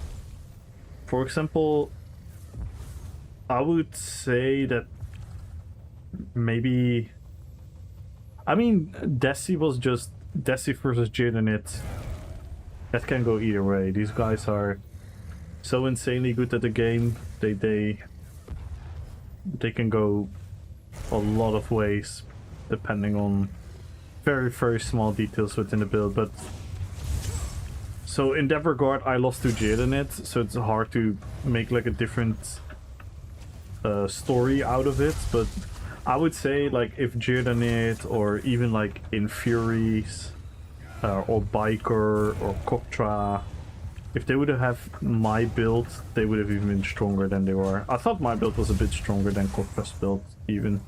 S1: I would say that maybe, I mean, Desi was just Desi versus Jadenit. That can go either way. These guys are so insanely good at the game. They can go a lot of ways depending on very, very small details within the build. But so in that regard, I lost to Jadenit, so it's hard to make like a different story out of it. But I would say, like, if Jadenit or even like Infuries or Biker or Koktra, if they would have my build, they would have even been stronger than they were. I thought my build was a bit stronger than Koktra's build, even.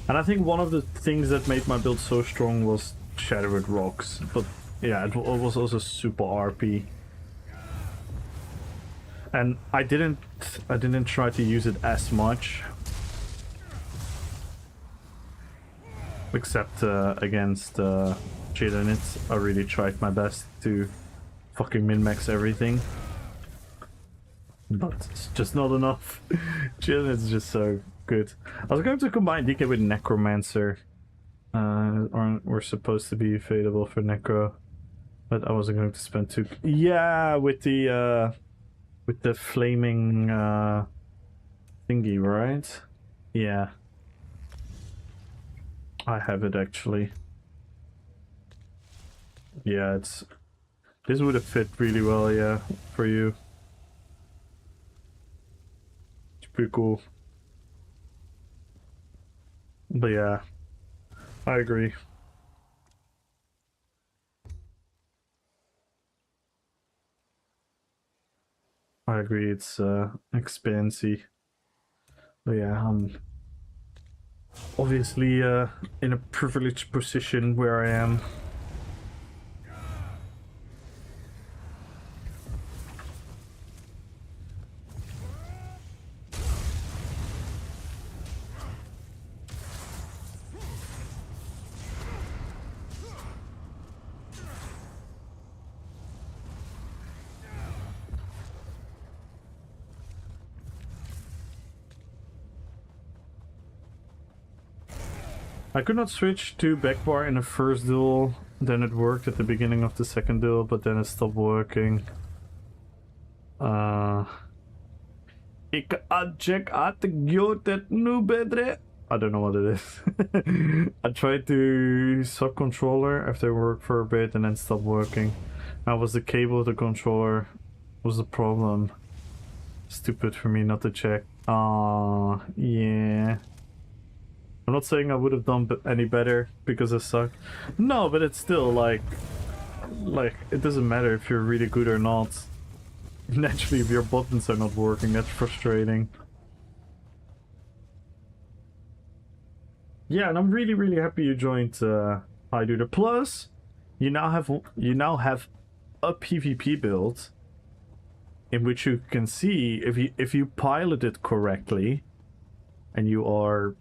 S1: And I think one of the things that made my build so strong was Shattered Rocks. But yeah, it was also super RP. And I didn't try to use it as much. Except against Jadenit. I really tried my best to fucking min-max everything. But it's just not enough. Jadenit's just so good. I was going to combine DK with Necromancer. We're supposed to be available for Necro. But I wasn't going to spend too... Yeah, with the flaming thingy, right? Yeah. I have it actually. Yeah, it's... This would have fit really well, yeah, for you. It's pretty cool. But yeah, I agree. I agree, it's expensive. But yeah, I'm obviously in a privileged position where I am. I could not switch to backbar in the first duel. Then it worked at the beginning of the second duel, but then it stopped working. Ik check out the that new bedre. I don't know what it is. I tried to sub controller after work for a bit and then stopped working. That was the cable of the controller was the problem. Stupid for me not to check. Ah, yeah. I'm not saying I would have done any better because I suck. No, but it's still like it doesn't matter if you're really good or not. Naturally, if your buttons are not working, that's frustrating. Yeah, and I'm really happy you joined HiDuder. Plus, you now have a PvP build in which you can see if you pilot it correctly, and you are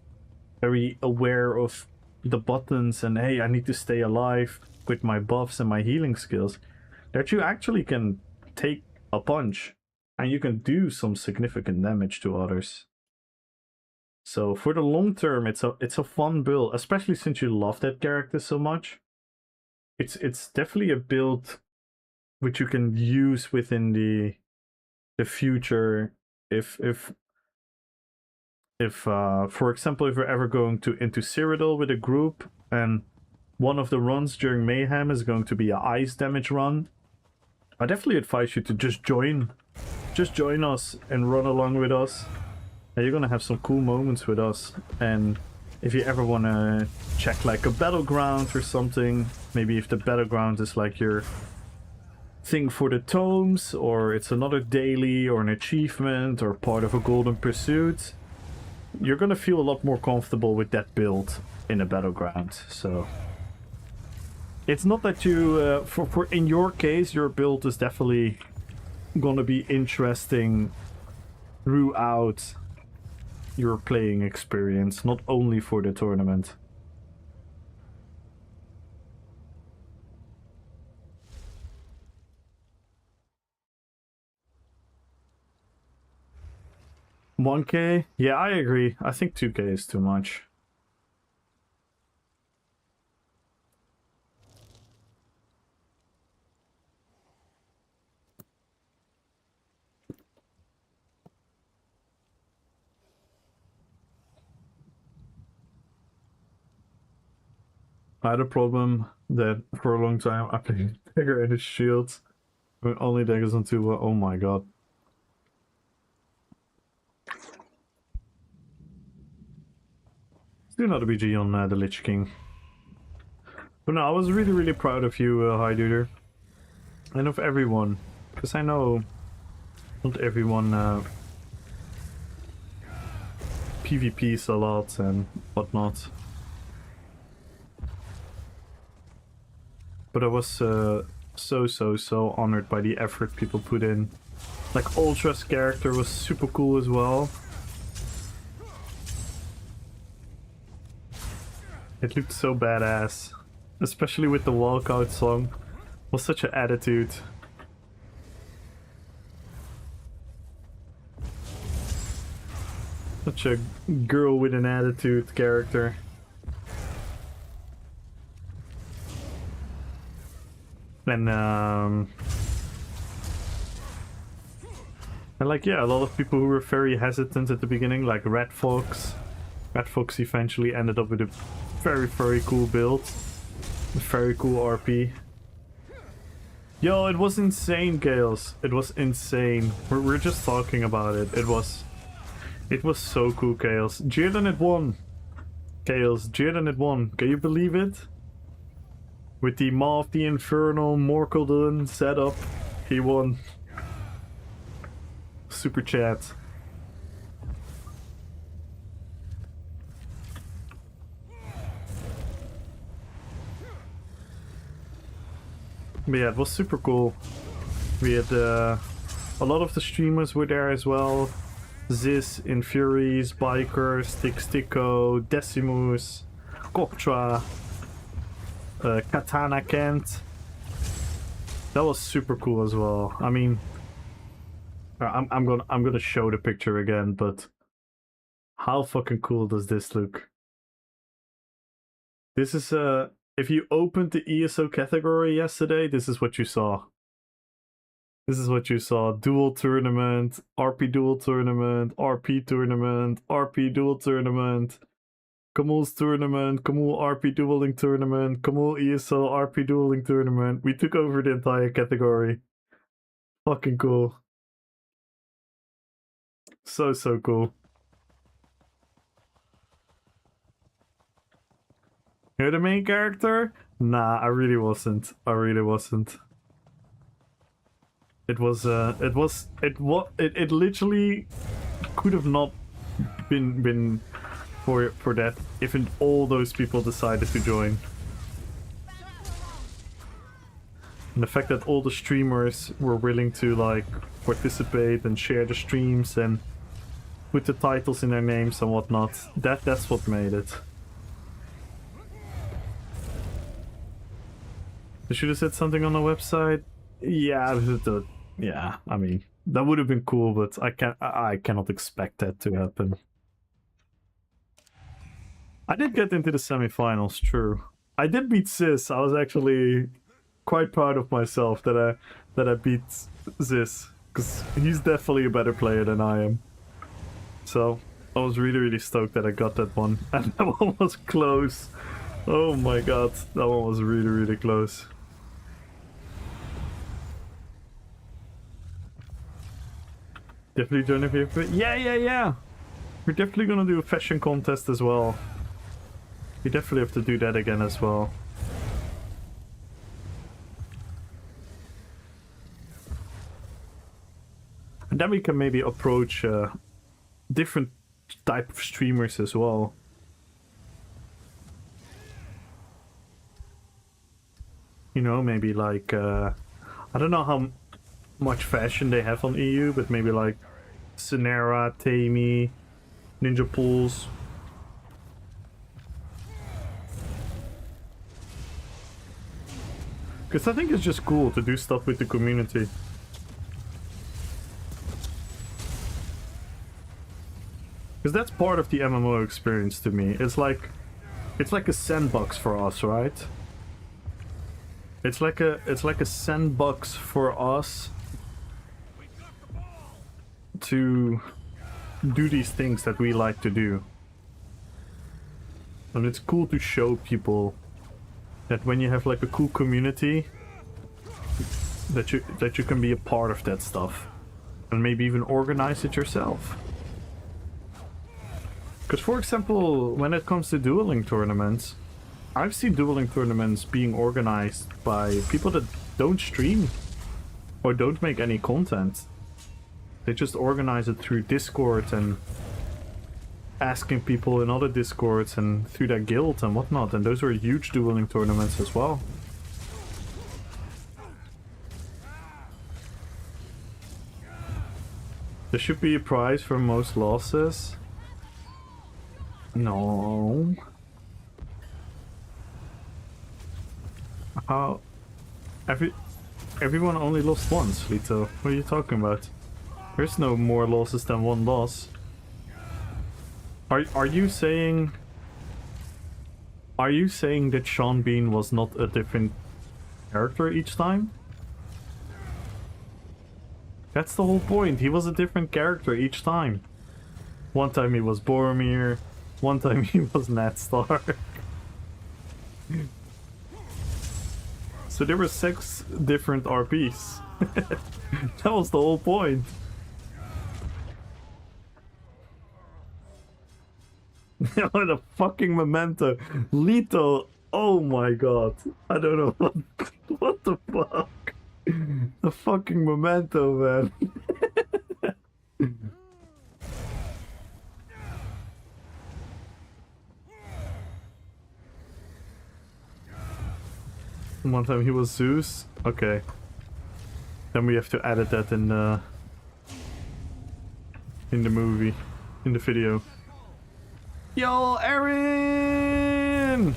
S1: very aware of the buttons and hey, I need to stay alive with my buffs and my healing skills, that you actually can take a punch and you can do some significant damage to others. So for the long term, it's a fun build, especially since you love that character so much. It's definitely a build which you can use within the future if for example, if you're ever going into Cyrodiil with a group and one of the runs during Mayhem is going to be an ice damage run, I definitely advise you to just join us and run along with us. And you're gonna have some cool moments with us. And if you ever wanna check like a battleground or something, maybe if the battleground is like your thing for the tomes, or it's another daily or an achievement or part of a golden pursuit, you're gonna feel a lot more comfortable with that build in a battleground. So it's not that you for in your case your build is definitely gonna be interesting throughout your playing experience, not only for the tournament. $1K? Yeah, I agree. I think 2K is too much. I had a problem that for a long time I played dagger and his shields. With only daggers on 2. Oh my god. Do another BG on the Lich King. But no, I was really proud of you, HiDuder. And of everyone. Because I know not everyone PvPs a lot and whatnot. But I was so honored by the effort people put in. Like Ultra's character was super cool as well. It looked so badass. Especially with the walkout song. It was such an attitude. Such a girl with an attitude character. And like, yeah, a lot of people who were very hesitant at the beginning, like Red Fox. Red Fox eventually ended up with a very cool build. A very cool RP. Yo, it was insane, Gales. It was insane. We're just talking about it. It was so cool, Gales. Jordan had won. Gales, Jordan had won. Can you believe it? With the Maw of the Infernal Morkeldon setup, he won. Super chat. But yeah, it was super cool. We had a lot of the streamers were there as well. Ziz, Infuries, Biker, Sticko, Decimus, Koktra, Katana Kent. That was super cool as well. I mean, I'm gonna show the picture again, but how fucking cool does this look? This is if you opened the ESO category yesterday, this is what you saw. This is what you saw. Dual tournament, RP dual tournament, RP tournament, RP dual tournament, Kamul's tournament, Kamul RP dueling tournament, Kamul ESO RP dueling tournament. We took over the entire category. Fucking cool. So cool. You're the main character? Nah, I really wasn't. I really wasn't. It literally could have not been for that if all those people decided to join. And the fact that all the streamers were willing to like participate and share the streams and put the titles in their names and whatnot, that's what made it. They should have said something on the website. Yeah, yeah. I mean, that would have been cool, but I cannot expect that to happen. I did get into the semifinals, true. I did beat Sis. I was actually quite proud of myself that I beat Sis, because he's definitely a better player than I am. So I was really stoked that I got that one, and that one was close. Oh my god, that one was really close. Definitely join a FIFA. Yeah. We're definitely gonna do a fashion contest as well. We definitely have to do that again as well. And then we can maybe approach different type of streamers as well. You know, maybe like I don't know how much fashion they have on EU, but maybe like Sonera, Tammy, Ninja Pools. Because I think it's just cool to do stuff with the community. Because that's part of the MMO experience to me. It's like a sandbox for us, right? It's like a sandbox for us to do these things that we like to do. And it's cool to show people that when you have like a cool community, that you can be a part of that stuff. And maybe even organize it yourself. Because for example, when it comes to dueling tournaments, I've seen dueling tournaments being organized by people that don't stream or don't make any content. They just organize it through Discord and asking people in other Discords and through their guild and whatnot, and those are huge dueling tournaments as well. There should be a prize for most losses. No. How? Everyone only lost once, Lito. What are you talking about? There's no more losses than one loss. Are you saying that Sean Bean was not a different character each time? That's the whole point. He was a different character each time. One time he was Boromir, one time he was Nat Stark. So there were 6 different RPs. That was the whole point. What a fucking memento. Lito, oh my god. I don't know what the fuck. The fucking memento, man. One time he was Zeus. Okay. Then we have to edit that in the movie, in the video. Yo, Aaron!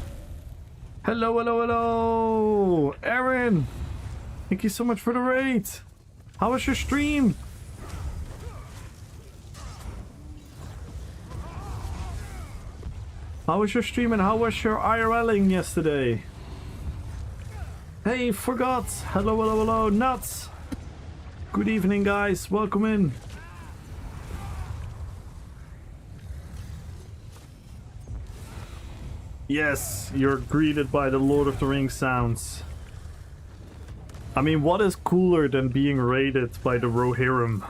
S1: Hello! Aaron! Thank you so much for the raid! How was your stream? How was your stream and how was your IRLing yesterday? Hey, forgot. Hello, hello, hello, nuts. Good evening, guys. Welcome in. Yes, you're greeted by the Lord of the Rings sounds. I mean, what is cooler than being raided by the Rohirrim?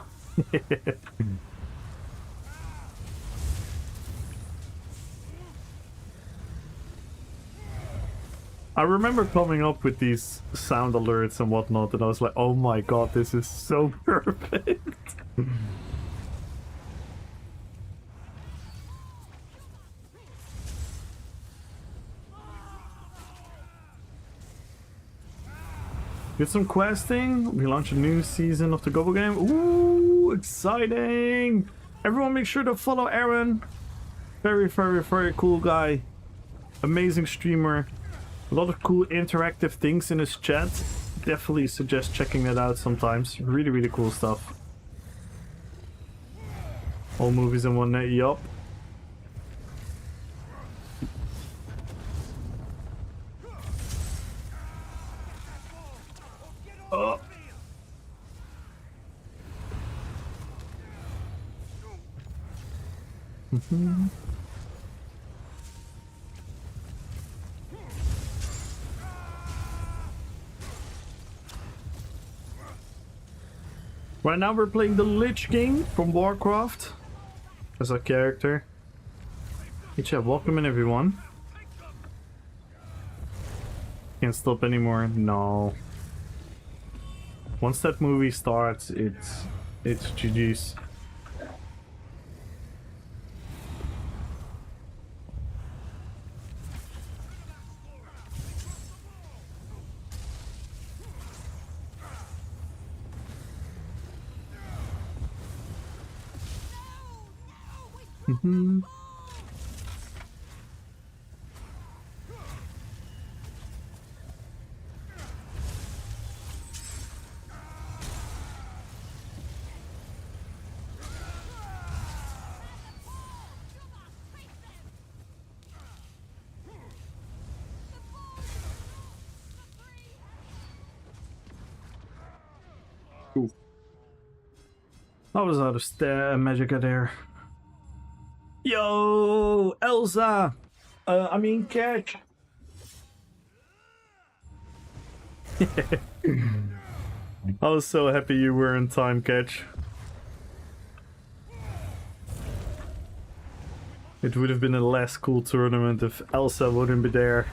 S1: I remember coming up with these sound alerts and whatnot, and I was like, oh my god, this is so perfect. Did some questing. We launched a new season of the Gobo game. Ooh, exciting! Everyone make sure to follow Aaron. Very, very, very cool guy. Amazing streamer. A lot of cool interactive things in his chat. Definitely suggest checking that out sometimes. Really, really cool stuff. All movies in one night, yup. Oh. Right now we're playing the Lich King from Warcraft as a character. Hey chat, welcome in everyone. Can't stop anymore. No. Once that movie starts, it's GG's. I was out of Magicka there. Yo, Elsa! I mean, Catch! I was so happy you were in time, Catch. It would have been a less cool tournament if Elsa wouldn't be there.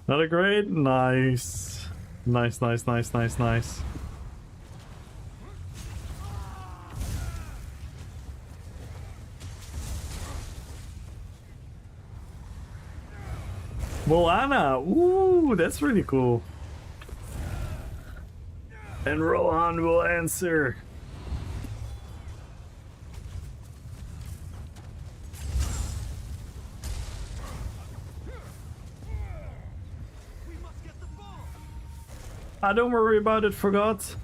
S1: Not a great? Nice. Nice, nice, nice, nice, nice. Moana! Ooh, that's really cool. And Rohan will answer. Don't worry about it, forgot.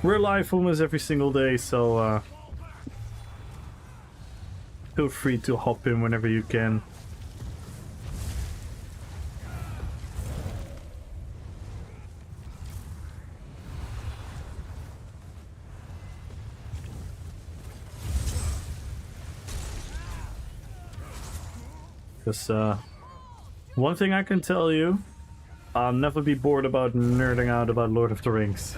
S1: We're live almost every single day, so feel free to hop in whenever you can. Because one thing I can tell you, I'll never be bored about nerding out about Lord of the Rings.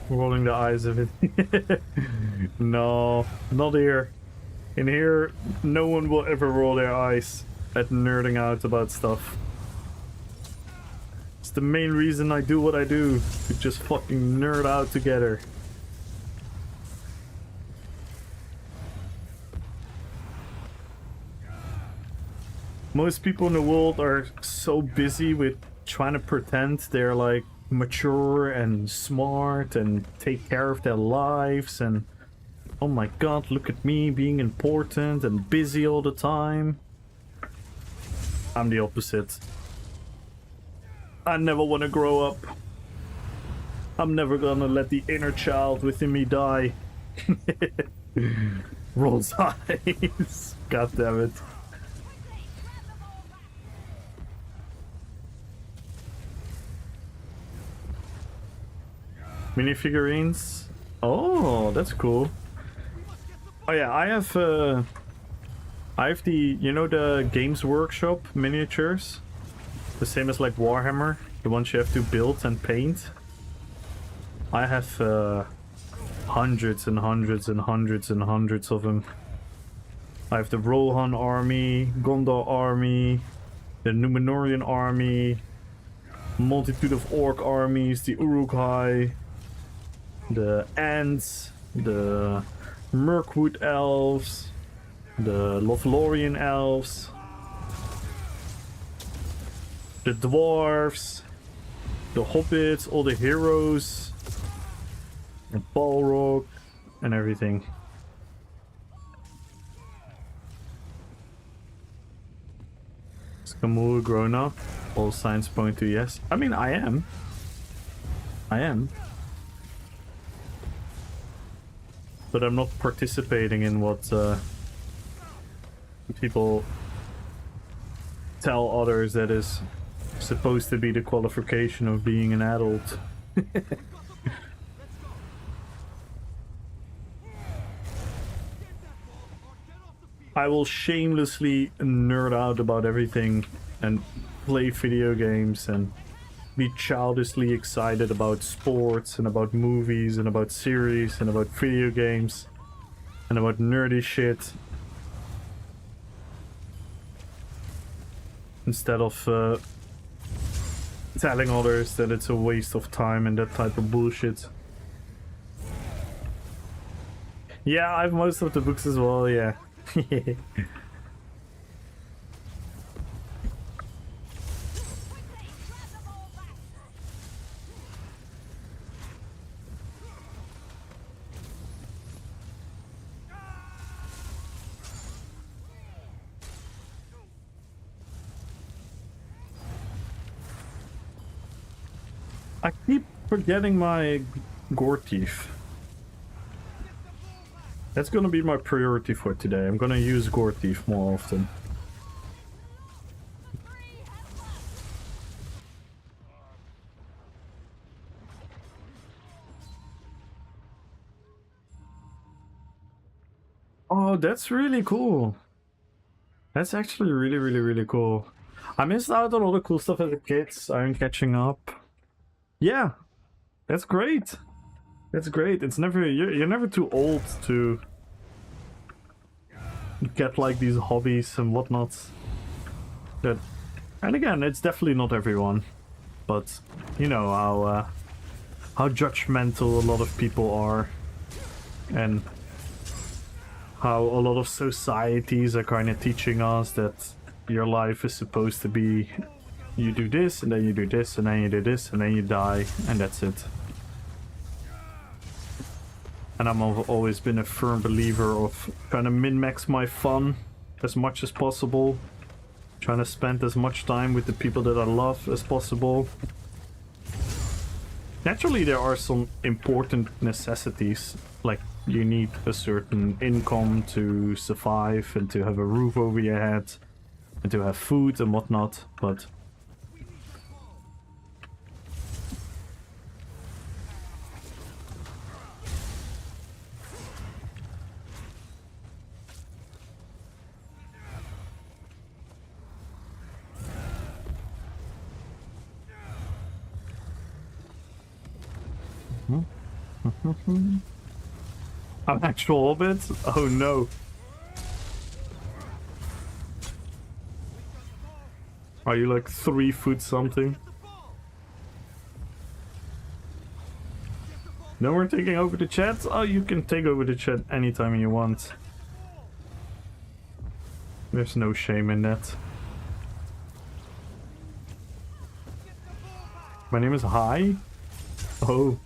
S1: Rolling the eyes of it. No, not here. In here, no one will ever roll their eyes at nerding out about stuff. It's the main reason I do what I do. To just fucking nerd out together. most people in the world are so busy with trying to pretend they're like mature and smart and take care of their lives and oh my god, look at me being important and busy all the time. I'm the opposite. I never want to grow up. I'm never gonna let the inner child within me die. Rolls eyes. God damn it. Mini figurines. Oh, that's cool. Oh yeah, I have the, you know, the Games Workshop miniatures, the same as like Warhammer, the ones you have to build and paint. I have hundreds and hundreds and hundreds and hundreds of them. I have the Rohan army, Gondor army, the Númenórean army, multitude of orc armies, the Uruk-hai, the Ents, the Mirkwood elves, the Lothlorien elves, the dwarves, the hobbits, all the heroes, and Balrog, and everything. Is Kamul grown up? All signs point to yes. I mean, I am. I am. But I'm not participating in what people tell others that is supposed to be the qualification of being an adult. I will shamelessly nerd out about everything and play video games and be childishly excited about sports and about movies and about series and about video games and about nerdy shit instead of telling others that it's a waste of time and that type of bullshit. Yeah, I have most of the books as well, yeah. I keep forgetting my gore teeth. That's gonna be my priority for today. I'm gonna use gore teeth more often. Oh, that's really cool. That's actually really cool. I missed out on all the cool stuff as a kid. I'm catching up. Yeah, that's great. That's great. It's never you're never too old to get like these hobbies and whatnot. That, and again, it's definitely not everyone, but you know how judgmental a lot of people are, and how a lot of societies are kind of teaching us that your life is supposed to be you do this and then you do this and then you do this and then you die and that's it. And I've always been a firm believer of trying to min-max my fun as much as possible, trying to spend as much time with the people that I love as possible. Naturally, there are some important necessities, like you need a certain income to survive and to have a roof over your head and to have food and whatnot, but an actual hobbit? Oh no. Are you like 3 foot something? No more taking over the chat? Oh, you can take over the chat anytime you want. There's no shame in that. My name is Hi? Oh.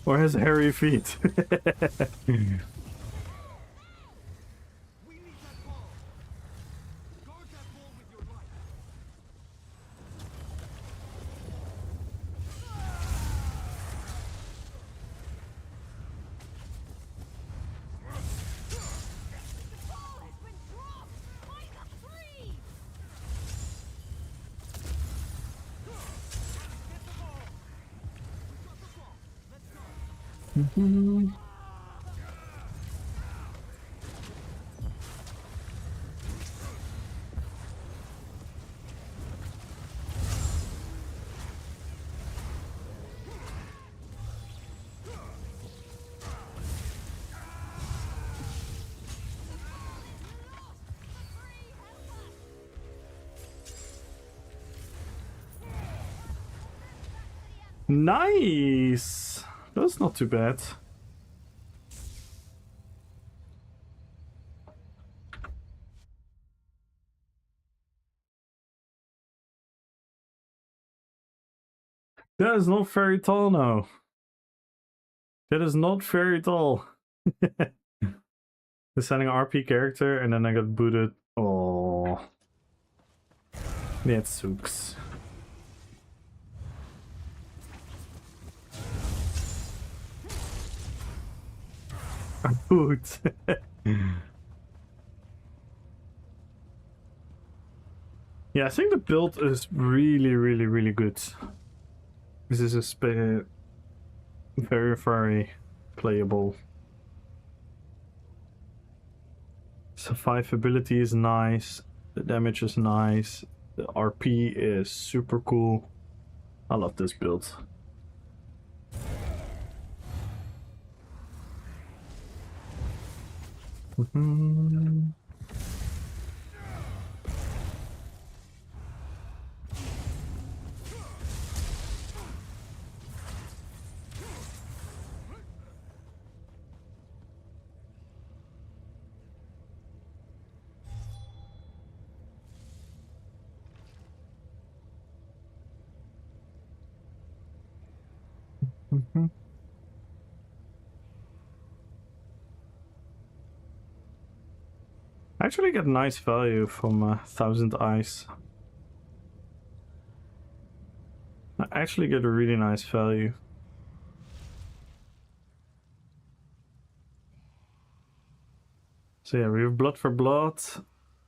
S1: Or has hairy feet?
S3: We need that ball. Guard that ball with your life.
S5: The ball has been dropped by the tree!
S3: Get the ball. We got the ball. Let's go.
S1: Nice! That's not too bad. That is not very tall now. That is not very tall. Deciding RP character and then I got booted. Oh. That sucks. Boot. Yeah, I think the build is really good. This is a very playable. Survivability is nice. The damage is nice. The RP is super cool. I love this build. I actually get nice value from 1000 Eyes. I actually get a really nice value. So yeah, we have Blood for Blood,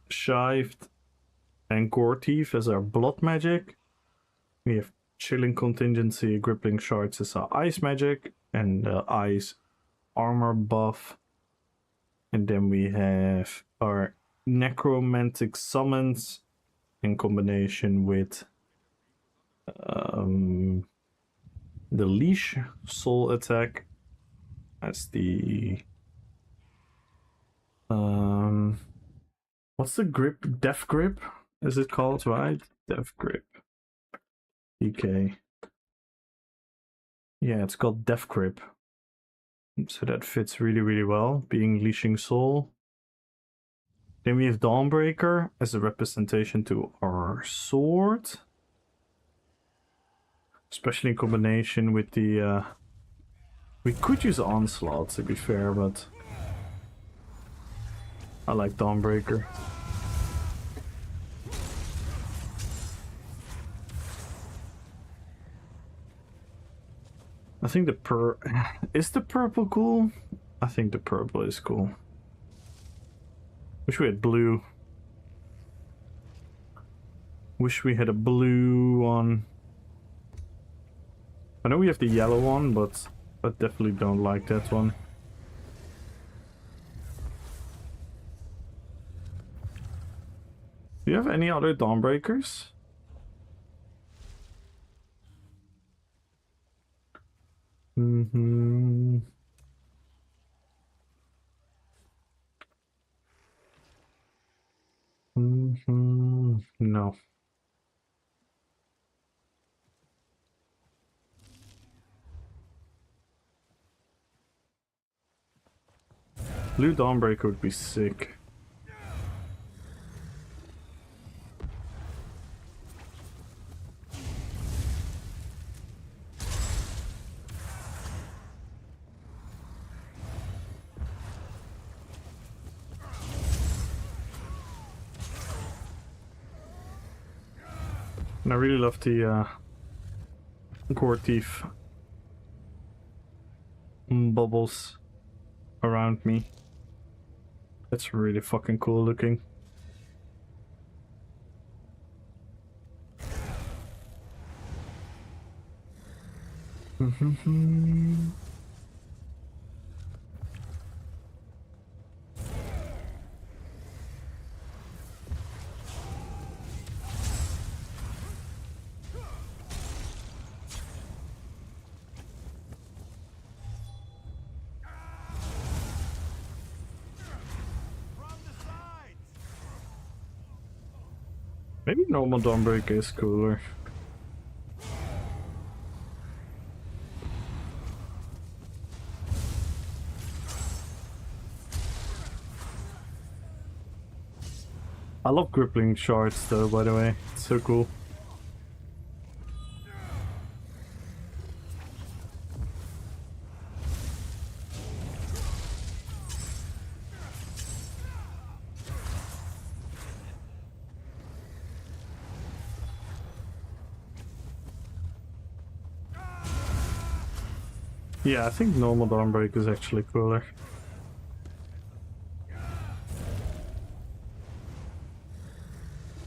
S1: Shived, and Gore Thief as our blood magic. We have Chilling Contingency, Gripping Shards as our ice magic, and ice armor buff. And then we have our Necromantic Summons in combination with the Leash Soul attack as the what's the grip? Death Grip is it called, right? Death Grip. DK. Yeah, it's called Death Grip. So that fits really well, being Leashing Soul. Then we have Dawnbreaker as a representation to our sword. Especially in combination with the... we could use Onslaught, to be fair, but... I like Dawnbreaker. I think the is the purple cool? I think the purple is cool. Wish we had blue. Wish we had a blue one. I know we have the yellow one, but I definitely don't like that one. Do you have any other Dawnbreakers? No. Blue Dawnbreaker would be sick. And I really love the Gore Teeth bubbles around me. That's really fucking cool looking. Maybe normal Dawnbreaker is cooler. I love gripping shards though, by the way. It's so cool. Yeah, I think normal Dawnbreaker is actually cooler.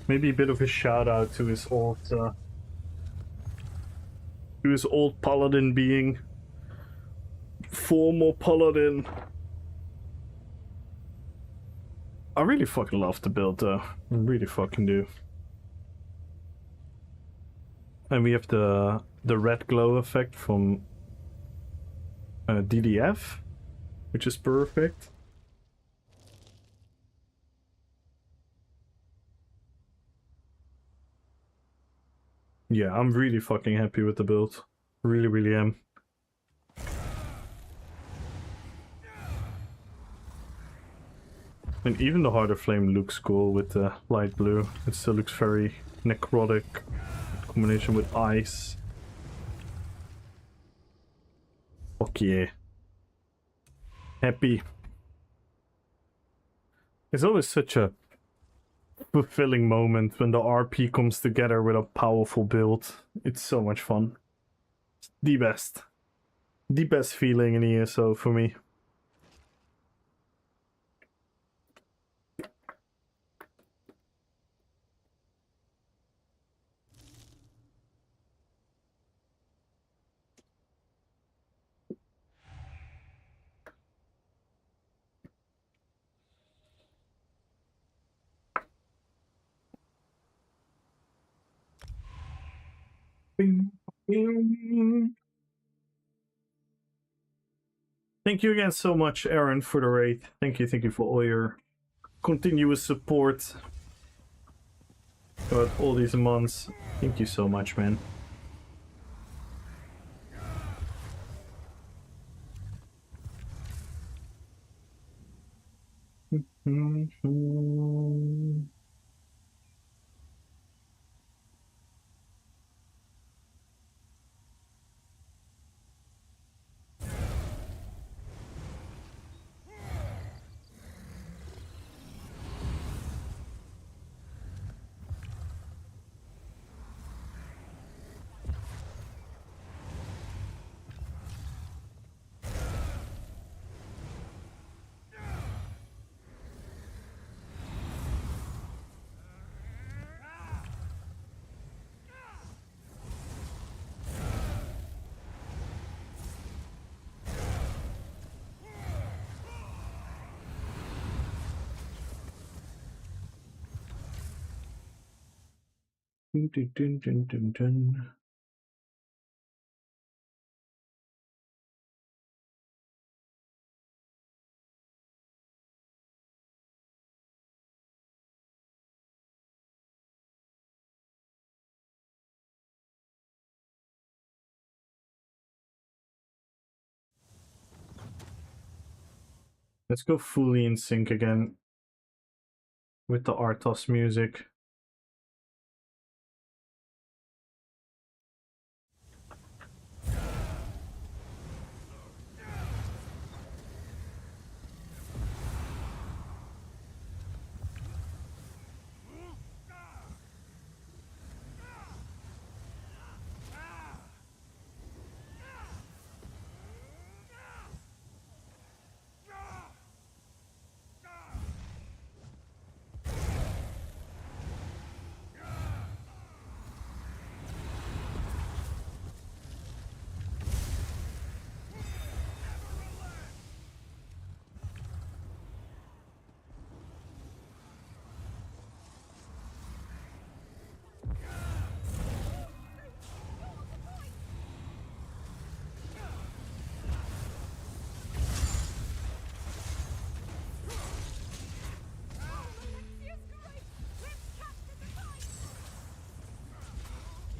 S1: Maybe a bit of a shout out to his old paladin being former paladin. I really fucking love the build though. I really fucking do. And we have the red glow effect from DDF, which is perfect. Yeah, I'm really fucking happy with the build. Really, really am. And even the harder flame looks cool with the light blue. It still looks very necrotic in combination with ice. Fuck yeah. Happy. It's always such a fulfilling moment when the RP comes together with a powerful build. It's so much fun. It's the best. The best feeling in ESO for me. Bing, bing. Thank you again so much, Aaron, for the raid. Thank you for all your continuous support throughout all these months. Thank you so much, man. Dun, dun, dun, dun, dun. Let's go fully in sync again with the Arthos music.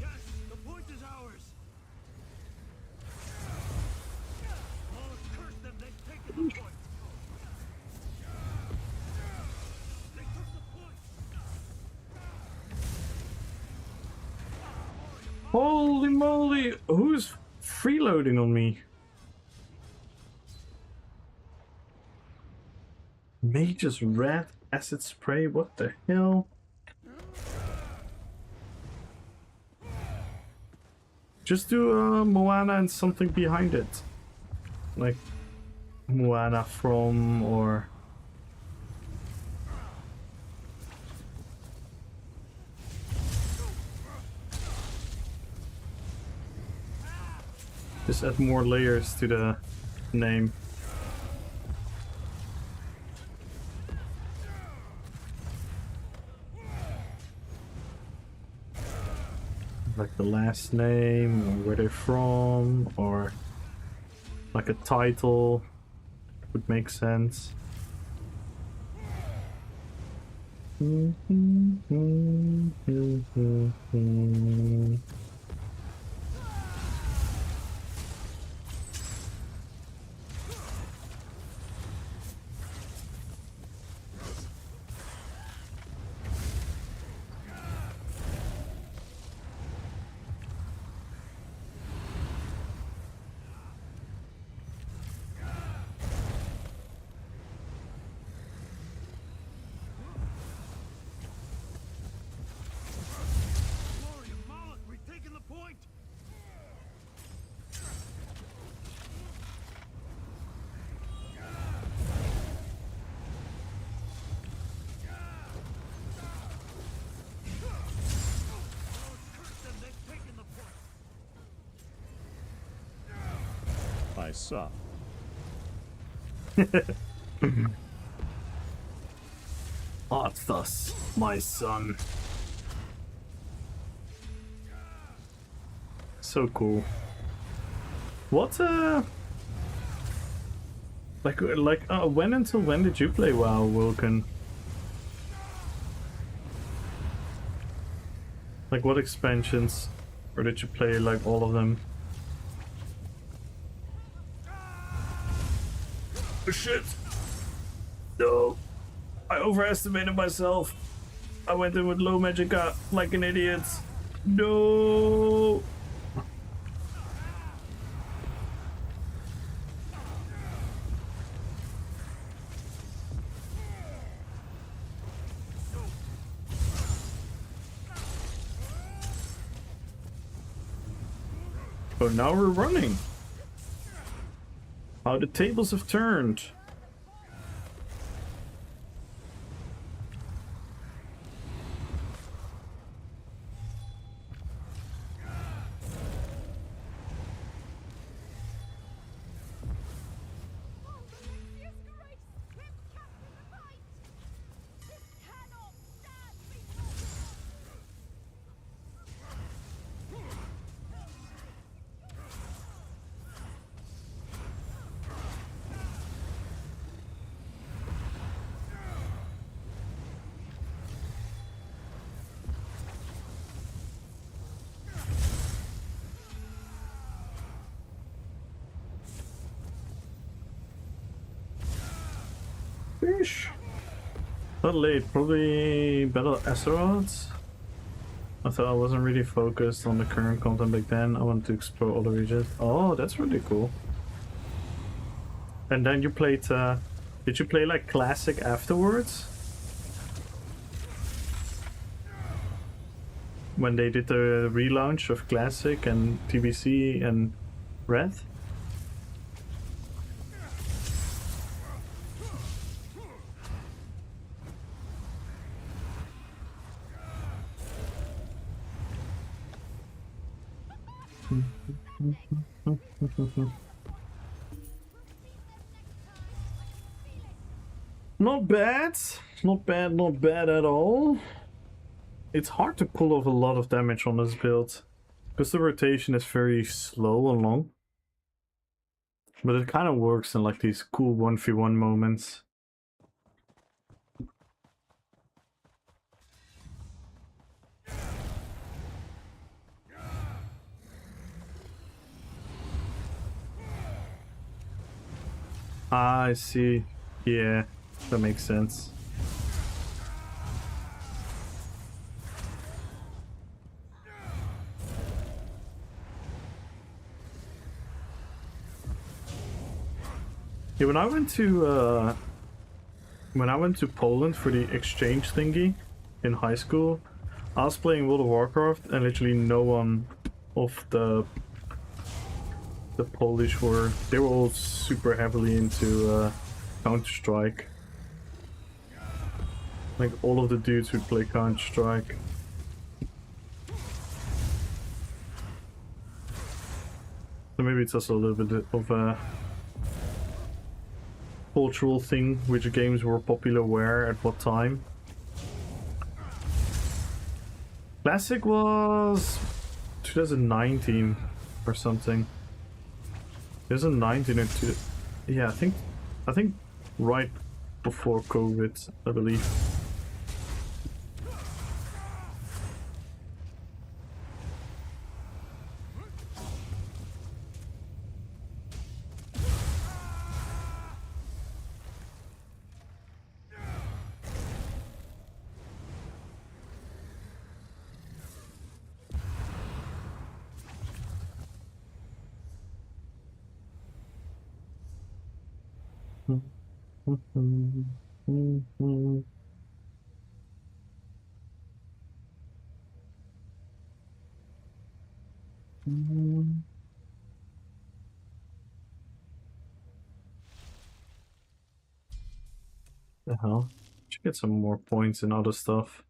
S3: Yes, the point is ours. Oh, curse them, they've taken the point. They took the point.
S1: Holy moly! Who's freeloading on me? Mage's red acid spray? What the hell? Just do Moana and something behind it. Like Moana from or... Just add more layers to the name. Like the last name, or where they're from, or like a title would make sense.
S3: Glory of Moloch, we've taken the point. Oh, curse them, they've taken the point.
S2: I suck.
S1: Arthos, my son. So cool. What when until when did you play WoW, Wilken? Like what expansions? Or did you play like all of them? Oh shit! No! I overestimated myself. I went in with low magicka like an idiot. No! Oh, now we're running. How the tables have turned. late-ish? Not late, probably Battle Azeroth. I thought I wasn't really focused on the current content back then. I wanted to explore other regions. Oh, that's really cool. And then you played, did you play like Classic afterwards? When they did the relaunch of Classic and TBC and Red? Not bad. Not bad, not bad at all. It's hard to pull off a lot of damage on this build, because the rotation is very slow and long. But it kind of works in like these cool 1v1 moments. Ah, I see. Yeah, that makes sense. Yeah, when I went to Poland for the exchange thingy in high school, I was playing World of Warcraft, and literally no one of the Polish they were all super heavily into Counter-Strike. Like all of the dudes would play Counter-Strike. So maybe it's also a little bit of a cultural thing, which games were popular where at what time. Classic was 2019 or something. 2019 or two. Yeah, I think right before COVID, I believe. The hell? Should get some more points and other stuff.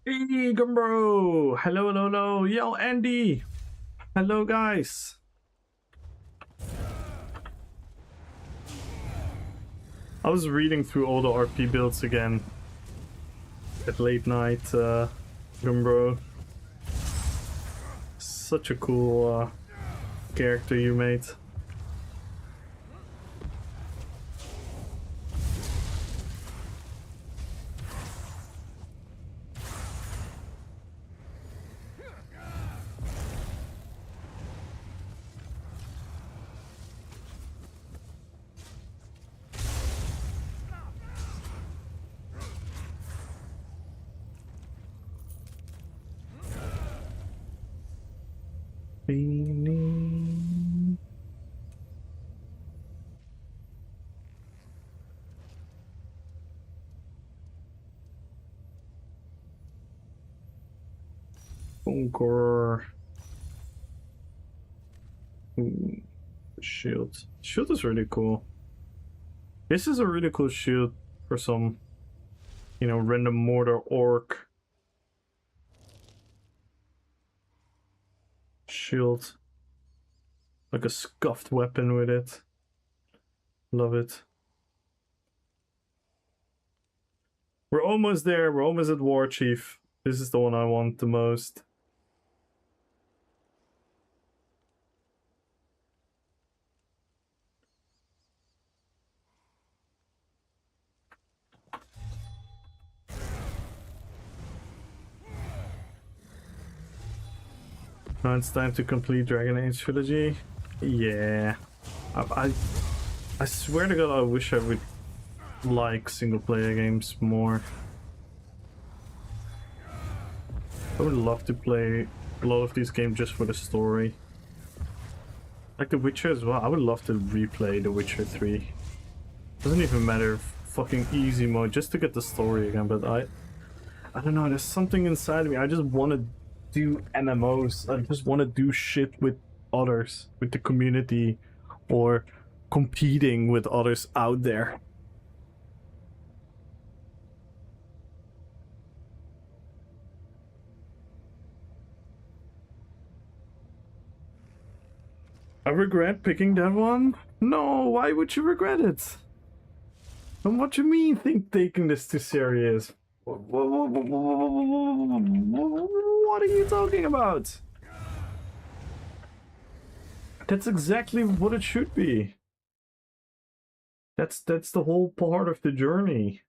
S1: Hey, Gumbro! Hello, hello, hello! Yo, Andy! Hello, guys! I was reading through all the RP builds again at late night, Gumbro. Such a cool character you made. Conqueror. Shield. Shield is really cool. This is a really cool shield for some, you know, random mortar orc. Shield. Like a scuffed weapon with it. Love it. We're almost there. We're almost at War Chief. This is the one I want the most. Now it's time to complete Dragon Age Trilogy. Yeah. I swear to God, I wish I would like single player games more. I would love to play a lot of these games just for the story. Like The Witcher as well. I would love to replay The Witcher 3. Doesn't even matter, fucking easy mode, just to get the story again. But I don't know, there's something inside of me. I just want to do MMOs. I just want to do shit with others, with the community, or competing with others out there. I regret picking that one? No, why would you regret it? And what you mean taking this too serious? What are you talking about? That's exactly what it should be. That's the whole part of the journey.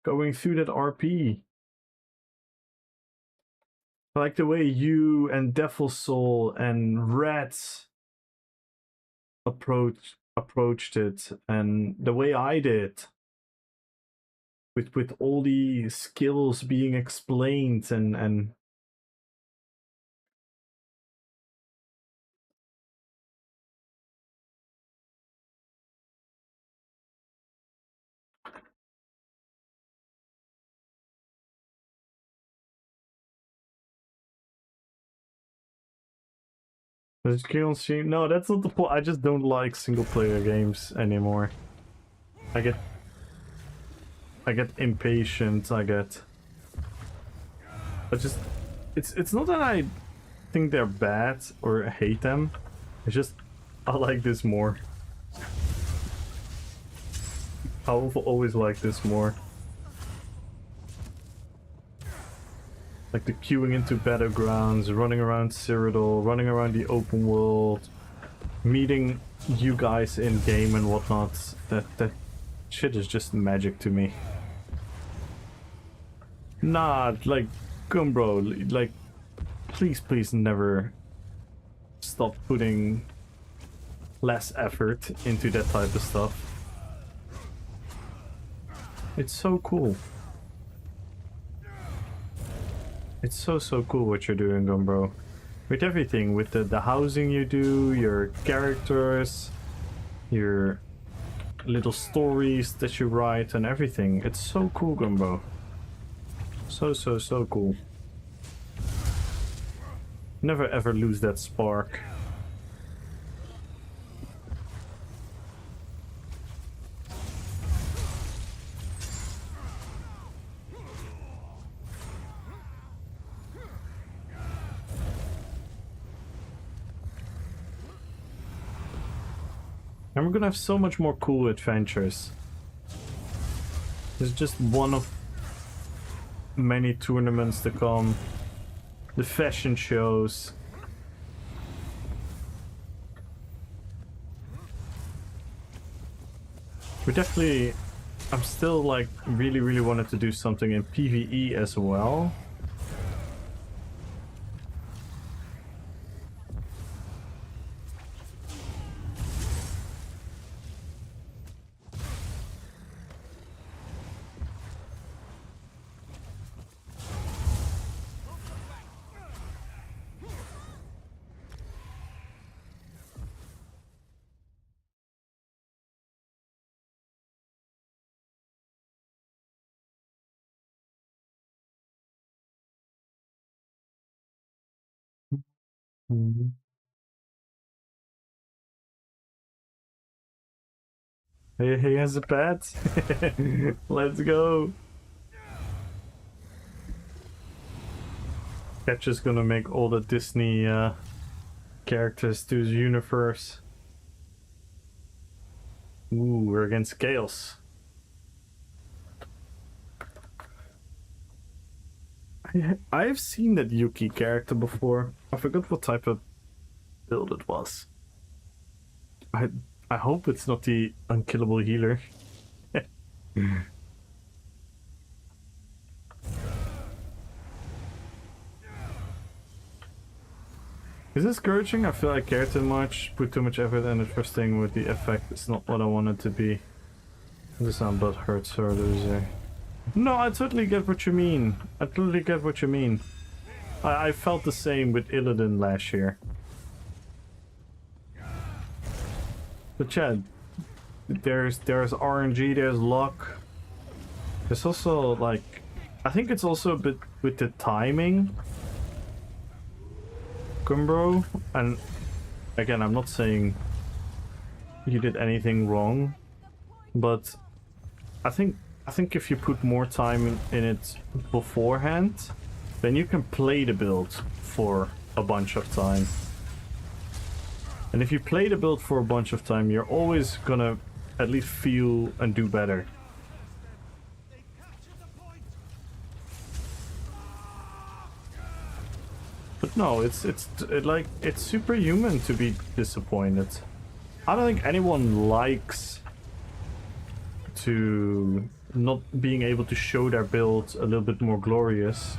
S1: Going through that RP. Like the way you and Devil Soul and Rats approached it, and the way I did. With all the skills being explained and no, that's not the point. I just don't like single player games anymore. I get impatient. It's not that I think they're bad or hate them. It's just I like this more. I've always liked this more. Like the queuing into battlegrounds, running around Cyrodiil, running around the open world, meeting you guys in game and whatnot. That shit is just magic to me. Nah, like, Gumbro, like, please never stop putting less effort into that type of stuff. It's so cool. It's so cool what you're doing, Gumbro. With everything, with the housing you do, your characters, your little stories that you write and everything. It's so cool, Gumbro. So cool. Never ever lose that spark. And we're gonna have so much more cool adventures. It's just one of many tournaments to come. The fashion shows. We definitely... I'm still like really wanted to do something in PvE as well. He has a pet. Let's go. That's just gonna make all the Disney characters to his universe. Ooh, we're against Chaos. I've seen that Yuki character before. I forgot what type of build it was. I hope it's not the unkillable healer. Is this scourging? I feel I care too much, put too much effort, and the first thing with the effect is not what I want it to be. This sound but hurts or loser. No, I totally get what you mean. I totally get what you mean. I felt the same with Illidan last year. But Chad, there's RNG, there's luck. There's also like, I think it's also a bit with the timing. Gumbro, and again, I'm not saying you did anything wrong, but I think if you put more time in it beforehand, then you can play the build for a bunch of time. And if you play the build for a bunch of time, you're always gonna at least feel and do better. But no, it's superhuman to be disappointed. I don't think anyone likes to not being able to show their build a little bit more glorious.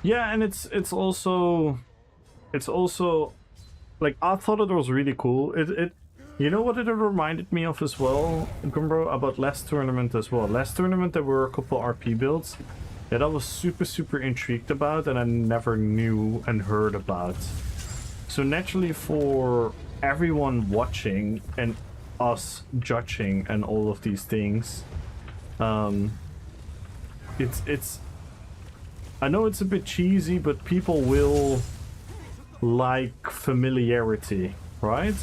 S1: Yeah, and it's also like, I thought it was really cool. It you know what it reminded me of as well, Gumbro, about last tournament as well. Last tournament there were a couple RP builds that I was super intrigued about and I never knew and heard about. So naturally, for everyone watching and us judging and all of these things, it's I know it's a bit cheesy, but people will like familiarity, right?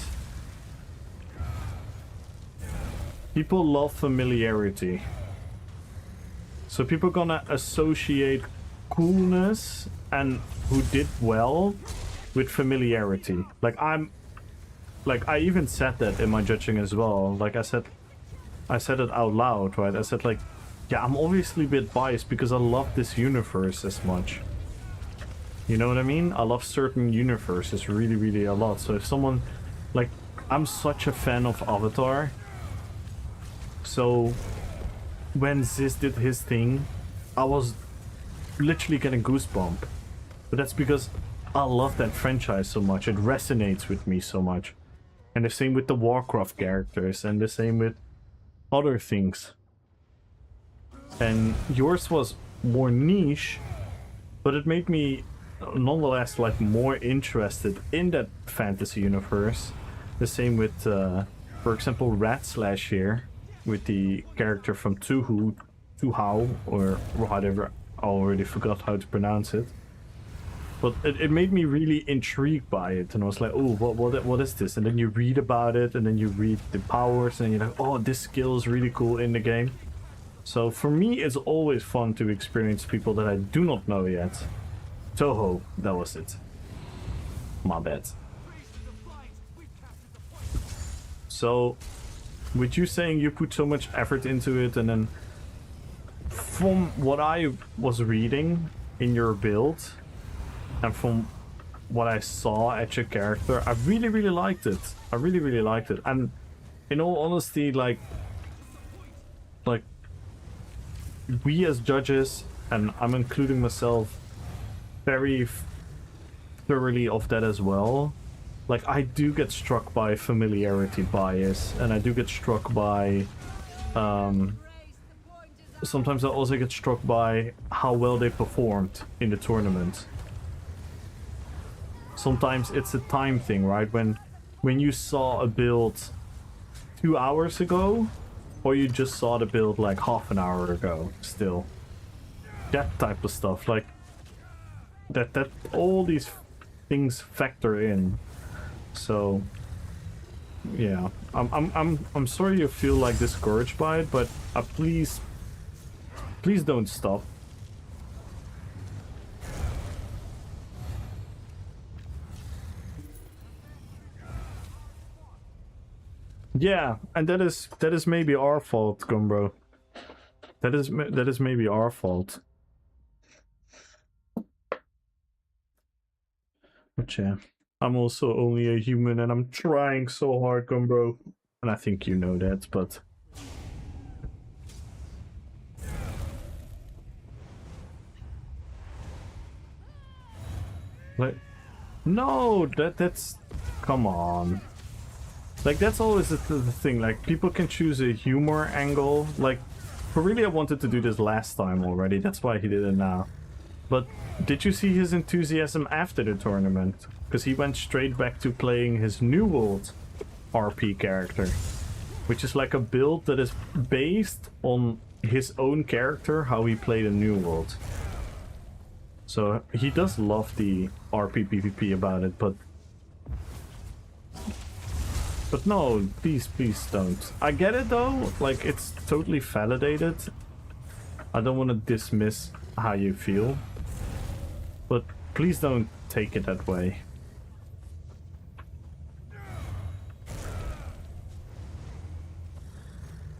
S1: People love familiarity. So people gonna associate coolness and who did well with familiarity. Like I even said that in my judging as well. Like I said it out loud, right? I said like, yeah, I'm obviously a bit biased because I love this universe as much. You know what I mean? I love certain universes really a lot. So if someone, like, I'm such a fan of Avatar. So when Ziz did his thing, I was literally getting goosebump. But that's because I love that franchise so much. It resonates with me so much. And the same with the Warcraft characters, and the same with other things. And yours was more niche, but it made me nonetheless like more interested in that fantasy universe. The same with for example Rats last year, with the character from Tuhau, or whatever, I already forgot how to pronounce it. But it made me really intrigued by it, and I was like, oh, what is this? And then you read about it, and then you read the powers, and you're like, oh, this skill is really cool in the game. So for me, it's always fun to experience people that I do not know yet. Toho, that was it. My bad. So, with you saying you put so much effort into it, and then from what I was reading in your build, and from what I saw at your character, I really liked it. I really liked it. And in all honesty, like we as judges, and I'm including myself very thoroughly of that as well, like I do get struck by familiarity bias, and I do get struck by sometimes I also get struck by how well they performed in the tournament. Sometimes it's a time thing, right? When you saw a build 2 hours ago, or you just saw the build like half an hour ago, still. That type of stuff, like that all these things factor in. So yeah, I'm sorry you feel like discouraged by it, but please Please don't stop. Yeah, and that is maybe our fault, Gumbro. That is maybe our fault. But yeah, I'm also only a human, and I'm trying so hard, Gumbro. And I think you know that, but like, no, that's come on. Like, that's always the thing. Like, people can choose a humor angle. Like, but really, I wanted to do this last time already. That's why he did it now. But did you see his enthusiasm after the tournament? Because he went straight back to playing his New World RP character, which is like a build that is based on his own character, how he played in New World. So he does love the RP PvP about it, but no, please don't. I get it though, like, it's totally validated. I don't want to dismiss how you feel, but please don't take it that way.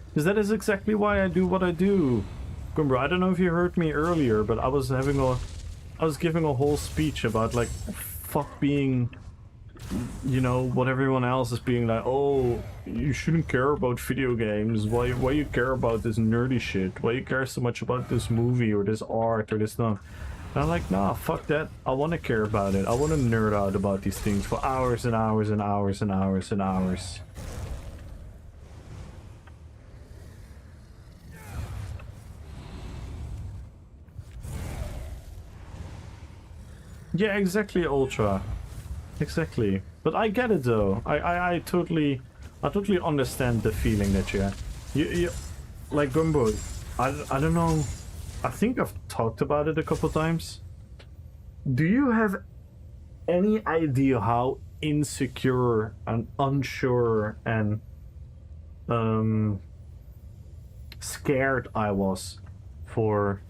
S1: Because that is exactly why I do what I do. Gumbro, I don't know if you heard me earlier, but I was giving a whole speech about, like, fuck being, you know, what everyone else is being like, oh, you shouldn't care about video games. Why you care about this nerdy shit? Why you care so much about this movie or this art or this stuff? And I'm like, nah, fuck that. I want to care about it. I want to nerd out about these things for hours and hours and hours and hours and hours. Yeah, exactly, Ultra. Exactly. But I get it though. I totally understand the feeling that you have. You like, Gumbo, I don't know. I think I've talked about it a couple times. Do you have any idea how insecure and unsure and scared I was for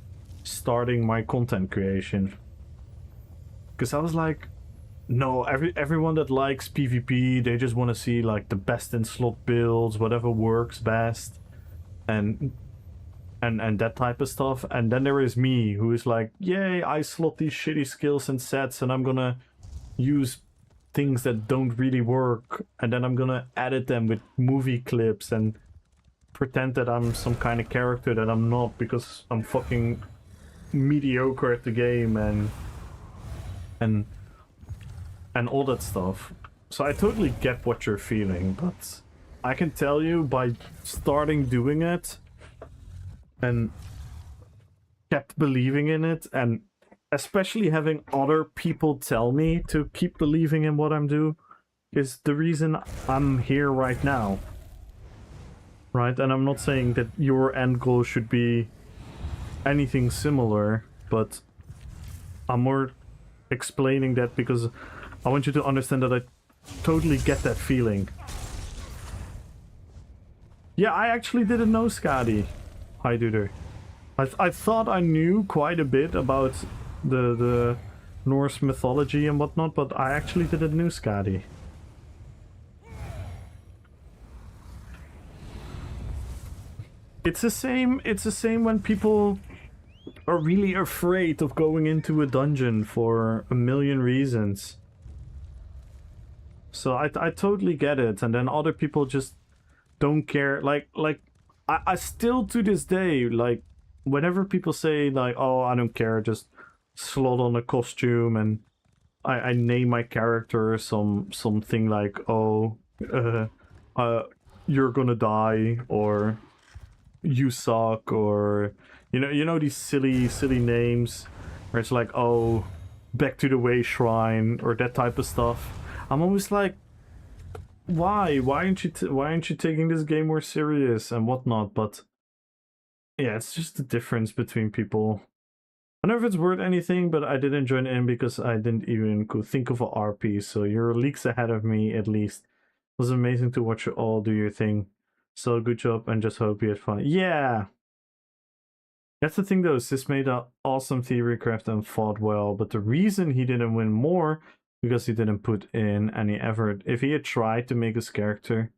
S1: starting my content creation? Because I was like, no, everyone that likes PvP, they just want to see like the best in slot builds, whatever works best, and that type of stuff. And then there is me, who is like, yay, I slot these shitty skills and sets, and I'm gonna use things that don't really work, and then I'm gonna edit them with movie clips and pretend that I'm some kind of character that I'm not, because I'm fucking mediocre at the game and all that stuff. So I totally get what you're feeling, but I can tell you, by starting doing it and kept believing in it, and especially having other people tell me to keep believing in what I'm doing, is the reason I'm here right now. Right? And I'm not saying that your end goal should be anything similar, but I'm more explaining that because I want you to understand that I totally get that feeling. Yeah, I actually didn't know Skadi. Hi, Duder. I thought I knew quite a bit about the Norse mythology and whatnot, but I actually didn't know Skadi. It's the same when people are really afraid of going into a dungeon for a million reasons. So I totally get it, and then other people just don't care. Like I still to this day, like, whenever people say like, oh, I don't care, just slot on a costume, and I name my character something like, oh, you're gonna die, or you suck, or you know these silly names where it's like, oh, back to the way shrine, or that type of stuff. I'm always like, why aren't you taking this game more serious and whatnot? But yeah, it's just the difference between people. I don't know if it's worth anything, but I didn't join in because I didn't even think of a RP, so you're leagues ahead of me at least. It was amazing to watch you all do your thing. So good job, and just hope you had fun. Yeah, That's the thing though, Sis made an awesome theory craft and fought well, but the reason he didn't win more, because he didn't put in any effort. If he had tried to make his character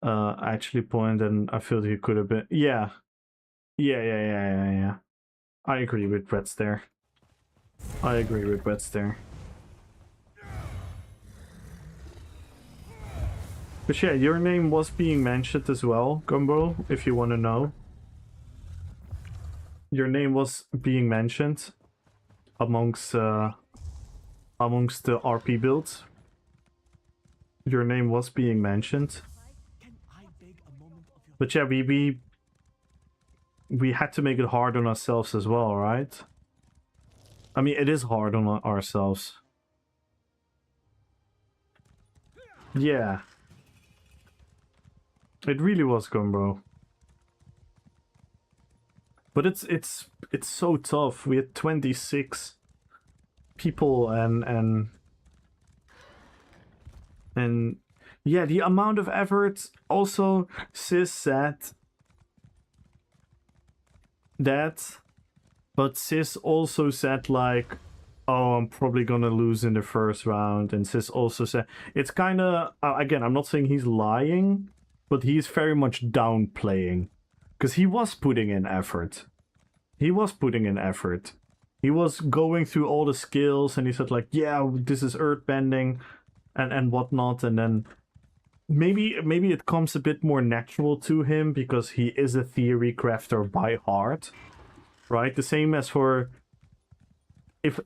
S1: actually point, then I feel he could have been... Yeah. Yeah. I agree with Brett's there. I agree with Brett's there. But yeah, your name was being mentioned as well, Gumbo, if you want to know. Your name was being mentioned amongst the RP builds. Your name was being mentioned. But yeah, we had to make it hard on ourselves as well, right? I mean, it is hard on ourselves. Yeah. It really was, Gumbo. But it's so tough. We had 26 people and yeah, the amount of effort. Also, Sis said that, but Sis also said like, oh, I'm probably gonna lose in the first round. And Sis also said, it's kind of, again, I'm not saying he's lying, but he's very much downplaying. Because he was putting in effort. He was putting in effort. He was going through all the skills and he said like, yeah, this is earthbending and whatnot. And then maybe it comes a bit more natural to him because he is a theory crafter by heart. Right? The same as for... If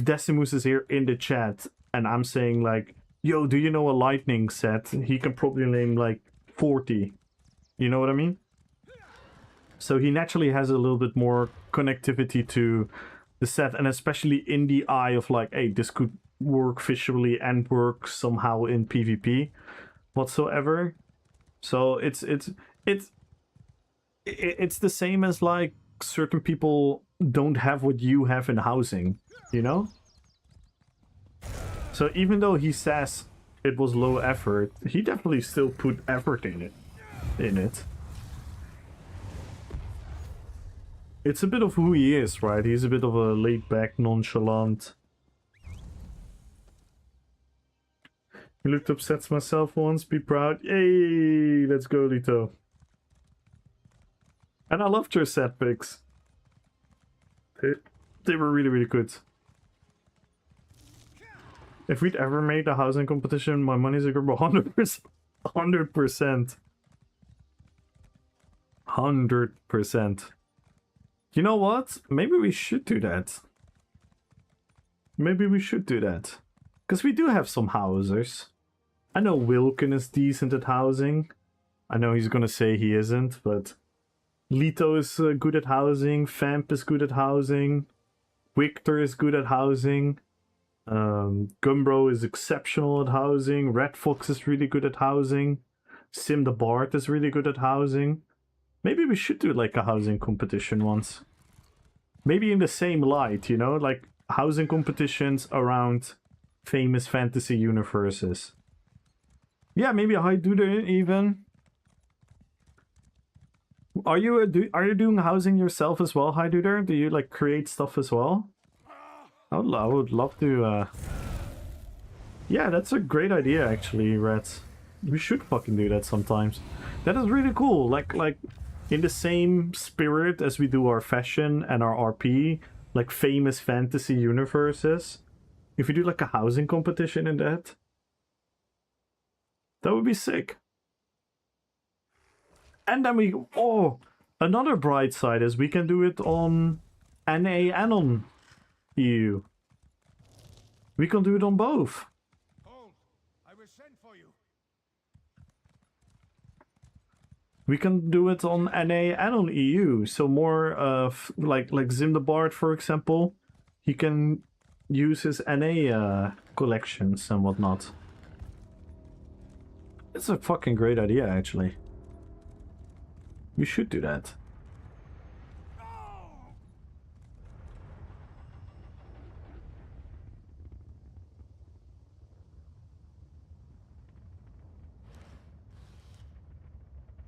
S1: Decimus is here in the chat and I'm saying like, yo, do you know a lightning set? He can probably name like 40. You know what I mean? So he naturally has a little bit more connectivity to the set, and especially in the eye of like, hey, this could work visually and work somehow in PvP whatsoever. So it's the same as like certain people don't have what you have in housing, you know? So even though he says it was low effort, he definitely still put effort in it. It's a bit of who he is, right? He's a bit of a laid-back, nonchalant. I looked up sets myself once, be proud. Yay! Let's go, Lito. And I loved your set picks. They were really, really good. If we'd ever made a housing competition, my money's a grumble. 100%. 100%. 100%. You know what? Maybe we should do that. Maybe we should do that. Because we do have some housers. I know Wilkin is decent at housing. I know he's gonna say he isn't, but... Lito is good at housing. Famp is good at housing. Victor is good at housing. Gumbro is exceptional at housing. Red Fox is really good at housing. Sim the Bard is really good at housing. Maybe we should do like a housing competition once. Maybe in the same light, you know? Like housing competitions around famous fantasy universes. Yeah, maybe High Duder even. Are you doing housing yourself as well, High Duder? Do you like create stuff as well? I would love to Yeah, that's a great idea actually, Rats. We should fucking do that sometimes. That is really cool. Like in the same spirit as we do our fashion and our RP, like famous fantasy universes. If we do like a housing competition in that would be sick. And then we... Oh! Another bright side is we can do it on NA and on EU. We can do it on both.
S2: Hold. I will send for you.
S1: We can do it on NA and on EU. So more of like Zim the Bard, for example. He can use his NA collections and whatnot. It's a fucking great idea, actually. We should do that.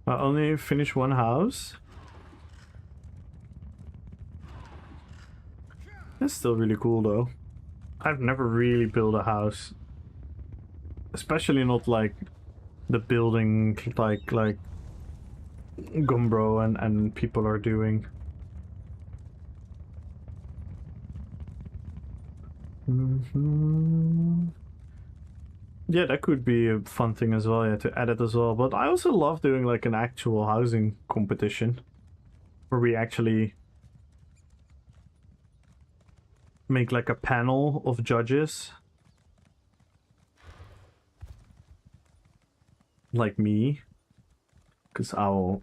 S1: I only finished one house. It's still really cool though. I've never really built a house. Especially not like the building like Gumbro and people are doing. Yeah, that could be a fun thing as well, yeah, to edit as well. But I also love doing like an actual housing competition where we actually make like a panel of judges. Like me. Because I'll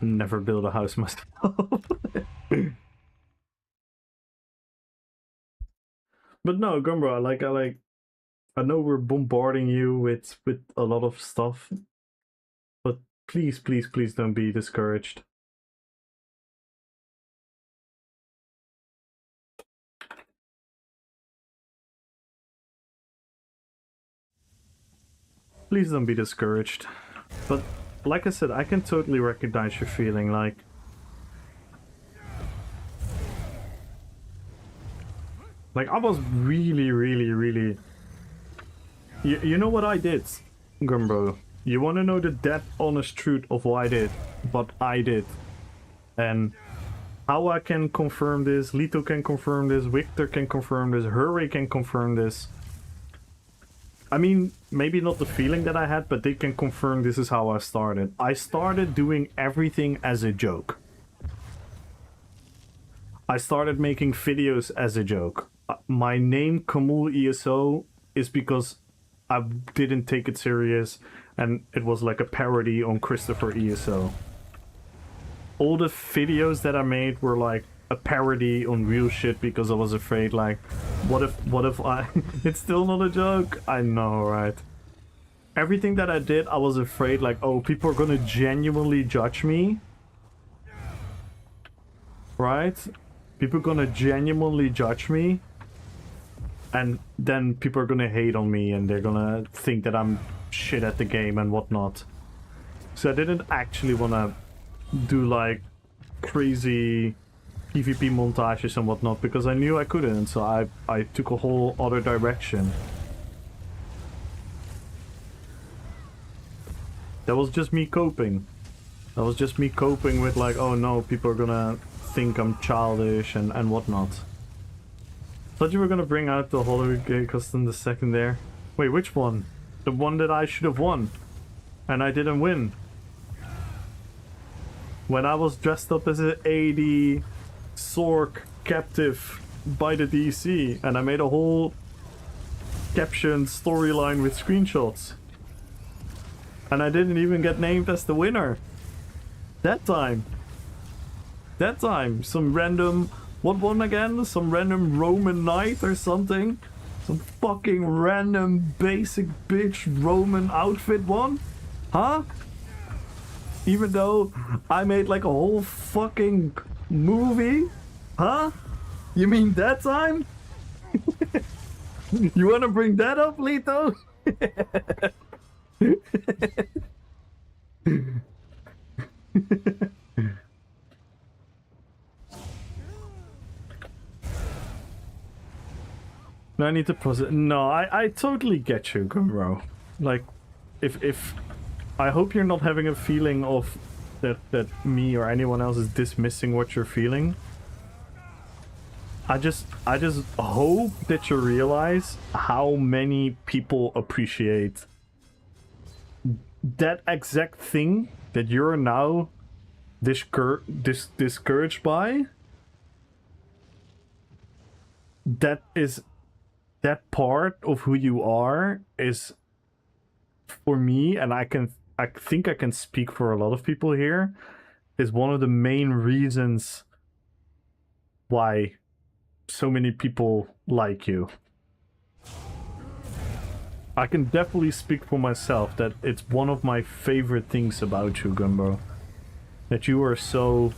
S1: never build a house myself. But no, Gumbro, I know we're bombarding you with a lot of stuff, but please don't be discouraged. Please don't be discouraged. But like I said, I can totally recognize your feeling. Like I was really... You know what I did, Gumbro? You want to know the dead honest truth of what I did? What I did. And how I can confirm this, Lito can confirm this, Victor can confirm this, Hurry can confirm this. I mean, maybe not the feeling that I had, but they can confirm this is how I started. I started doing everything as a joke. I started making videos as a joke. My name, Kamul ESO, is because I didn't take it serious and it was like a parody on Christopher ESO. All the videos that I made were like a parody on real shit because I was afraid like, what if I... It's still not a joke? I know, right? Everything that I did, I was afraid like, oh, people are gonna genuinely judge me. Right? People are gonna genuinely judge me. And then people are gonna hate on me and they're gonna think that I'm shit at the game and whatnot. So I didn't actually wanna do like crazy PvP montages and whatnot because I knew I couldn't, so I took a whole other direction. That was just me coping. That was just me coping with like, oh no, people are gonna think I'm childish and whatnot. Thought you were gonna bring out the holiday custom the second there. Wait, which one? The one that I should have won. And I didn't win. When I was dressed up as an AD Sork captive by the DC. And I made a whole caption storyline with screenshots. And I didn't even get named as the winner. That time. That time. Some random... What one again? Some random Roman knight or something? Some fucking random basic bitch Roman outfit one? Huh? Even though I made like a whole fucking movie? Huh? You mean that time? You wanna bring that up, Lito? No, I need to pause it. No, I totally get you, Gumbro. Like, if I hope you're not having a feeling of that me or anyone else is dismissing what you're feeling. I just hope that you realize how many people appreciate that exact thing that you're now discouraged by. That part of who you are is, for me, and I think I can speak for a lot of people here, is one of the main reasons why so many people like you. I can definitely speak for myself that it's one of my favorite things about you, Gumbo. That you are so...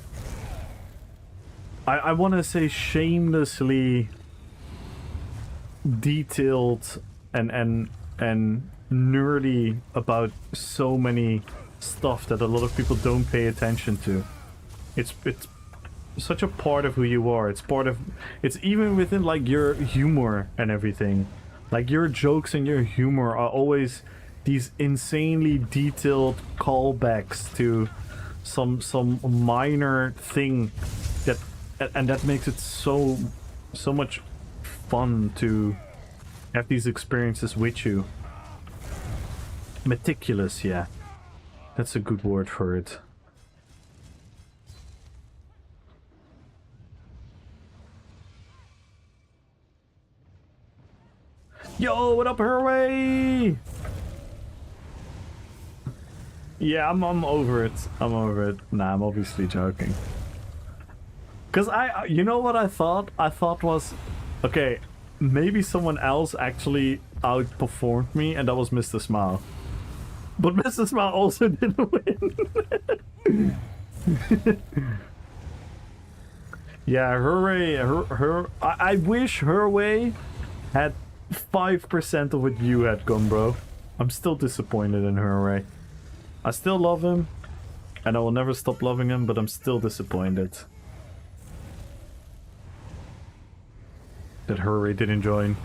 S1: I want to say shamelessly detailed and nerdy about so many stuff that a lot of people don't pay attention to. It's such a part of who you are. It's part of, it's even within like your humor and everything. Like your jokes and your humor are always these insanely detailed callbacks to some minor thing that, and that makes it so much fun to have these experiences with you. Meticulous, yeah. That's a good word for it. Yo, what up, Herway? Yeah, I'm over it. I'm over it. Nah, I'm obviously joking. Cause you know what I thought? I thought was, okay, maybe someone else actually outperformed me, and that was Mr. Smile. But Mr. Smile also didn't win. Yeah, I wish Herway had 5% of what you had gone, bro. I'm still disappointed in Herway. I still love him, and I will never stop loving him, but I'm still disappointed that Herway didn't join.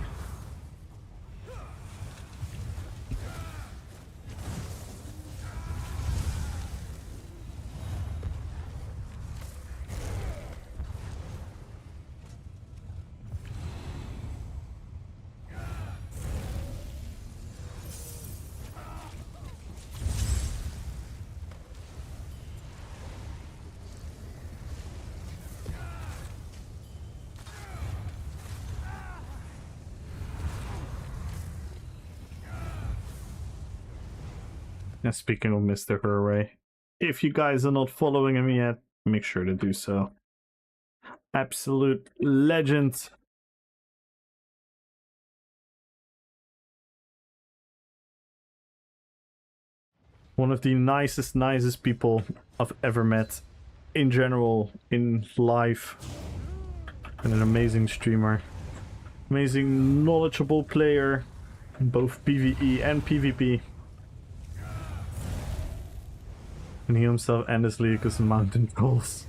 S1: And speaking of Mr. Herway, if you guys are not following him yet, make sure to do so. Absolute legend. One of the nicest people I've ever met in general, in life. And an amazing streamer. Amazing, knowledgeable player in both PvE and PvP. And he himself and his league is mountain goals.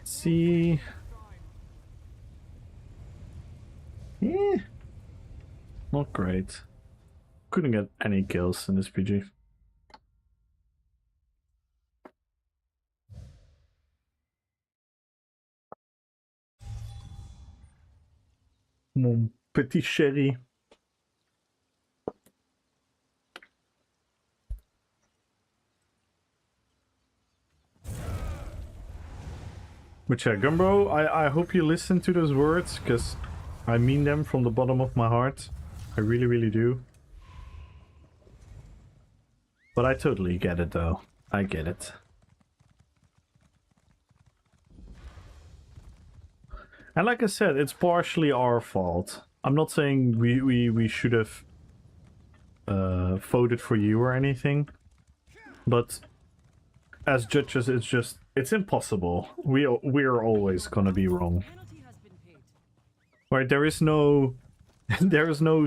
S1: See, yeah, not great. Couldn't get any kills in this PG. Mon petit chéri. But yeah, Gumbro, I hope you listen to those words, because I mean them from the bottom of my heart. I really, really do. But I totally get it, though. I get it. And like I said, it's partially our fault. I'm not saying we should have voted for you or anything. But as judges, it's impossible. We're always gonna be wrong. Right, there is no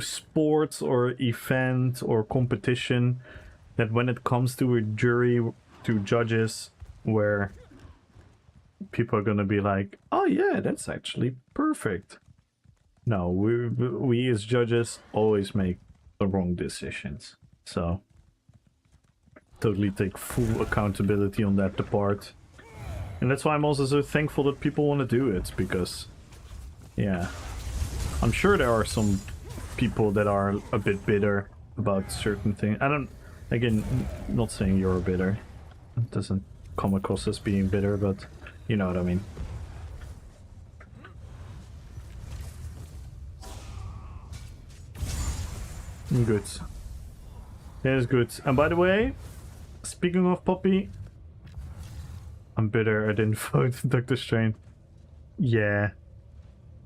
S1: sports or event or competition that when it comes to a jury, to judges, where people are gonna be like, oh yeah, that's actually perfect. No, we as judges always make the wrong decisions. So totally take full accountability on that part. And that's why I'm also so thankful that people want to do it, because yeah, I'm sure there are some people that are a bit bitter about certain things. Again, not saying you're bitter. It doesn't come across as being bitter, but you know what I mean. Good. That is good. And by the way, speaking of Poppy, I'm bitter I didn't vote Doctor Strange. Yeah.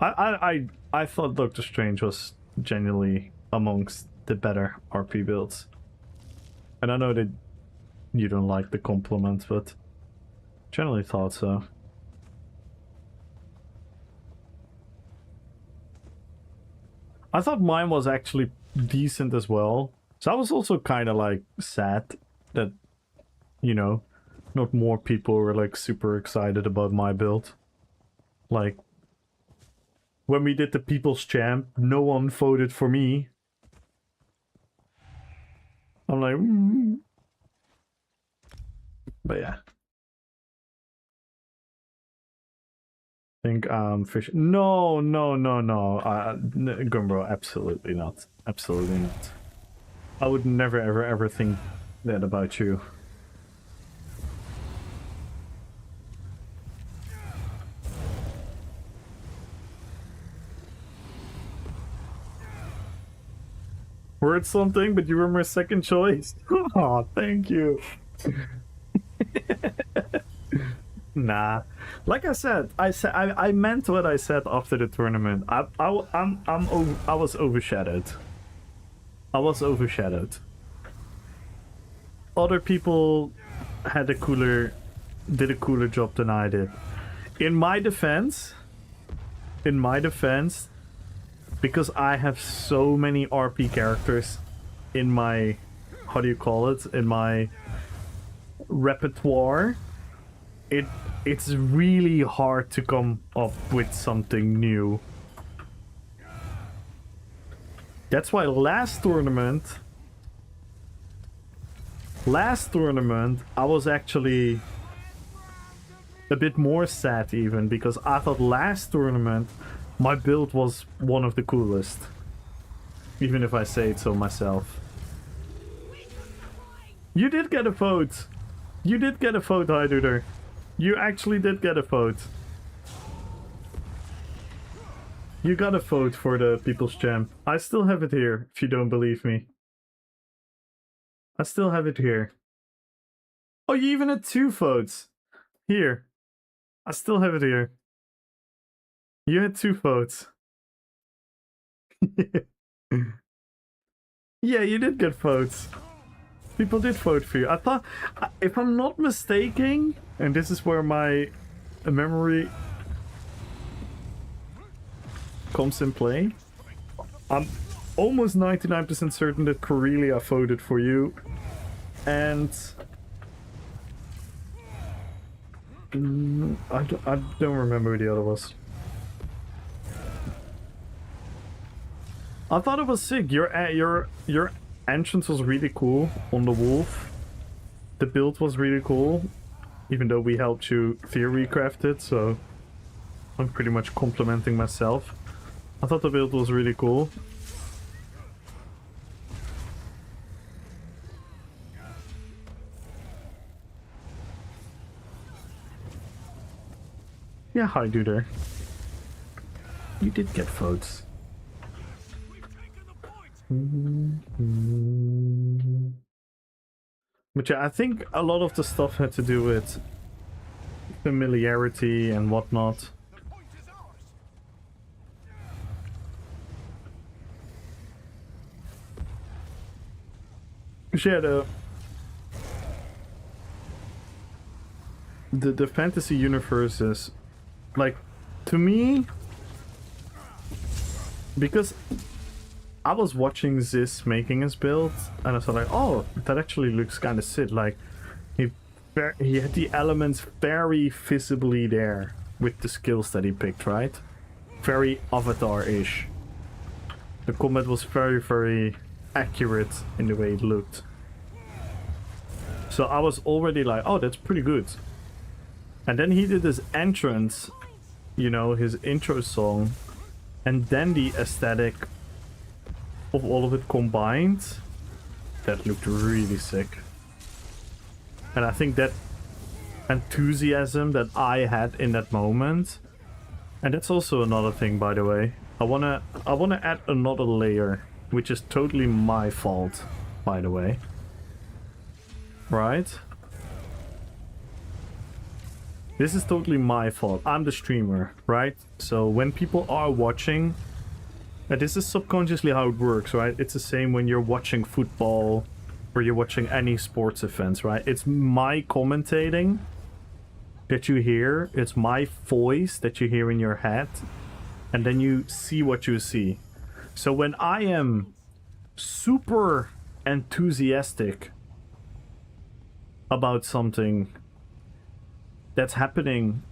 S1: I thought Doctor Strange was genuinely amongst the better RP builds. And I know that you don't like the compliment, but generally thought so. I thought mine was actually decent as well. So I was also kind of like sad that, you know, not more people were like super excited about my build. Like, when we did the People's Champ, no one voted for me. I'm like, But yeah. I think fish. No. Gumbro, absolutely not. Absolutely not. I would never ever think that about you. Word something, but you were my second choice. Oh, thank you. Nah, like I said, I meant what I said after the tournament. I was overshadowed. I was overshadowed. Other people did a cooler job than I did. In my defense, because I have so many RP characters in my, how do you call it, in my repertoire, it's really hard to come up with something new. That's why last tournament I was actually a bit more sad even, because I thought last tournament my build was one of the coolest. Even if I say it so myself. You did get a vote! You did get a vote, Heiduder. You actually did get a vote. You got a vote for the People's Champ. I still have it here, if you don't believe me. I still have it here. Oh, you even had 2 votes. Here. I still have it here. You had 2 votes. Yeah, you did get votes. People did vote for you. I thought, if I'm not mistaken, and this is where my memory comes in play, I'm almost 99% certain that Corellia voted for you, and I don't remember who the other was. I thought it was sick. Your entrance was really cool on the wolf. The build was really cool, even though we helped you theory craft it, so I'm pretty much complimenting myself. I thought the build was really cool. Yeah, hi, Duder. You did get votes. But yeah, I think a lot of the stuff had to do with familiarity and whatnot. Yeah, the fantasy universe is, like, to me, because I was watching Ziz making his build, and I was like, oh, that actually looks kind of sick. Like, he had the elements very visibly there with the skills that he picked, right? Very Avatar-ish. The combat was very, very accurate in the way it looked. So I was already like, oh, that's pretty good. And then he did his entrance, you know, his intro song, and then the aesthetic of all of it combined, that looked really sick. And I think that enthusiasm that I had in that moment, and that's also another thing, by the way, I wanna add another layer, which is totally my fault, by the way. Right? This is totally my fault. I'm the streamer, right? So when people are watching, this is subconsciously how it works, right? It's the same when you're watching football or you're watching any sports events, right? It's my commentating that you hear. It's my voice that you hear in your head. And then you see what you see. So when I am super enthusiastic about something that's happening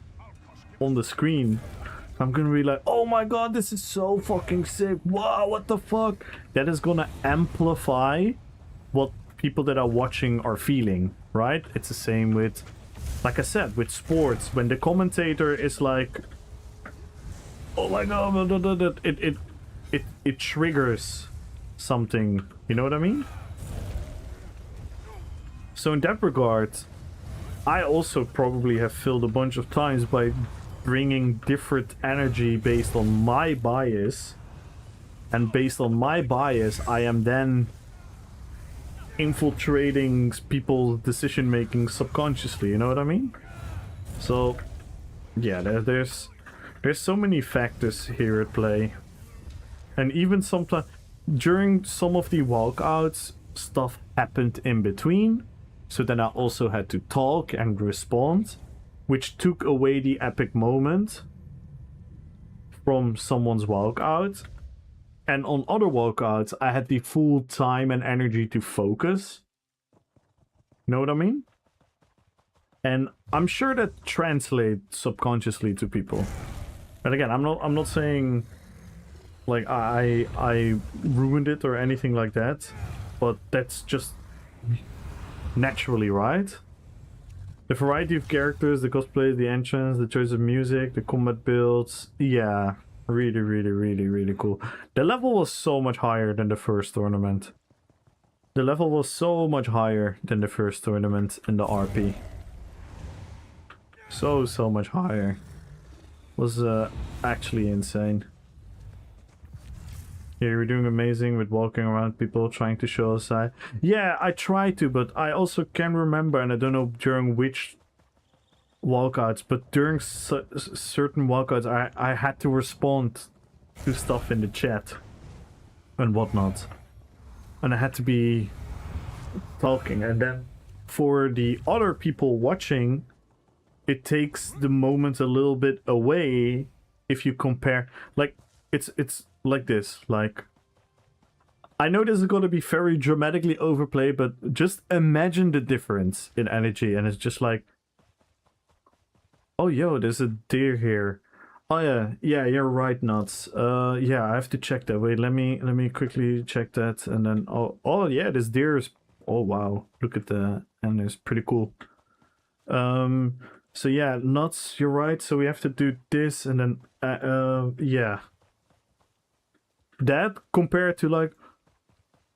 S1: on the screen, I'm gonna be like, oh my god, this is so fucking sick. Wow, what the fuck? That is gonna amplify what people that are watching are feeling, right? It's the same with, like I said, with sports. When the commentator is like, oh my god, it triggers something. You know what I mean? So in that regard, I also probably have failed a bunch of times by bringing different energy based on my bias. And based on my bias, I am then infiltrating people's decision making subconsciously. You know what I mean? So yeah, there's so many factors here at play. And even sometimes during some of the walkouts, stuff happened in between. So then I also had to talk and respond, which took away the epic moment from someone's walkout. And on other walkouts, I had the full time and energy to focus. You know what I mean? And I'm sure that translates subconsciously to people. And again, I'm not saying like I ruined it or anything like that, but that's just naturally, right? The variety of characters, the cosplay, the entrance, the choice of music, the combat builds, yeah, really cool. The level was so much higher than the first tournament. The level was so much higher than the first tournament in the RP. So much higher. Was actually insane. Yeah, you're doing amazing with walking around people trying to show us side. Yeah, I try to, but I also can remember, and I don't know during which walkouts, but during certain walkouts, I had to respond to stuff in the chat and whatnot. And I had to be talking. And then for the other people watching, it takes the moment a little bit away if you compare. Like, it's like this, like, I know this is going to be very dramatically overplayed, but just imagine the difference in energy, and it's just like, oh yo, there's a deer here. Oh yeah, you're right, Nuts. Yeah, I have to check that. Wait, let me quickly check that, and then oh yeah, this deer is, oh wow, look at that, and it's pretty cool. So yeah, Nuts, you're right. So we have to do this, and then yeah. That compared to like,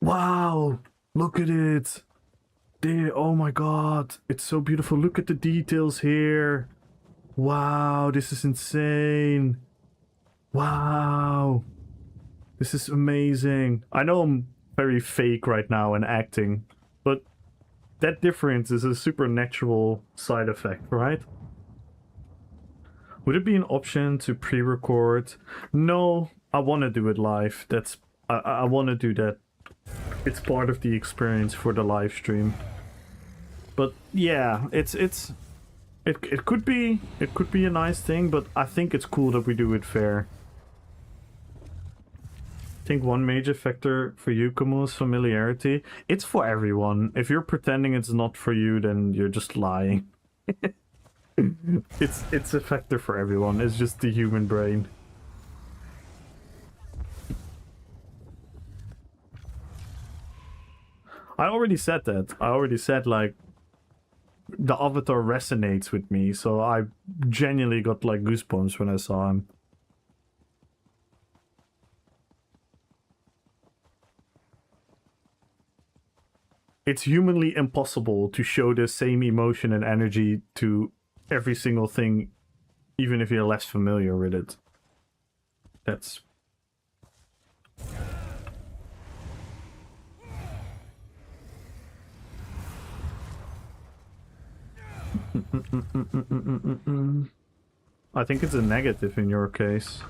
S1: wow, look at it. There, oh my god, it's so beautiful. Look at the details here. Wow, this is insane. Wow. This is amazing. I know I'm very fake right now and acting, but that difference is a supernatural side effect, right? Would it be an option to pre-record? No, I want to do it live. I want to do that. It's part of the experience for the live stream. But yeah, it could be a nice thing, but I think it's cool that we do it fair. I think one major factor for you, Kumu, is familiarity. It's for everyone. If you're pretending it's not for you, then you're just lying. It's a factor for everyone. It's just the human brain. I already said that. I already said, like, the avatar resonates with me, so I genuinely got like goosebumps when I saw him. It's humanly impossible to show the same emotion and energy to every single thing, even if you're less familiar with it. That's... I think it's a negative in your case.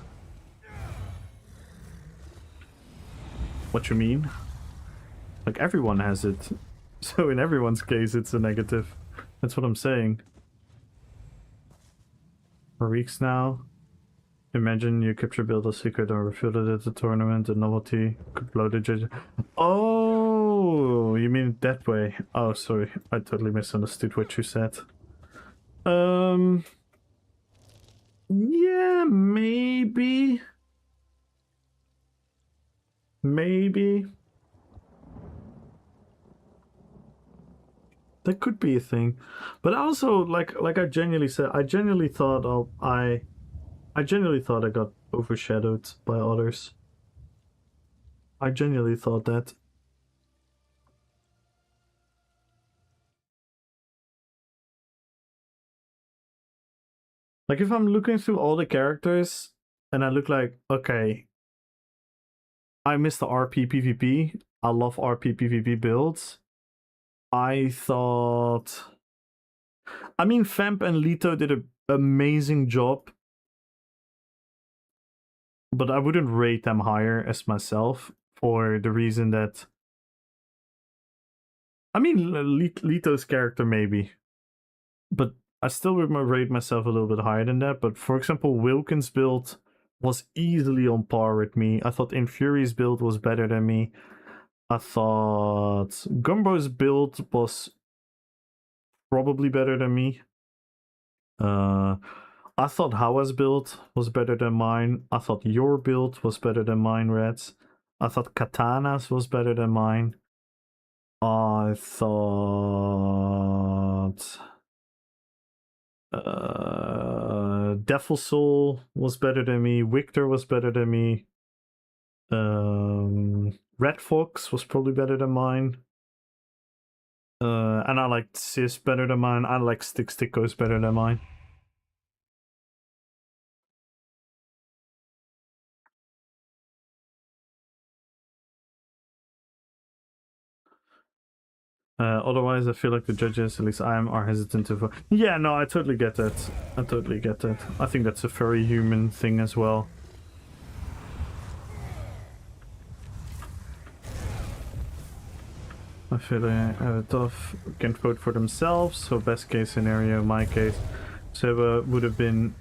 S1: What you mean? Like everyone has it. So in everyone's case it's a negative. That's what I'm saying. For weeks now. Imagine you capture build a secret or revealed it at the tournament, a novelty could blow the judge. Oh, you mean it that way? Oh, sorry, I totally misunderstood what you said. Yeah, maybe. Maybe. That could be a thing. But also, like I genuinely said, I genuinely thought I genuinely thought I got overshadowed by others. I genuinely thought that. Like, if I'm looking through all the characters, and I look like, okay, I miss the RP PvP. I love RP PvP builds. I thought... I mean, Vamp and Leto did an amazing job. But I wouldn't rate them higher as myself, for the reason that... I mean, Leto's character maybe. But I still would rate myself a little bit higher than that. But for example, Wilkins' build was easily on par with me. I thought Infuri's build was better than me. I thought Gumbo's build was probably better than me. I thought Hawa's build was better than mine. I thought your build was better than mine, Reds. I thought Katana's was better than mine. I thought... Devil Soul was better than me. Victor was better than me. Red Fox was probably better than mine. And I liked Sis better than mine. I like Sticko's better than mine. Otherwise, I feel like the judges, at least I am, are hesitant to vote. Yeah, no, I totally get that. I totally get that. I think that's a very human thing as well. I feel tough. Can't vote for themselves. So best case scenario, in my case, Seba would have been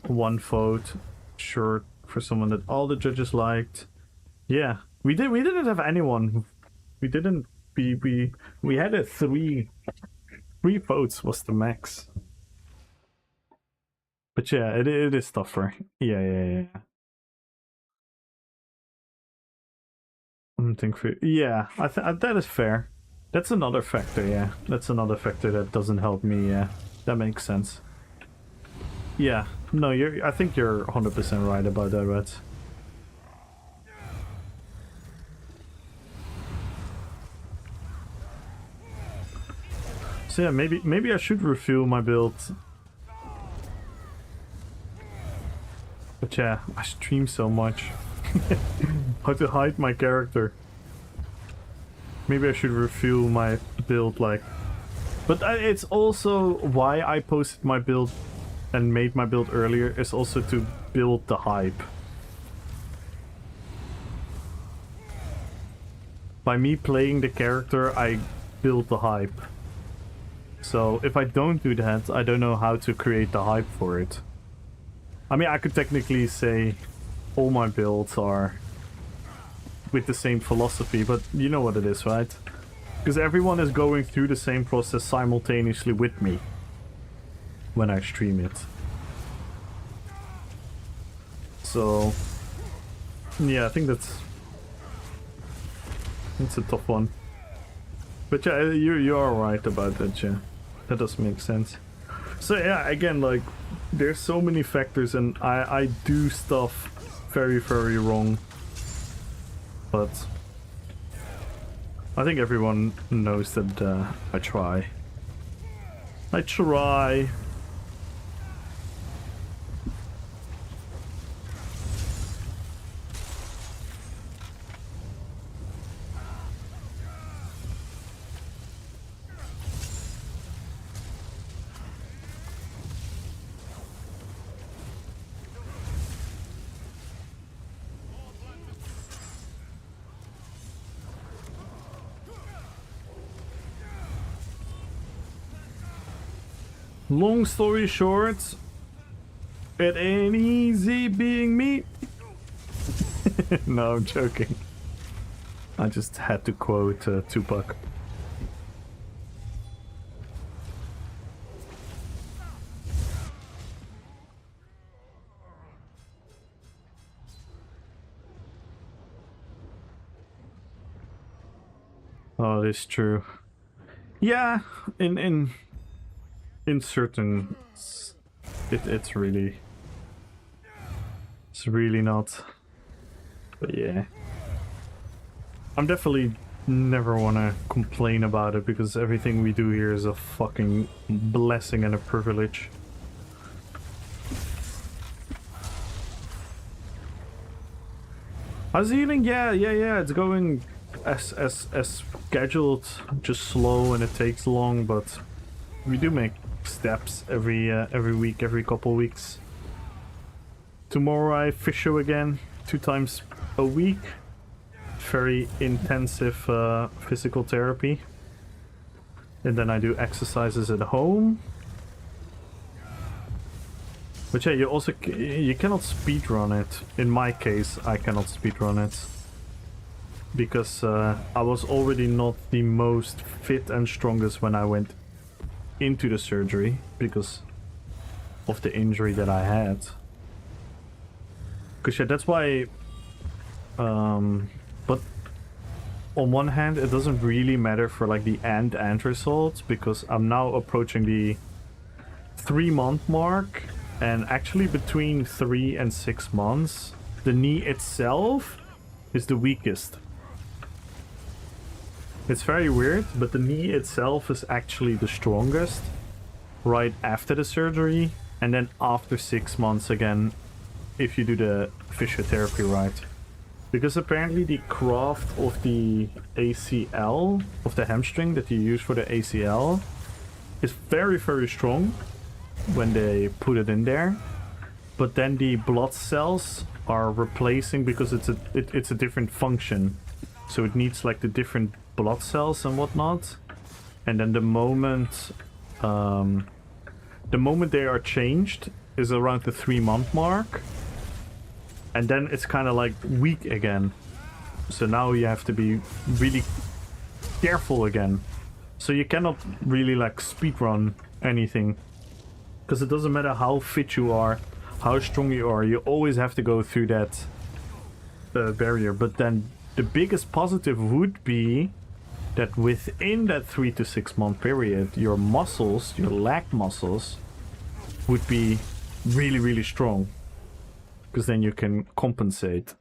S1: one vote, sure, for someone that all the judges liked. Yeah, we didn't have anyone. We didn't. We had a three votes was the max. But yeah, it is tougher. Yeah. I think yeah, that is fair. That's another factor. Yeah, that's another factor that doesn't help me. Yeah, that makes sense. Yeah, no, I think you're 100% right about that, Red. So yeah, maybe I should reveal my build. But yeah, I stream so much. How to hide my character. Maybe I should reveal my build, like... But it's also why I posted my build and made my build earlier, is also to build the hype. By me playing the character, I build the hype. So if I don't do that, I don't know how to create the hype for it. I mean, I could technically say all my builds are with the same philosophy, but you know what it is, right? Because everyone is going through the same process simultaneously with me when I stream it. So yeah, I think that's a tough one. But yeah, you are right about that, yeah. That does make sense. So yeah, again, like, there's so many factors, and I do stuff very, very wrong. But I think everyone knows that I try. I try. Long story short, it ain't easy being me. No, I'm joking. I just had to quote Tupac. Oh, it's true. Yeah, in certain, it's really not. But yeah, I'm definitely never wanna complain about it because everything we do here is a fucking blessing and a privilege. How's healing? Yeah, it's going as scheduled, just slow and it takes long, but we do make steps every week, every couple weeks. Tomorrow I physio again, 2 times a week. Very intensive physical therapy. And then I do exercises at home. But yeah, you cannot speedrun it. In my case, I cannot speedrun it. Because I was already not the most fit and strongest when I went into the surgery. Because of the injury that I had. Because yeah, that's why... but on one hand, it doesn't really matter for like the end results. Because I'm now approaching the 3-month mark. And actually between 3 and 6 months, the knee itself is the weakest. It's very weird, but the knee itself is actually the strongest right after the surgery, and then after 6 months again if you do the physiotherapy right. Because apparently the graft of the ACL, of the hamstring that you use for the ACL, is very, very strong when they put it in there. But then the blood cells are replacing because it's a different function. So it needs like the different blood cells and whatnot. And then the moment they are changed is around the 3-month mark. And then it's kind of like weak again. So now you have to be really careful again. So you cannot really like speedrun anything. Because it doesn't matter how fit you are, how strong you are, you always have to go through that barrier. But then the biggest positive would be that within that 3 to 6 month period, your muscles, your leg muscles, would be really, really strong. Because then you can compensate.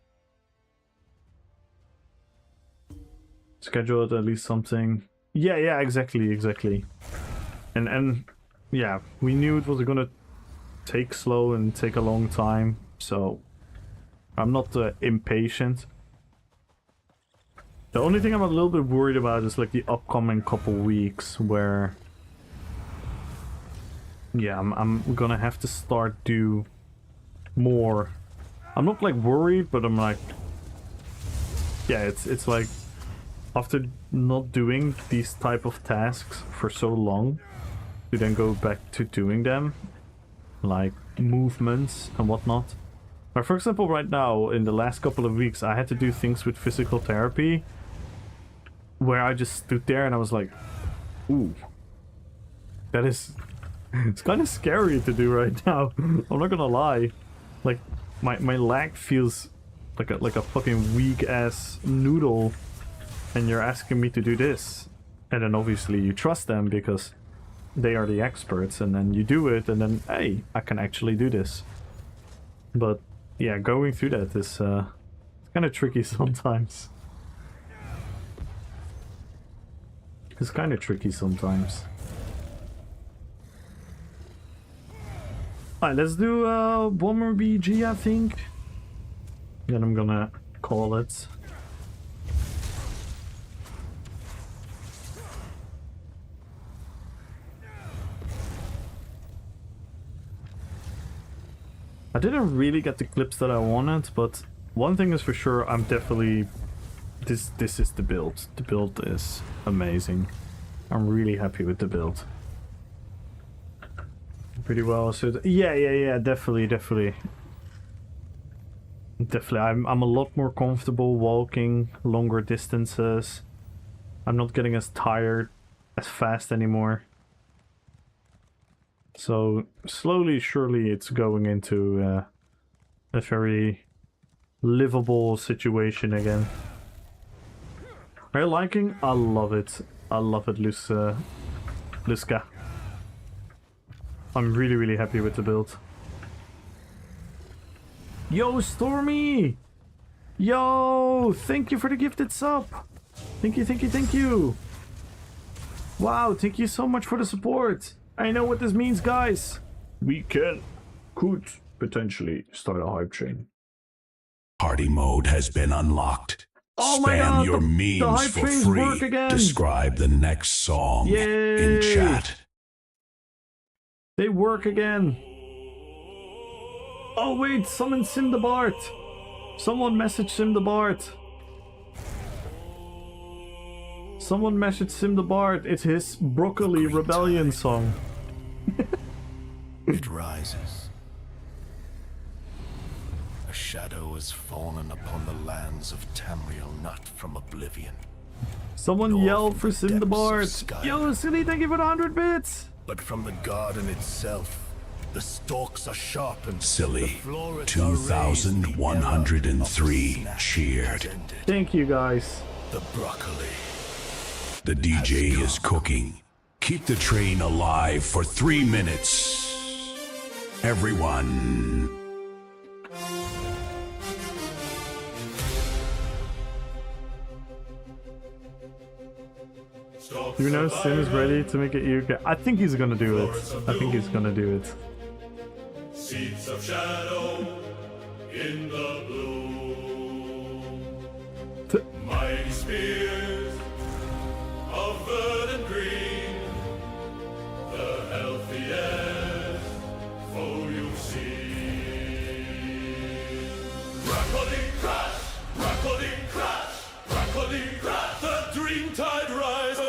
S1: Schedule at least something. Yeah, exactly. And yeah, we knew it was gonna take slow and take a long time, so I'm not impatient. The only thing I'm a little bit worried about is like the upcoming couple weeks where, yeah, I'm gonna have to start do more. I'm not like worried, but I'm like, yeah, it's like after not doing these type of tasks for so long, to then go back to doing them, like movements and whatnot. But for example, right now, in the last couple of weeks, I had to do things with physical therapy where I just stood there and I was like, ooh, that is, it's kind of scary to do right now. I'm not gonna lie. Like, my leg feels like a fucking weak ass noodle, and you're asking me to do this. And then obviously you trust them because they are the experts, and then you do it, and then, hey, I can actually do this. But yeah, going through that is kind of tricky sometimes. It's kind of tricky sometimes. Alright, let's do one more BG, I think. Then I'm gonna call it. I didn't really get the clips that I wanted, but one thing is for sure, I'm definitely... This is the build. The build is amazing. I'm really happy with the build. pretty well. So yeah, definitely. I'm a lot more comfortable walking longer distances. I'm not getting as tired as fast anymore. So slowly, surely, it's going into a very livable situation again. Are you liking? I love it. I love it, Luska. I'm really happy with the build. Yo, Stormy! Yo! Thank you for the gifted sub! Thank you! Wow, thank you so much for the support! I know what this means, guys! We could potentially start a hype train.
S6: Party mode has been unlocked.
S1: Oh my
S6: Spam
S1: God,
S6: your
S1: the
S6: memes
S1: hype
S6: for
S1: trains
S6: free.
S1: work again.
S6: Describe the next song in
S1: Yay.
S6: chat.
S1: They work again! Oh wait, summon Simdabart! Someone message Simdabart! Someone message Simdabart, it's his Broccoli Rebellion song.
S2: It rises. A shadow has fallen upon the lands of Tamriel, not from oblivion,
S1: Someone
S2: Nor
S1: yell
S2: from
S1: for
S2: the depths of
S1: Simdabart!
S2: Skyrim.
S1: Yo, Silly, thank you for the 100 bits!
S2: but from the garden itself. The stalks are sharpened.
S6: Silly.
S2: The florets are raised, the era of the
S6: 2103
S2: snap
S6: cheered.
S2: has ended.
S1: Thank you, guys.
S2: The broccoli.
S6: The DJ is cooking. Keep the train alive for 3 minutes. Everyone.
S1: Do you know Sim is ready to make it UK? I think he's gonna do it.
S7: Seeds of shadow in the blue. Mighty spears of verdant green. The healthiest foe you see. Broccoli crash, broccoli crash, broccoli crash. The dream tide rises.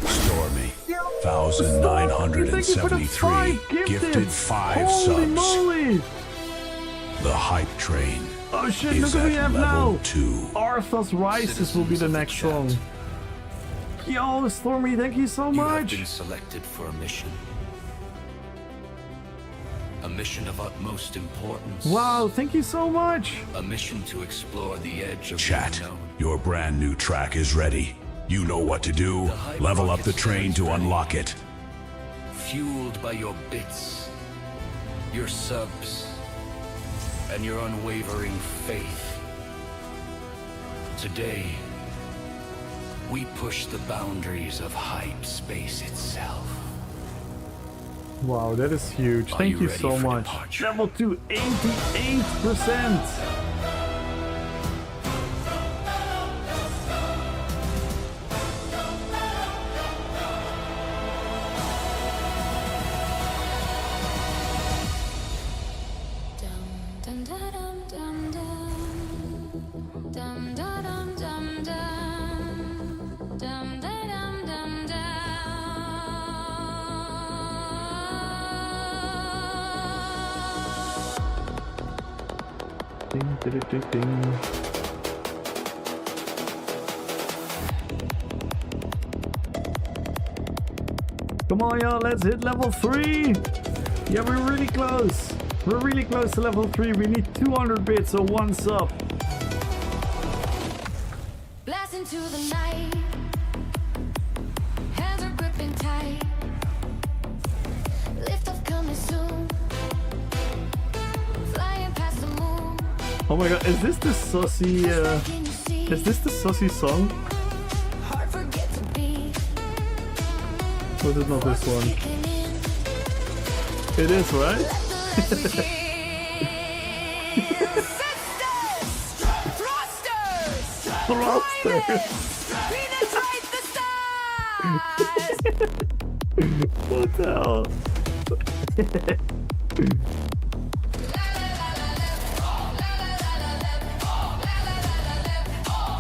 S6: Stormy. 1973 gifted 5
S1: Holy
S6: subs.
S1: moly!
S6: The hype train
S1: Oh shit,
S6: is
S1: look what we
S6: at
S1: have
S6: level
S1: now!
S6: 2.
S1: Arthas Rises will be the next song. Yo, Stormy, thank you so
S8: You have
S1: much!
S8: been selected for a mission. A mission of utmost importance.
S1: Wow, thank you so much!
S8: A mission to explore the edge of
S6: Chat,
S8: the unknown.
S6: your brand new track is ready. You know what to do. Level up the train to unlock it.
S8: Fueled by your bits, your subs, and your unwavering faith. Today, we push the boundaries of hype space itself.
S1: Wow, that is huge.
S8: Are
S1: Thank
S8: you
S1: you
S8: ready
S1: so
S8: for
S1: much.
S8: departure?
S1: Level 2, 88%!
S5: Dum dum da dum dum dum dum da dum dum dum dum da dum dum
S1: Ding, ding, ding, ding. Come on, y'all, let's hit level 3! Yeah, we're really close. We're really close to level 3. We need 200 bits, so 1 sub.
S5: Blast into the night. Hands are gripping tight. Lift off coming soon. Flying past the moon.
S1: Oh my god, is this the sussy,
S5: Can you see?
S1: is this the sussy song?
S5: Heart forget to beat.
S1: Or is it not this one?
S5: Kicking in.
S1: It is, right?
S5: Let the lights begin. Sisters! Thrusters!
S1: Thrusters!
S5: Penetrate the stars!
S1: What the hell?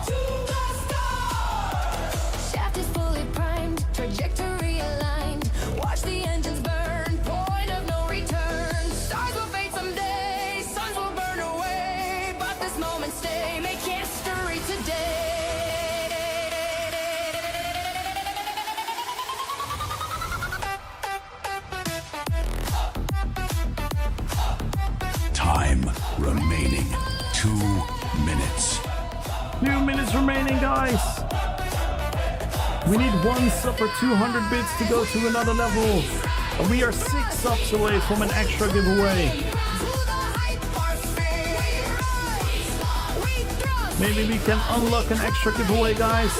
S5: To the stars!
S6: Time remaining 2 minutes.
S1: 2 minutes remaining, guys. We need 1 sub for 200 bits to go to another level. And we are 6 subs away from an extra giveaway. Maybe we can unlock an extra giveaway, guys.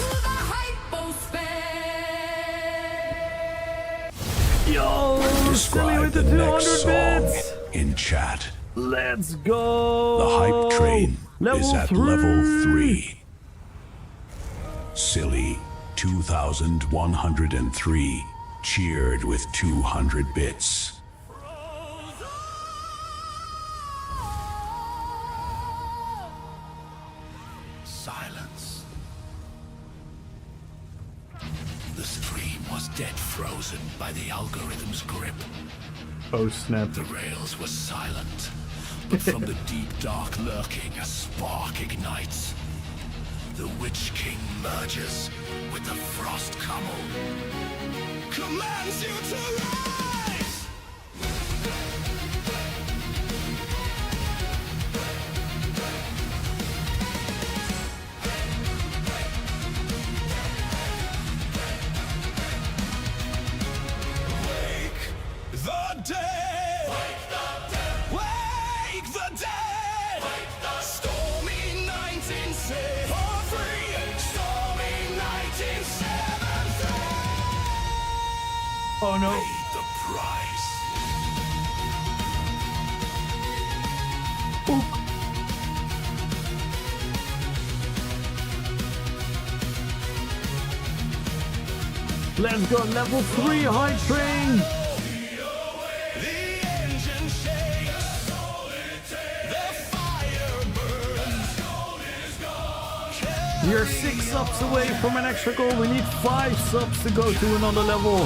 S1: Yo, silly with the 200 bits.
S6: In chat.
S1: Let's go.
S6: The hype train is at level 3. Silly 2103 cheered with 200 bits.
S8: Silence. The stream was dead frozen by the algorithm's grip.
S1: Oh snap.
S8: The rails were silent, but from the deep dark lurking a spark ignites. The Witch King merges with the Frost Camel. Commands you to rise!
S7: Wake the dead! Wake the dead! Stormy 1973! Stormy 1973!
S1: Oh no.
S8: Pay the price.
S1: Let's go, level 3 high train.
S7: The engine shakes, the fire burns.
S1: We are 6 subs away from an extra goal. We need 5 subs to go to another level.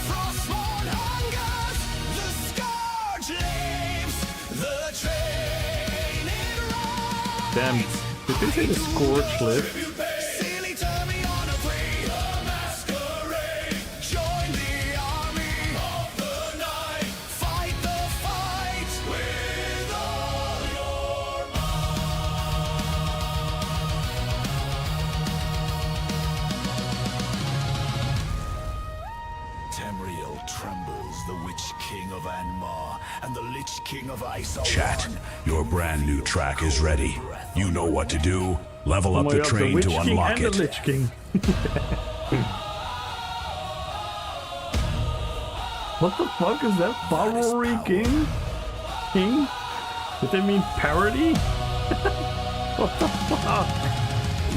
S7: Frostborn hungers, the scourge leaves, the train it runs.
S1: Damn, did they say the scorch lift?
S7: Silly turn me on a free masquerade. Join the army of the night. Fight the fight with all your
S8: Tamriel trembles, the Witch King of Anmar, and the Lich King of Ice.
S6: Chat, your brand new track is ready. You know what to do. Level
S1: Oh
S6: up
S1: my
S6: the
S1: God,
S6: train
S1: Witch
S6: to
S1: King
S6: unlock
S1: and
S6: it.
S1: the Lich King. What the fuck is that? Bowery King? King? Did they mean parody? What the fuck?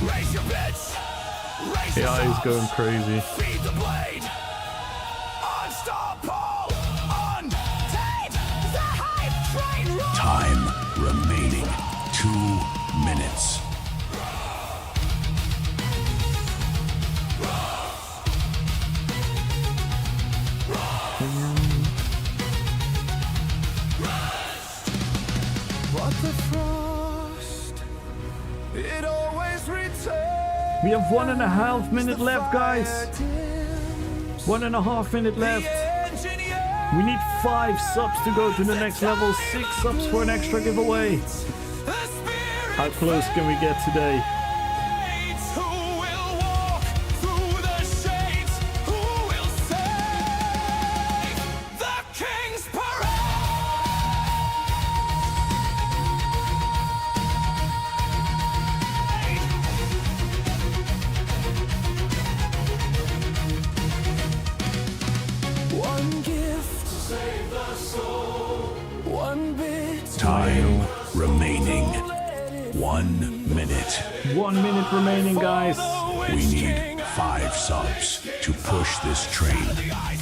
S7: raise your bets. Raise your
S1: AI is going crazy.
S7: feed the blade. Unstoppable. Untamed. The hype train rolls.
S6: Time remaining 2 minutes.
S7: But the frost, it always returns.
S1: We have 1.5 minutes left, guys. 1.5 minutes left. We need 5 subs to go to the next level. 6 subs for an extra giveaway. How close can we get today?
S7: Who will walk through the shades? Who will save the King's parade? One gift to save the soul. One bit.
S6: Time remaining 1 minute.
S1: 1 minute remaining, guys.
S6: We need 5 subs to push this train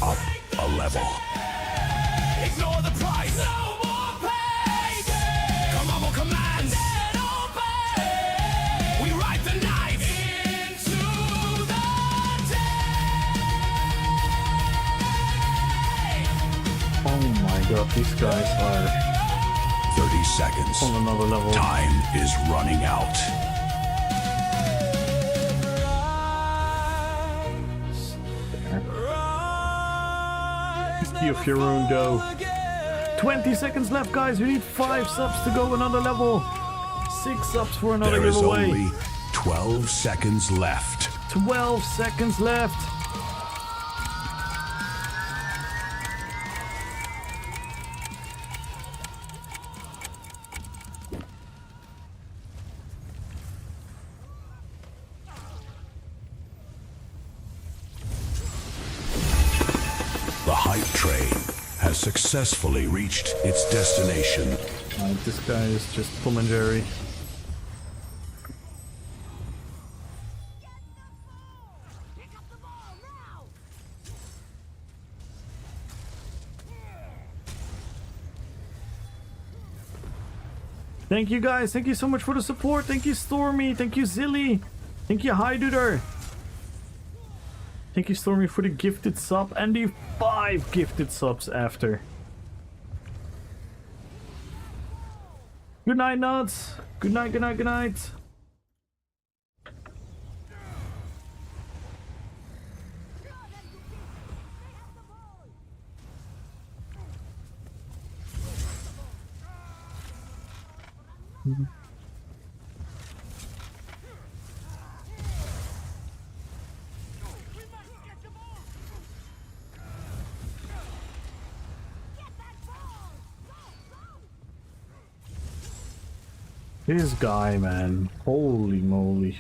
S6: up a level.
S7: Ignore the price. No more pain. Commando commands. We ride the knife into the day.
S1: Oh my god, these guys are
S6: 30 seconds.
S1: on another level.
S6: Time is running out.
S7: Rise
S1: you, Furundo. 20 seconds left, guys. We need 5 subs to go another level. 6 subs for another
S6: There is
S1: giveaway.
S6: only 12 seconds left.
S1: 12 seconds left.
S6: The hype train has successfully reached its destination.
S1: This guy is just Tom and Jerry.
S3: Pick up the ball now!
S1: Thank you guys. Thank you so much for the support. Thank you, Stormy. Thank you, Zilly. Thank you, Hyduder. Thank you, Stormy, for the gifted sub and the 5 gifted subs after. Good night, Nuts. Good night, good night, good night. This guy, man. Holy moly.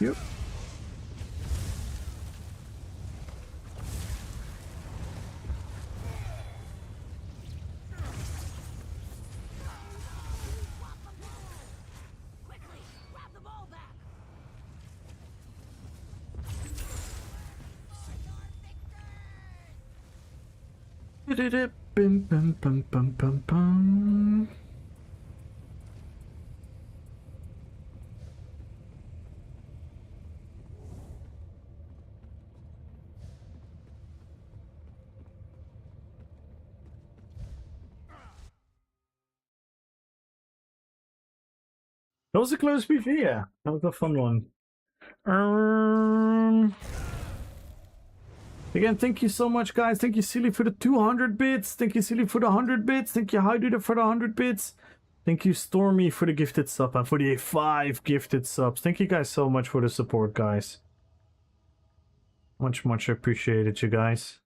S1: Yep.
S3: Quickly, grab the ball back!
S1: Bim, bum, bum, bum, bum, bum. That was a close PV, yeah. That was a fun one. Again, thank you so much, guys. Thank you, Silly, for the 200 bits. Thank you, Silly, for the 100 bits. Thank you, Hyduder, for the 100 bits. Thank you, Stormy, for the gifted sub and for the 5 gifted subs. Thank you guys so much for the support, guys. Much appreciated, you guys.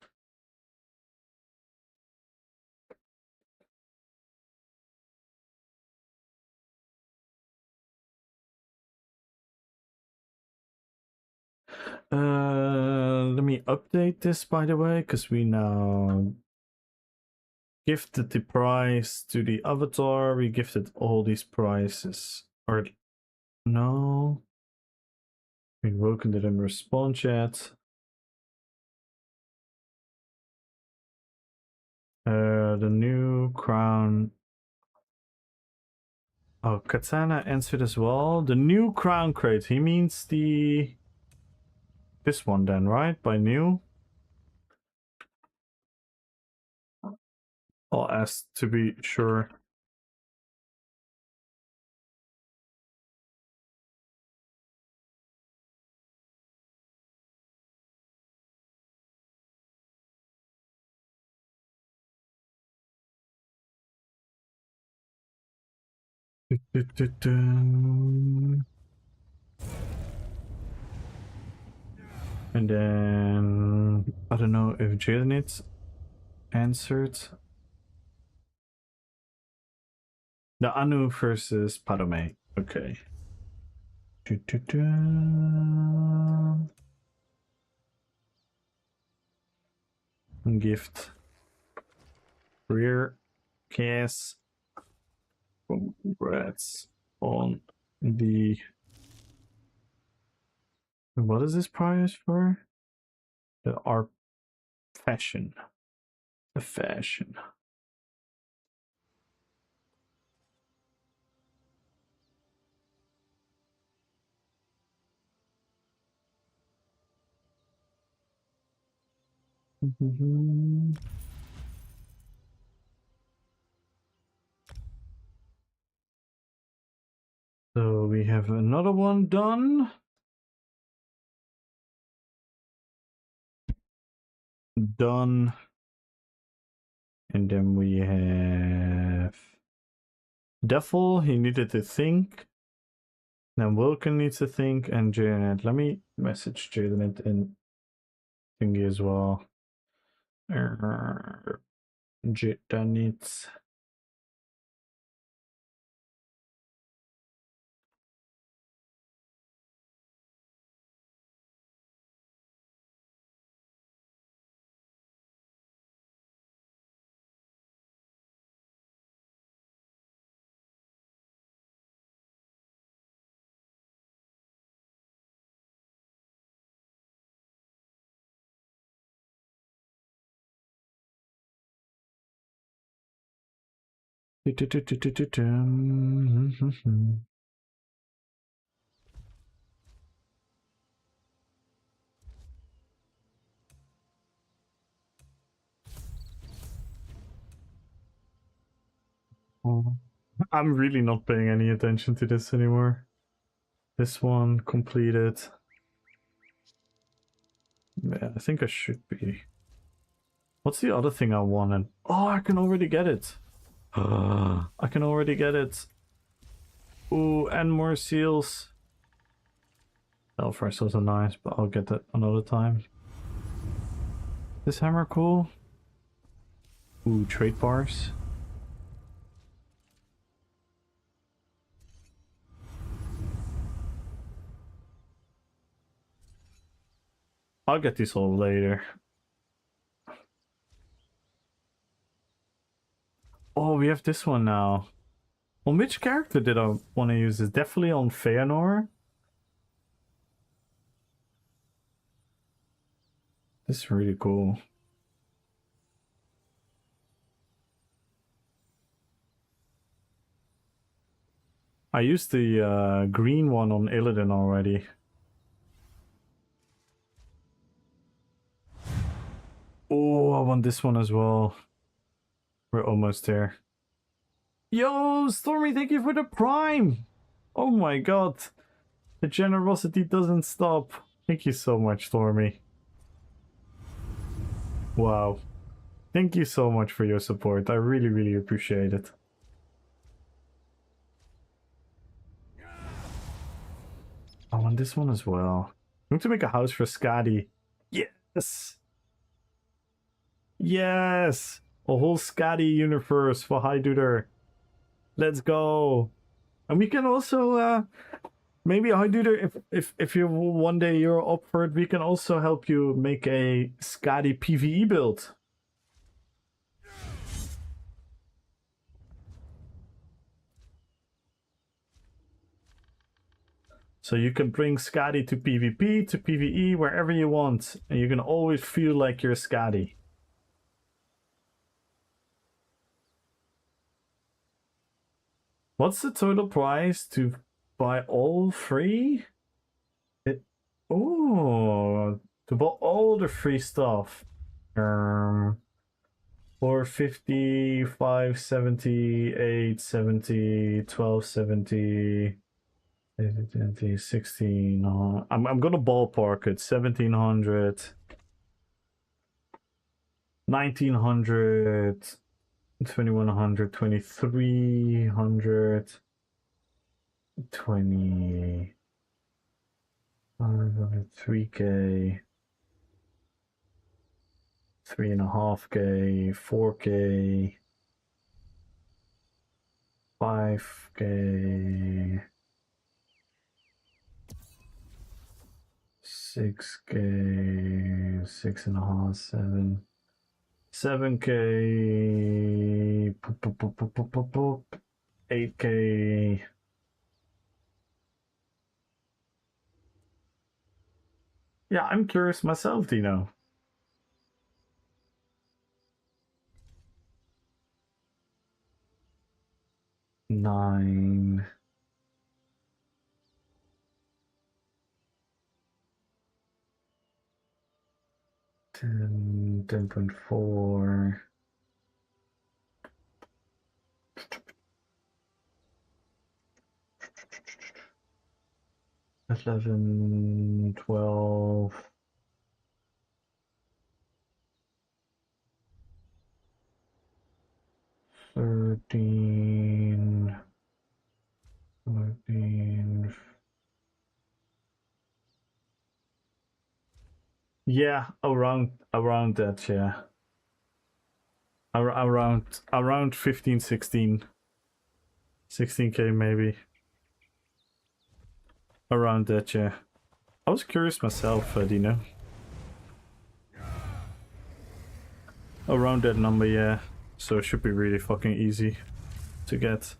S1: Let me update this, by the way, because we now gifted the prize to the avatar. We gifted all these prizes. Or no, Woken didn't respond yet. The new crown. Oh, Katana answered as well. The new crown crate. He means the this one then, right? By new. I'll ask to be sure. And then I don't know if Jadenit answered. The Anu versus Padome. Okay. Gift. Rear case. Congrats on the. What is this prize for? The art fashion. The fashion. So we have another one done. Done. And then we have Devil, he needed to think. Then Wilkin needs to think, and Janet. Let me message Janet in thingy as well. Janet. I'm really not paying any attention to this anymore. This one completed. Yeah, I think I should be. What's the other thing I wanted? Oh, I can already get it. I can already get it. Ooh, and more seals. Hellfire seals are nice, but I'll get that another time. This hammer cool? Ooh, trade bars. I'll get these all later. Oh, we have this one now. On which character did I want to use this? Definitely on Feanor. This is really cool. I used the green one on Illidan already. Oh, I want this one as well. We're almost there. Yo, Stormy, thank you for the Prime! Oh my god. The generosity doesn't stop. Thank you so much, Stormy. Wow. Thank you so much for your support. I really, really appreciate it. I want this one as well. I'm going to make a house for Skadi. Yes! Yes! A whole Skadi universe for Heiduder. Let's go! And we can also, maybe Heiduder, if you one day you're up for it, we can also help you make a Skadi PvE build. So you can bring Skadi to PvP, to PvE, wherever you want. And you can always feel like you're Skadi. What's the total price to buy all three? Oh, to buy all the free stuff. 450, 570, 870, 1270. 16. I'm gonna ballpark it. 1700, 1900, 2100, 2300, 20, 3K, 3.5K, 4K, 5K. 6K, 6.5, 7, 7K, 8K. Yeah, I'm curious myself, Dino. Nine. 10, 10.4. $11, 12. $13, 14. Yeah, around that, yeah. Around 15, 16. 16K maybe. Around that, yeah. I was curious myself, Dino. Around that number, yeah. So it should be really fucking easy to get.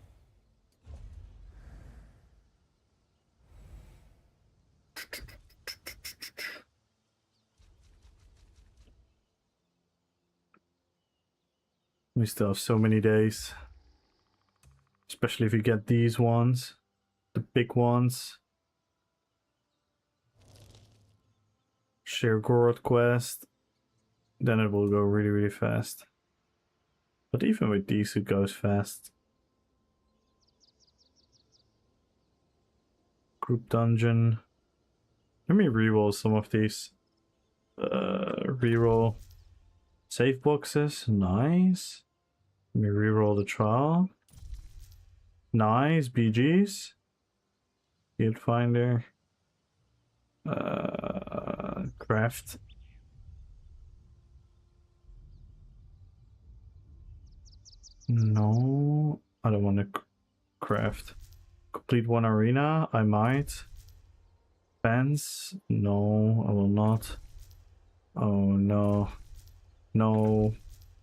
S1: We still have so many days. Especially if you get these ones. The big ones. Share Gorod quest. Then it will go really, really fast. But even with these it goes fast. Group dungeon. Let me reroll some of these. Reroll. Save boxes. Nice. Let me reroll the trial. Nice. BGs. Field finder. Craft. No, I don't want to craft. Complete one arena, I might. Fence, no, I will not. Oh no. No.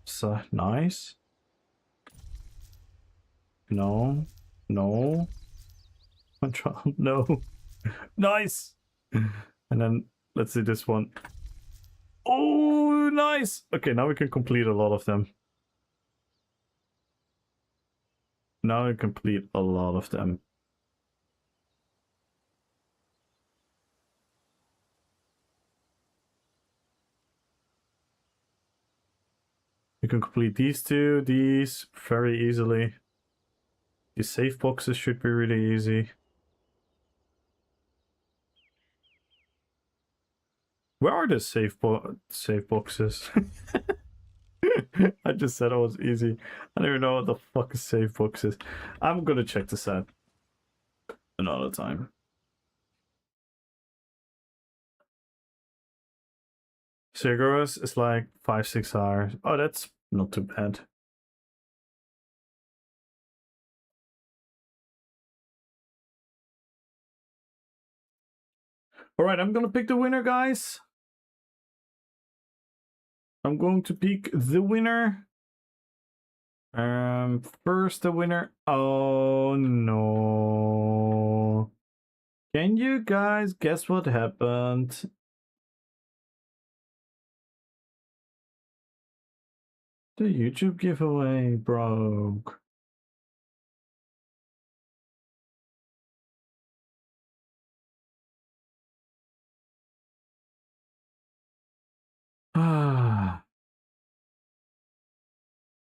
S1: So, nice. No. No. Control, no. Nice! And then, let's see this one. Oh, nice! Okay, now we can complete a lot of them. Now I complete a lot of them. You can complete these two, these very easily. These safe boxes should be really easy. Where are the safe boxes? I just said it was easy. I don't even know what the fuck a safe box is. I'm gonna check this out another time. Seguros is like 5-6 hours. Oh, that's not too bad. Alright, I'm gonna pick the winner, guys. I'm going to pick the winner. First the winner. Oh no. Can you guys guess what happened? The YouTube giveaway broke. Ah.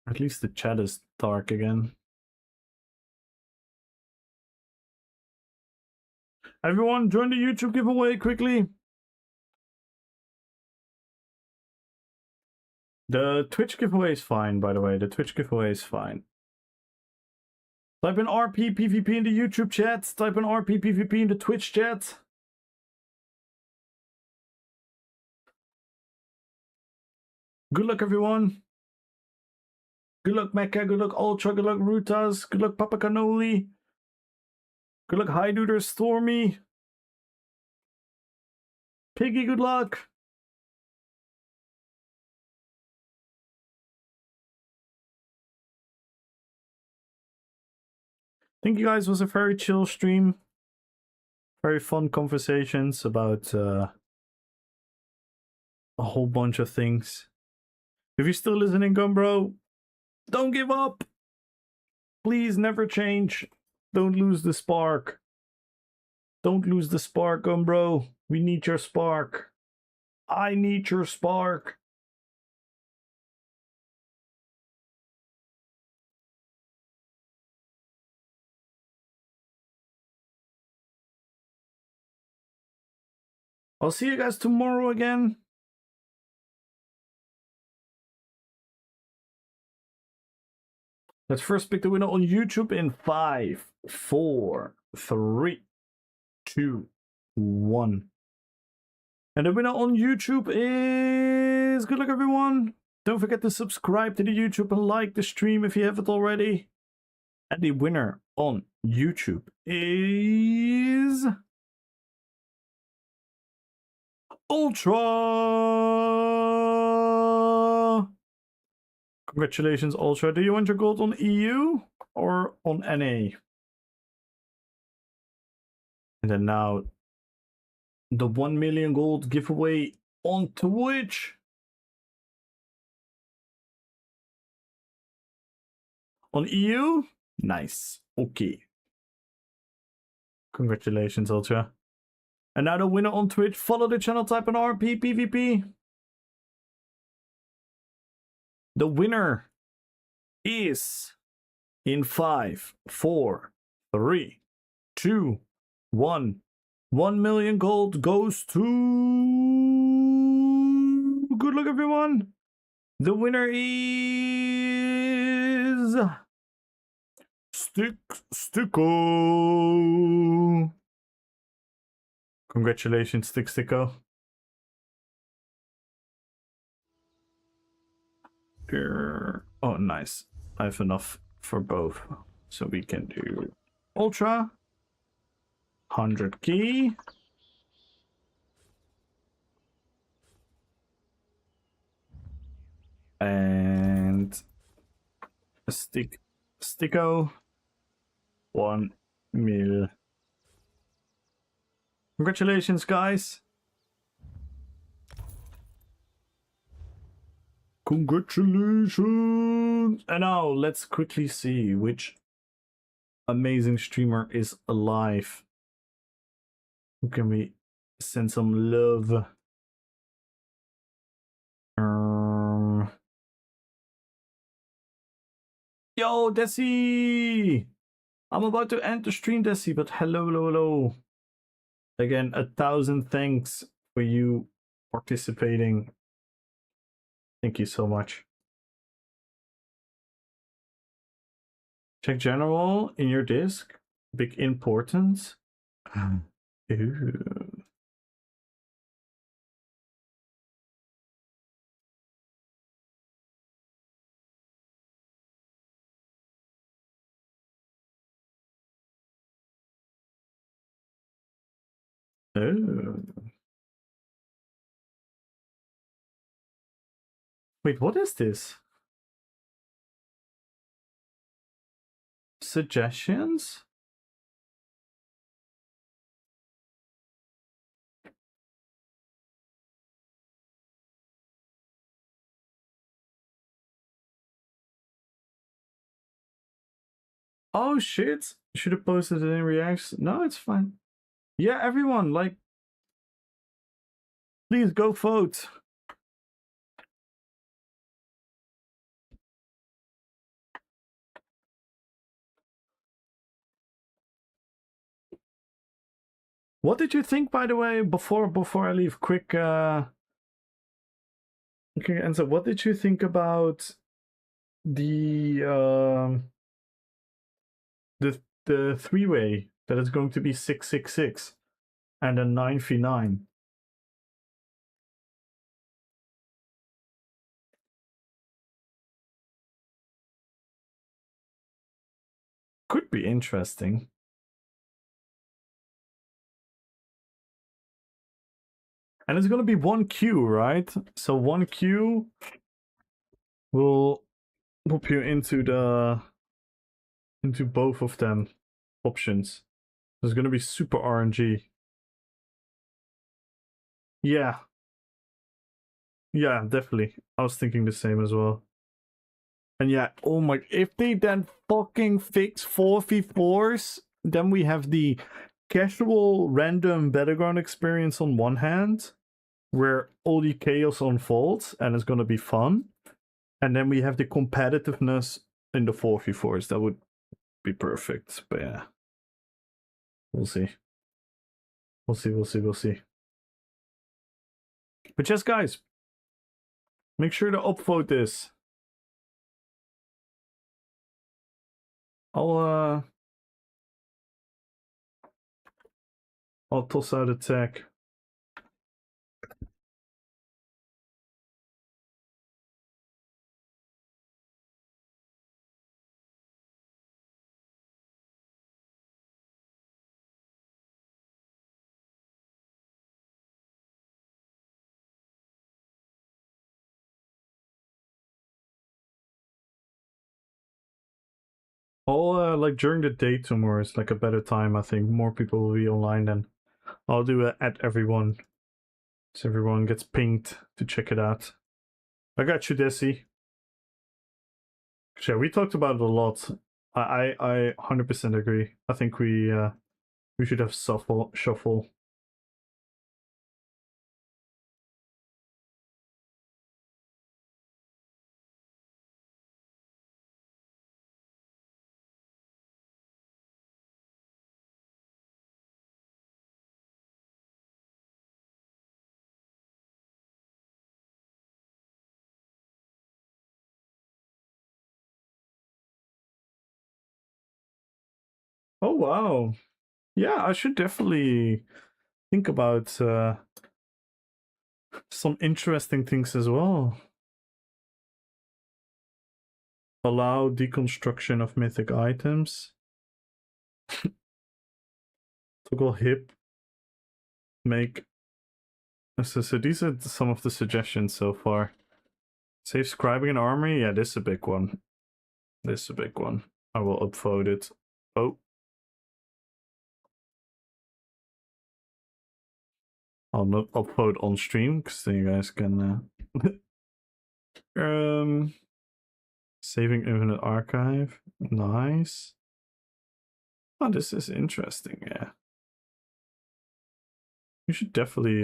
S1: At least the chat is dark again. Everyone, join the YouTube giveaway quickly. The Twitch giveaway is fine, by the way. The Twitch giveaway is fine. Type in RP PvP in the YouTube chat. Type in RP PvP in the Twitch chat. Good luck, everyone. Good luck, Mecha. Good luck, Ultra. Good luck, Rutas. Good luck, Papa Cannoli. Good luck, Highduder, Stormy. Piggy, good luck. I think you guys was a very chill stream. Very fun conversations about a whole bunch of things. If you're still listening, Gumbro, don't give up. Please never change. Don't lose the spark. Don't lose the spark, Gumbro. We need your spark. I need your spark. I'll see you guys tomorrow again. Let's first pick the winner on YouTube in 5, 4, 3, 2, 1. And the winner on YouTube is... Good luck, everyone. Don't forget to subscribe to the YouTube and like the stream if you haven't already. And the winner on YouTube is... Ultra! Congratulations, Ultra. Do you want your gold on EU or on NA? And then now, the 1 million gold giveaway on Twitch. On EU? Nice. Okay. Congratulations, Ultra. And now the winner on Twitch. Follow the channel, type an RP PvP. The winner is in 5, 4, 3, 2, 1. 1 million gold goes to... Good luck, everyone. The winner is... Sticko. Congratulations, Sticko. Oh, nice. I have enough for both. So we can do Ultra. 100 key. And a Sticko. 1 mil. Congratulations, guys. Congratulations! And now let's quickly see which amazing streamer is alive. Who can we send some love? Yo, Desi! I'm about to end the stream, Desi, but hello. Again, 1,000 thanks for you participating. Thank you so much. Check general in your disk. Big importance. Ooh. Oh. Wait, what is this? Suggestions? Oh shit! Should have posted it in reacts. No, it's fine. Yeah, everyone, like, please go vote. What did you think, by the way, before I leave? Quick okay, answer. What did you think about the three-way that is going to be 666 and a 9v9? Could be interesting. And it's gonna be 1 queue, right? So 1 queue will pop you into both of them options. It's gonna be super RNG. Yeah. Yeah, definitely. I was thinking the same as well. And yeah, oh my, if they then fucking fix 4v4s, then we have the casual random battleground experience on one hand, where all the chaos unfolds and it's gonna be fun. And then we have the competitiveness in the 4v4s. That would be perfect. But yeah. We'll see. We'll see. But yes, guys, make sure to upvote this. I'll toss out a tag. I'll like during the day tomorrow is like a better time. I think more people will be online then. I'll do a at everyone, so everyone gets pinged to check it out. I got you, Desi. Yeah, we talked about it a lot. I 100% agree. I think we should have shuffle. Oh wow. Yeah, I should definitely think about some interesting things as well. Allow deconstruction of mythic items. Toggle hip. Make. So these are some of the suggestions so far. Save scribing and armory. Yeah, this is a big one. This is a big one. I will upvote it. Oh. I'll not upload on stream because then you guys can saving infinite archive. Nice. Oh, this is interesting, yeah. You should definitely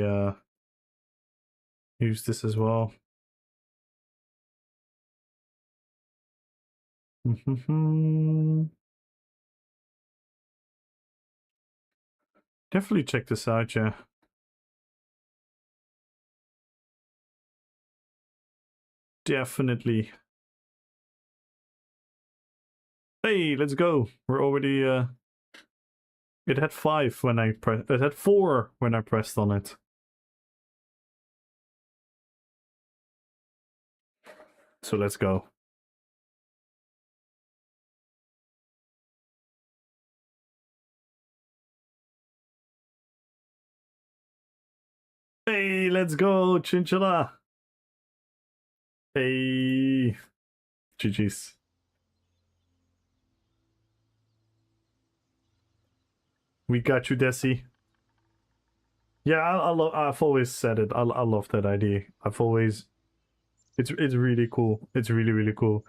S1: use this as well. Definitely check this out, yeah. Definitely. Hey, let's go. We're already it had 5 when I pressed. It had 4 when I pressed on it. So let's go. Hey, let's go, Chinchilla. Hey. GG's. We got you, Desi. Yeah, I've always said it. I love that idea. I've always. It's really cool. It's really, really cool.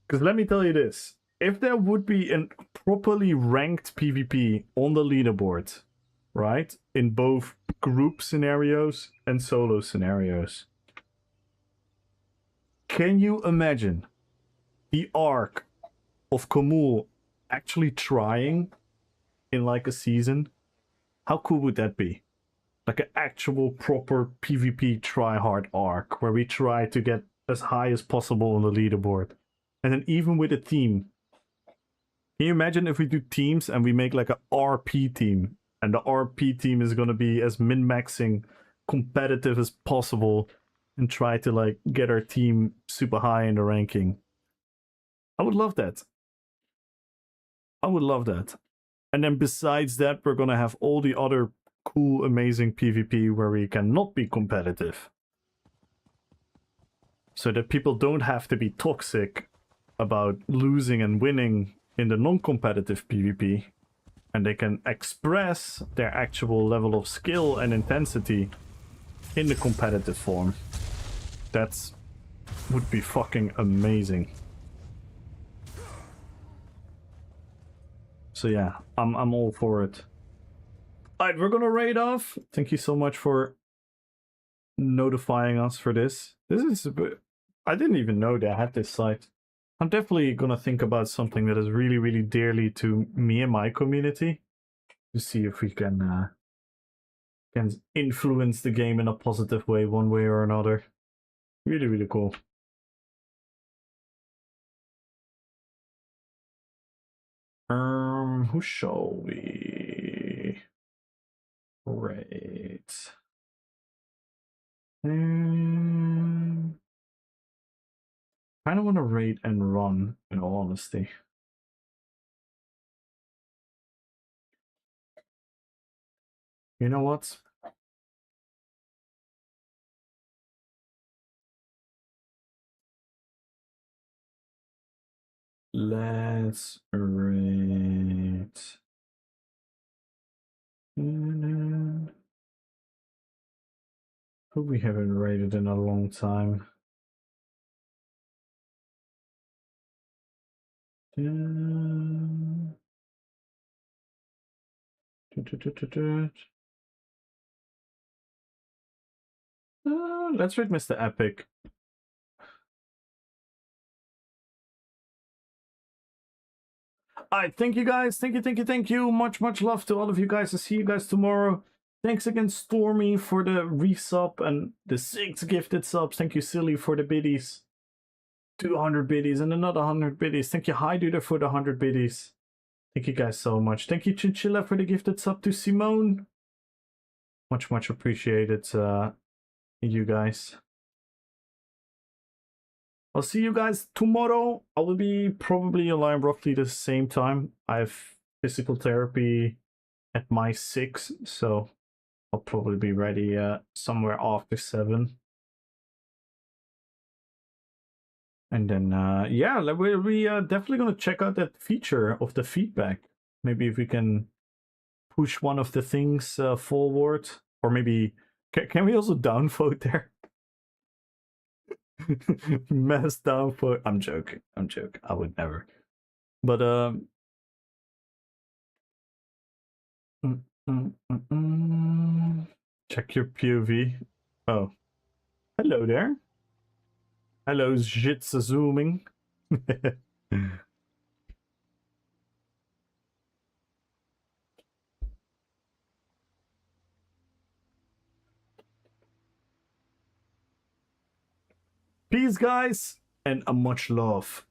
S1: Because let me tell you this. If there would be a properly ranked PvP on the leaderboard, right? In both group scenarios and solo scenarios. Can you imagine the arc of Kamul actually trying in like a season? How cool would that be? Like an actual proper PvP try-hard arc where we try to get as high as possible on the leaderboard. And then even with a team. Can you imagine if we do teams and we make like a RP team? And the RP team is going to be as min-maxing competitive as possible and try to like get our team super high in the ranking. I would love that. I would love that. And then besides that, we're going to have all the other cool, amazing PvP where we cannot be competitive. So that people don't have to be toxic about losing and winning in the non-competitive PvP. And they can express their actual level of skill and intensity in the competitive form. That would be fucking amazing. So yeah, I'm all for it. Alright, we're gonna raid off. Thank you so much for notifying us for this. This is a bit... I didn't even know they had this site. I'm definitely gonna think about something that is really, really dearly to me and my community. To see if we can can influence the game in a positive way, one way or another. Really, really cool. Who shall we rate? Kind of want to rate and run, in all honesty. You know what? Let's rate. Who we haven't rated in a long time. Let's rate Mr. Epic. Alright, thank you guys. Thank you. Much love to all of you guys. I'll see you guys tomorrow. Thanks again, Stormy, for the resub and the 6 gifted subs. Thank you, Silly, for the biddies. 200 biddies and another 100 biddies. Thank you, Hyduder, for the 100 biddies. Thank you guys so much. Thank you, Chinchilla, for the gifted sub to Simone. Much appreciated, you guys. I'll see you guys tomorrow. I will be probably alive roughly the same time. I have physical therapy at my 6, so I'll probably be ready somewhere after 7. And then, yeah, we're definitely going to check out that feature of the feedback. Maybe if we can push one of the things forward. Or maybe, can we also downvote there? Mass downvote. I'm joking. I would never. But, check your POV. Oh. Hello there. Hello, Jitsa zooming. Peace, guys, and a much love.